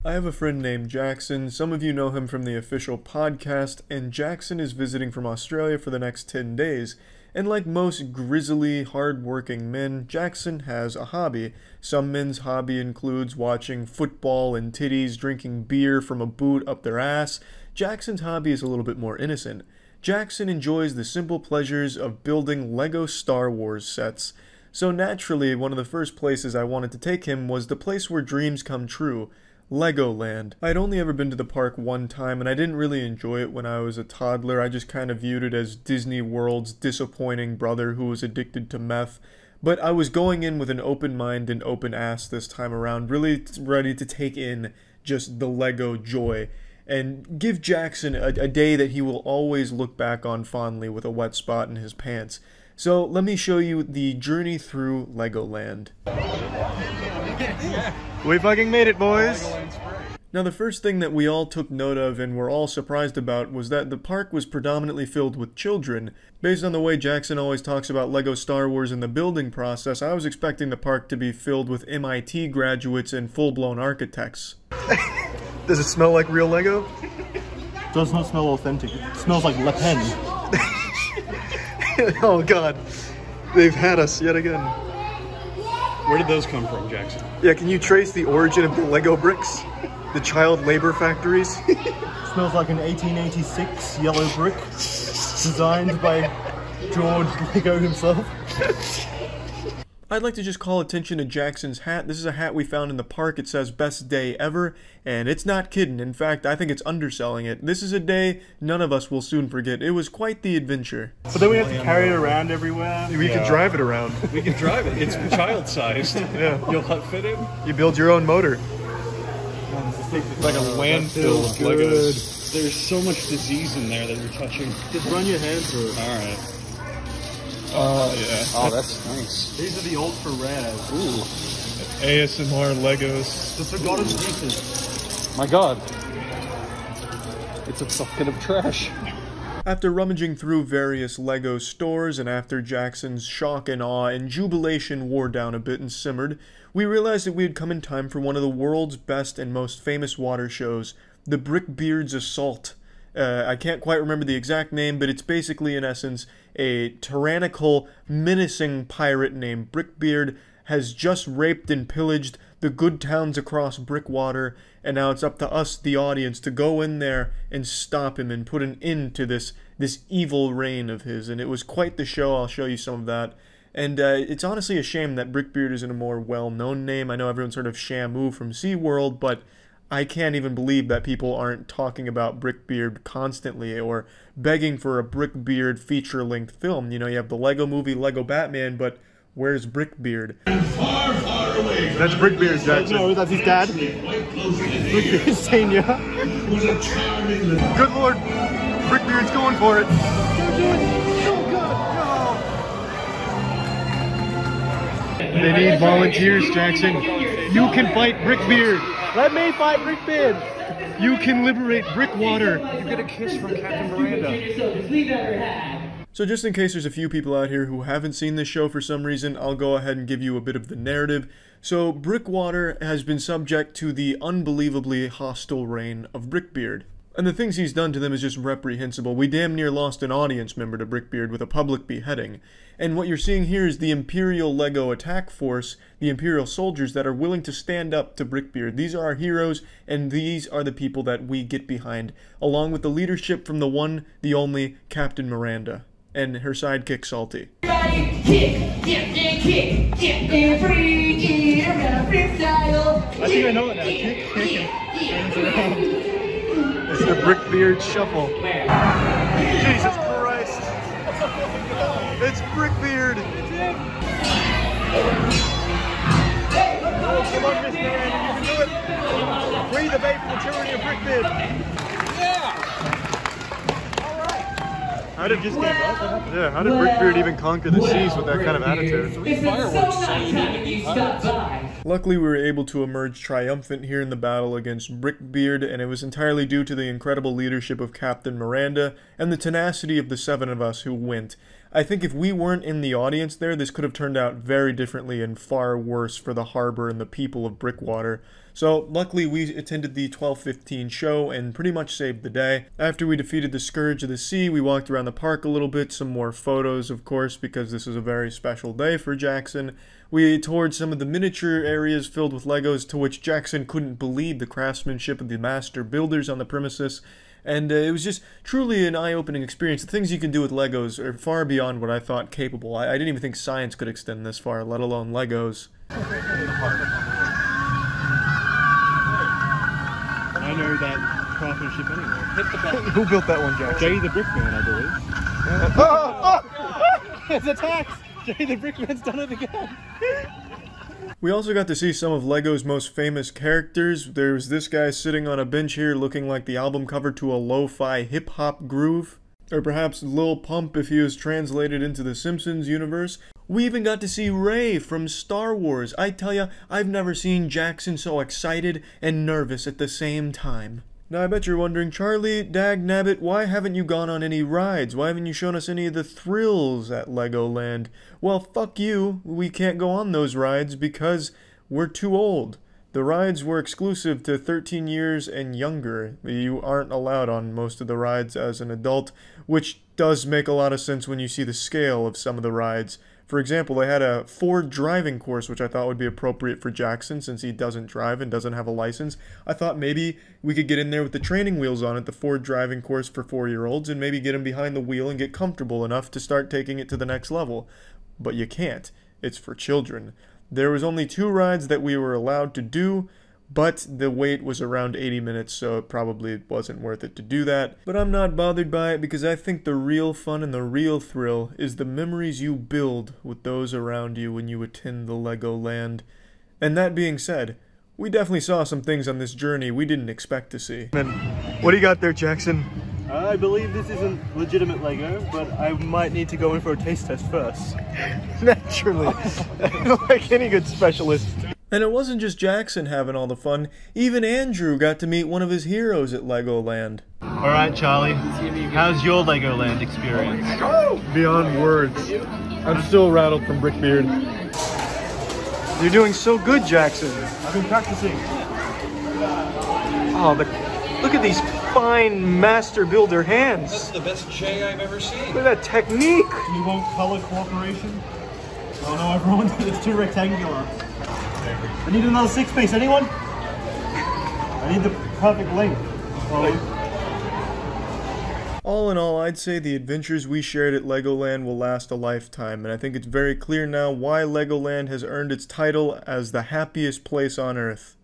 I have a friend named Jackson. Some of you know him from the official podcast, and Jackson is visiting from Australia for the next 10 days. And like most grisly, hard-working men, Jackson has a hobby. Some men's hobby includes watching football and titties, drinking beer from a boot up their ass. Jackson's hobby is a little bit more innocent. Jackson enjoys the simple pleasures of building Lego Star Wars sets. So naturally, one of the first places I wanted to take him was the place where dreams come true, Legoland. I'd only ever been to the park one time, and I didn't really enjoy it when I was a toddler. I just kind of viewed it as Disney World's disappointing brother who was addicted to meth. But I was going in with an open mind and open ass this time around, really ready to take in just the Lego joy, and give Jackson a day that he will always look back on fondly with a wet spot in his pants. So let me show you the journey through Legoland. We fucking made it, boys! Now the first thing that we all took note of and were all surprised about was that the park was predominantly filled with children. Based on the way Jackson always talks about Lego Star Wars and the building process, I was expecting the park to be filled with MIT graduates and full-blown architects. Does it smell like real Lego? Does not smell authentic. It smells like Le Pen. Oh god, they've had us yet again. Where did those come from, Jackson? Yeah, can you trace the origin of the Lego bricks? The child labor factories? Smells like an 1886 yellow brick designed by George Lego himself. I'd like to just call attention to Jackson's hat. This is a hat we found in the park. It says best day ever, and it's not kidding. In fact, I think it's underselling it. This is a day none of us will soon forget. It was quite the adventure. But then we have to carry it around everywhere. We could drive it around. We can drive it. It's child-sized. Yeah. You'll fit in. You build your own motor. It's like a landfill of Legos. There's so much disease in there that you're touching. Just run your hands through it. Alright. Oh, yeah. Oh, that's nice. These are the ultra rares. Ooh. ASMR Legos. The forgotten pieces. My god. It's a bucket of trash. After rummaging through various Lego stores, and after Jackson's shock and awe and jubilation wore down a bit and simmered, we realized that we had come in time for one of the world's best and most famous water shows, the Brickbeard's Assault. I can't quite remember the exact name, but it's basically, in essence, a tyrannical, menacing pirate named Brickbeard has just raped and pillaged the good towns across Brickwater, and now it's up to us, the audience, to go in there and stop him and put an end to this evil reign of his. And it was quite the show. I'll show you some of that. And it's honestly a shame that Brickbeard isn't a more well-known name. I know everyone's heard of Shamu from SeaWorld, but I can't even believe that people aren't talking about Brickbeard constantly or begging for a Brickbeard feature-length film. You know, you have the Lego movie, Lego Batman, but where's Brickbeard? Far, far away. That's Brickbeard, Jackson. No, that's his dad. Brickbeard Senior. Good lord, Brickbeard's going for it. Don't do it. Oh God, no. They need volunteers, Jackson. You can fight Brickbeard. Let me fight Brickbeard. You can liberate Brickwater. You get a kiss from Captain Miranda. So just in case there's a few people out here who haven't seen this show for some reason, I'll go ahead and give you a bit of the narrative. So Brickwater has been subject to the unbelievably hostile reign of Brickbeard. And the things he's done to them is just reprehensible. We damn near lost an audience member to Brickbeard with a public beheading. And what you're seeing here is the Imperial Lego attack force, the Imperial soldiers that are willing to stand up to Brickbeard. These are our heroes, and these are the people that we get behind, along with the leadership from the one, the only, Captain Miranda, and her sidekick, Salty. I think I know it now. Kick, kick, and turns around. It's the Brickbeard shuffle. Jesus Christ! It's Brickbeard! It's him! Come on, Mr. Miranda, you can do it! Free the bay from the tyranny of Brickbeard! Yeah! Alright! How did just gave up? Yeah, how did Brickbeard even conquer the seas with that kind of attitude? Luckily, we were able to emerge triumphant here in the battle against Brickbeard, and it was entirely due to the incredible leadership of Captain Miranda and the tenacity of the 7 of us who went. I think if we weren't in the audience there, this could have turned out very differently and far worse for the harbor and the people of Brickwater. So, luckily we attended the 12:15 show and pretty much saved the day. After we defeated the Scourge of the Sea, we walked around the park a little bit, some more photos of course, because this is a very special day for Jackson. We toured some of the miniature areas filled with Legos, to which Jackson couldn't believe the craftsmanship of the master builders on the premises. And it was just truly an eye-opening experience. The things you can do with Legos are far beyond what I thought capable. I didn't even think science could extend this far, let alone Legos. I know that craftsmanship anyway. Hit the button. Who built that one, Jack? Jay the Brickman, I believe. It's attacked! Jay the Brickman's done it again! We also got to see some of LEGO's most famous characters. There's this guy sitting on a bench here looking like the album cover to a lo-fi hip-hop groove. Or perhaps Lil Pump if he was translated into the Simpsons universe. We even got to see Rey from Star Wars. I tell ya, I've never seen Jackson so excited and nervous at the same time. Now I bet you're wondering, Charlie, dag nabbit, why haven't you gone on any rides? Why haven't you shown us any of the thrills at Legoland? Well, fuck you. We can't go on those rides because we're too old. The rides were exclusive to 13 years and younger. You aren't allowed on most of the rides as an adult, which does make a lot of sense when you see the scale of some of the rides. For example, they had a Ford driving course, which I thought would be appropriate for Jackson since he doesn't drive and doesn't have a license. I thought maybe we could get in there with the training wheels on it, the Ford driving course for 4-year-olds, and maybe get him behind the wheel and get comfortable enough to start taking it to the next level. But you can't. It's for children. There was only 2 rides that we were allowed to do, but the wait was around 80 minutes, so it probably wasn't worth it to do that. But I'm not bothered by it because I think the real fun and the real thrill is the memories you build with those around you when you attend the Legoland. And that being said, we definitely saw some things on this journey we didn't expect to see. And what do you got there, Jackson? I believe this isn't legitimate Lego, but I might need to go in for a taste test first. Naturally. Like any good specialist. And it wasn't just Jackson having all the fun. Even Andrew got to meet one of his heroes at Legoland. Alright, Charlie. How's your Legoland experience? Beyond words. I'm still rattled from Brickbeard. You're doing so good, Jackson. I've been practicing. Oh, look at these fine master builder hands. That's the best J I've ever seen. Look at that technique. You want color cooperation? Oh no, everyone, it's too rectangular. I need another 6-piece, anyone? I need the perfect length. All in all, I'd say the adventures we shared at Legoland will last a lifetime, and I think it's very clear now why Legoland has earned its title as the happiest place on Earth.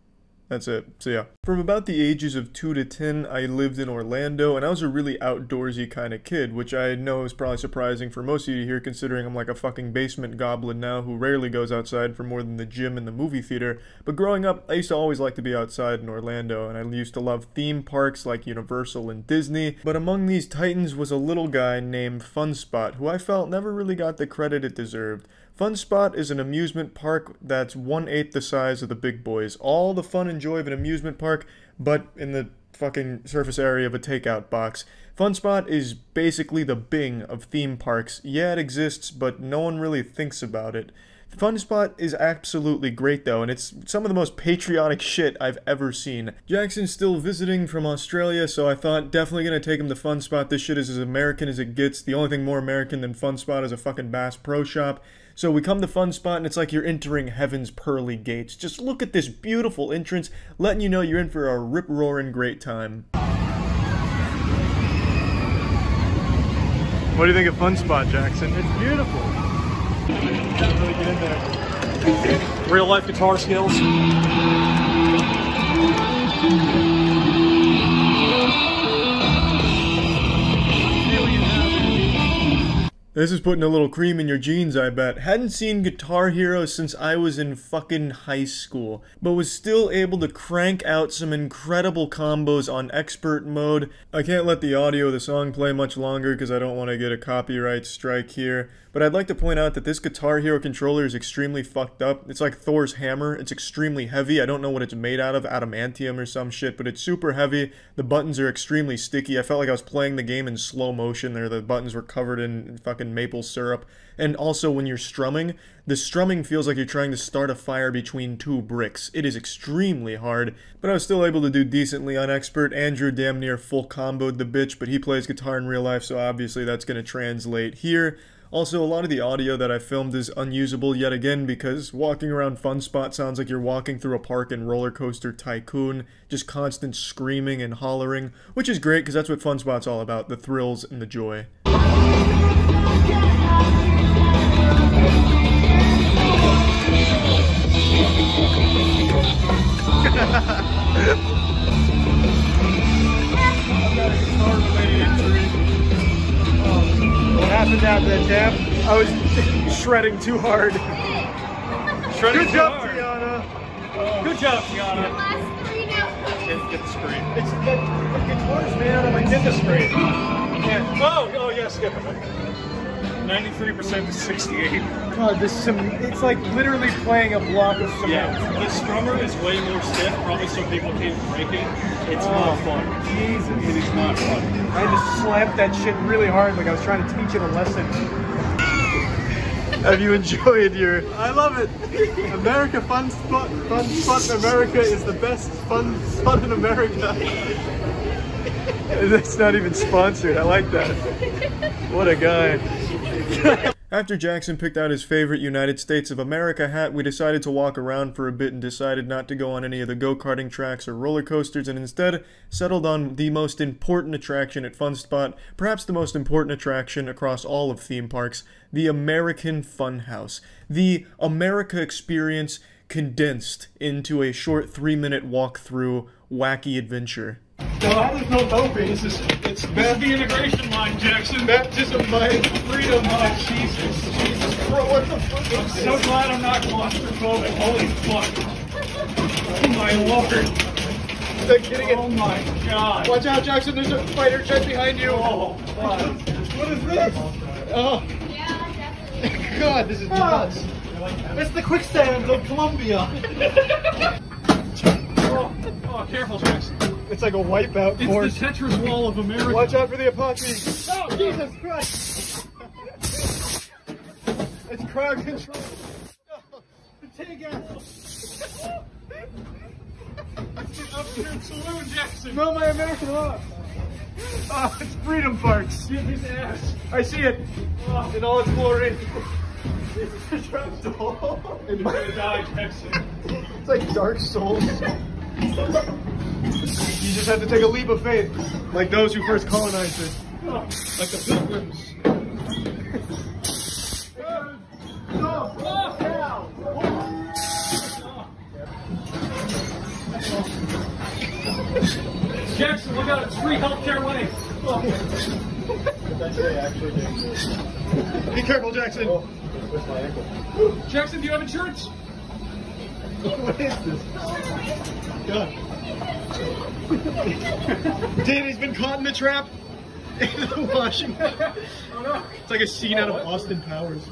That's it. See ya. From about the ages of 2 to 10, I lived in Orlando, and I was a really outdoorsy kind of kid, which I know is probably surprising for most of you here, considering I'm like a fucking basement goblin now who rarely goes outside for more than the gym and the movie theater. But growing up, I used to always like to be outside in Orlando, and I used to love theme parks like Universal and Disney. But among these titans was a little guy named Fun Spot, who I felt never really got the credit it deserved. Fun Spot is an amusement park that's 1/8 the size of the big boys. All the fun and joy of an amusement park, but in the fucking surface area of a takeout box. Fun Spot is basically the Bing of theme parks. Yeah, it exists, but no one really thinks about it. Fun Spot is absolutely great though, and it's some of the most patriotic shit I've ever seen. Jackson's still visiting from Australia, so I thought definitely gonna take him to Fun Spot. This shit is as American as it gets. The only thing more American than Fun Spot is a fucking Bass Pro Shop. So we come to Fun Spot and it's like you're entering heaven's pearly gates. Just look at this beautiful entrance, letting you know you're in for a rip-roaring great time. What do you think of Fun Spot, Jackson? It's beautiful. Gotta really get in there. Real life guitar skills. This is putting a little cream in your jeans, I bet. Hadn't seen Guitar Hero since I was in fucking high school, but was still able to crank out some incredible combos on expert mode. I can't let the audio of the song play much longer because I don't want to get a copyright strike here, but I'd like to point out that this Guitar Hero controller is extremely fucked up. It's like Thor's hammer. It's extremely heavy. I don't know what it's made out of, adamantium or some shit, but it's super heavy. The buttons are extremely sticky. I felt like I was playing the game in slow motion there. The buttons were covered in fucking maple syrup. And also when you're strumming, the strumming feels like you're trying to start a fire between two bricks. It is extremely hard, but I was still able to do decently on expert. Andrew damn near full comboed the bitch, but he plays guitar in real life, so obviously that's going to translate here. Also, a lot of the audio that I filmed is unusable yet again because walking around Fun Spot sounds like you're walking through a park in Roller Coaster Tycoon, just constant screaming and hollering, which is great because that's what Fun Spot's all about, the thrills and the joy. What happened after that jam? I was shredding too hard. Good job, Tiana. Good job, Tiana. Get the screen. It's the guitar's made out of my did the screen. Yeah. Oh, yes, skip it. 93% to 68. God, this it's like literally playing a block of cement. Yeah, the strummer is way more stiff, probably so people keep breaking. It's not fun. Jesus. It is not fun. I just slapped that shit really hard like I was trying to teach it a lesson. Have you enjoyed your... I love it. America Fun Spot in America is the best fun spot in America. That's not even sponsored. I like that. What a guy. After Jackson picked out his favorite United States of America hat, we decided to walk around for a bit and decided not to go on any of the go-karting tracks or roller coasters and instead settled on the most important attraction at Fun Spot, perhaps the most important attraction across all of theme parks, the American Funhouse. The America experience condensed into a short 3-minute walk-through wacky adventure. No, there's no doping. It's the integration line, Jackson. Baptism by freedom. Oh, Jesus. Bro, what the fuck? I'm so glad I'm not claustrophobic. Holy fuck. Oh my lord. They're getting it. Oh my god. Watch out, Jackson. There's a fighter jet behind you. Oh, God. What is this? Oh. God, this is nuts. It's the quicksands of Colombia. Oh, careful, Jackson. It's like a wipeout course. It's the Tetris wall of America. Watch out for the epoxy. Oh, Jesus Christ. It's crowd control. Oh, the tank ass. Get up here and salute, Jackson. Smell my American rock. Oh, it's Freedom Parks. See his ass. I see it. Oh, in all its glory. It's a trap door. You're gonna die, Jackson. It's like Dark Souls. You just have to take a leap of faith, like those who first colonized it. Oh, like the Pilgrims. Jackson, look out, it's free healthcare way. Oh. Be careful, Jackson. Jackson, do you have insurance? What is this? God. Danny's been caught in the trap. In the washing. Oh no. It's like a scene out of Austin Powers.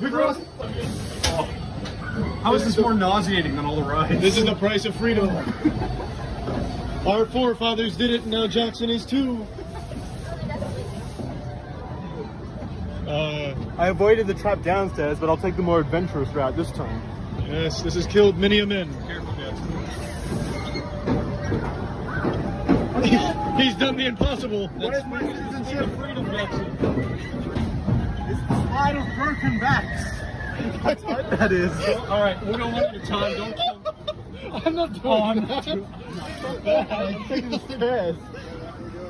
How is this more nauseating than all the rides? This is the price of freedom. Our forefathers did it, and now Jackson is too. I avoided the trap downstairs, but I'll take the more adventurous route this time. Yes, this has killed many a man. Careful, Jackson. He's done the impossible. Where's my citizenship? Freedom, Jackson. It's the slide of broken backs. That's what that is. All right, we'll go one at a time. Don't kill. I'm not doing that. I'm taking the stairs.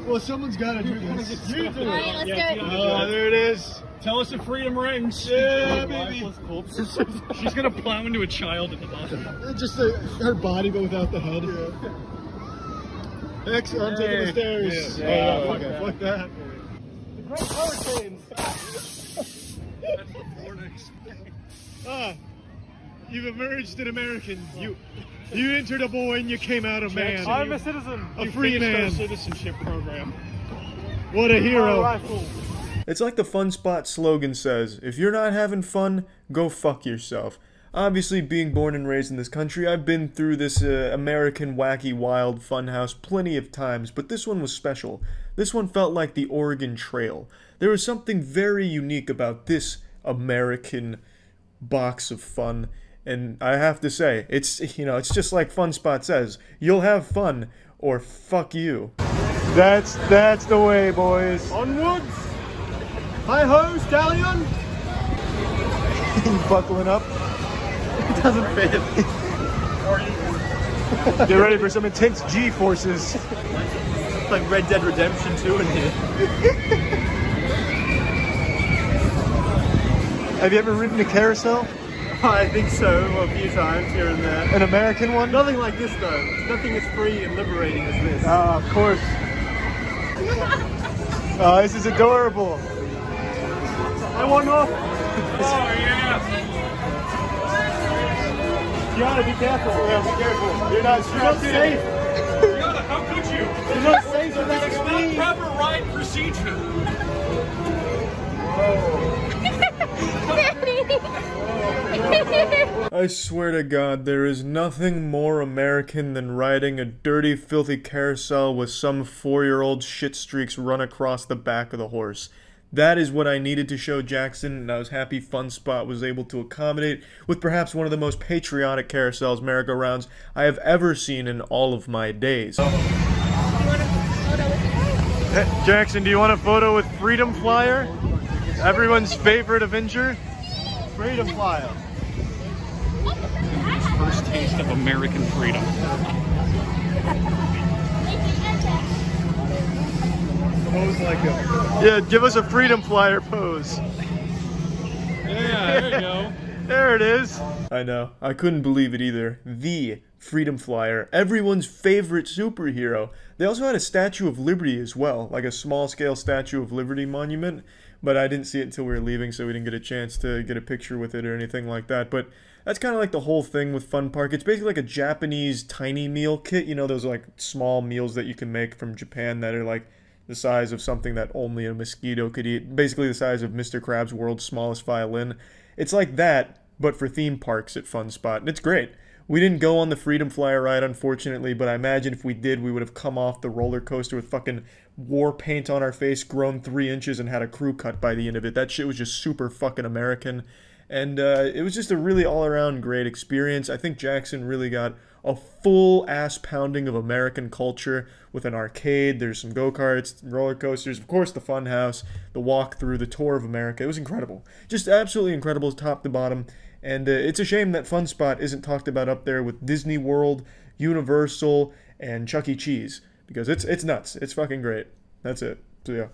Well, someone's got to do this. You do it. All right, let's do it. Oh, there it is. Tell us if freedom rings. Yeah, baby. She's going to plow into a child at the bottom. Just her body, but without the head. Yeah. X, I'm taking the stairs. Yeah. Oh, yeah, fuck that. The Great Hurricanes. That's the Vortex. You've emerged an American. You entered a boy and you came out a man. I'm a citizen. A free man. Citizenship program. What a hero. It's like the Fun Spot slogan says, if you're not having fun, go fuck yourself. Obviously, being born and raised in this country, I've been through this American wacky wild funhouse plenty of times, but this one was special. This one felt like the Oregon Trail. There was something very unique about this American box of fun, and I have to say, it's just like Fun Spot says, you'll have fun, or fuck you. That's the way, boys. Onwards! Hi-ho, stallion! Buckling up. It doesn't fit. Get ready for some intense G-forces. Like Red Dead Redemption 2 in here. Have you ever ridden a carousel? I think so, a few times here and there. An American one? Nothing like this though. Nothing as free and liberating as this. Ah, of course. Oh, this is adorable. I want off. Oh yeah. Gianna, be careful. Yeah, be careful. You're not safe. Gianna, how could you? You're not safe with that extreme. Proper ride procedure. I swear to God, there is nothing more American than riding a dirty, filthy carousel with some 4-year-old shit streaks run across the back of the horse. That is what I needed to show Jackson, and I was happy Fun Spot was able to accommodate with perhaps one of the most patriotic carousels, merry-go-rounds, I have ever seen in all of my days. Jackson, do you want a photo with Freedom Flyer? Everyone's favorite Avenger? Freedom Flyer. First taste of American freedom. Pose like a... Yeah, give us a Freedom Flyer pose. Yeah, there you go. There it is. I know. I couldn't believe it either. The Freedom Flyer. Everyone's favorite superhero. They also had a Statue of Liberty as well. Like a small-scale Statue of Liberty monument. But I didn't see it until we were leaving, so we didn't get a chance to get a picture with it or anything like that. But that's kind of like the whole thing with Fun Park. It's basically like a Japanese tiny meal kit. You know, those like small meals that you can make from Japan that are like the size of something that only a mosquito could eat. Basically the size of Mr. Krabs' World's Smallest Violin. It's like that, but for theme parks at Fun Spot. And it's great. We didn't go on the Freedom Flyer ride, unfortunately, but I imagine if we did, we would have come off the roller coaster with fucking war paint on our face, grown 3 inches, and had a crew cut by the end of it. That shit was just super fucking American. And it was just a really all-around great experience. I think Jackson really got a full ass pounding of American culture with an arcade. There's some go-karts, roller coasters, of course the fun house, the walk through, the tour of America. It was incredible. Just absolutely incredible top to bottom. And it's a shame that Fun Spot isn't talked about up there with Disney World, Universal, and Chuck E. Cheese. Because it's nuts. It's fucking great. That's it. So yeah.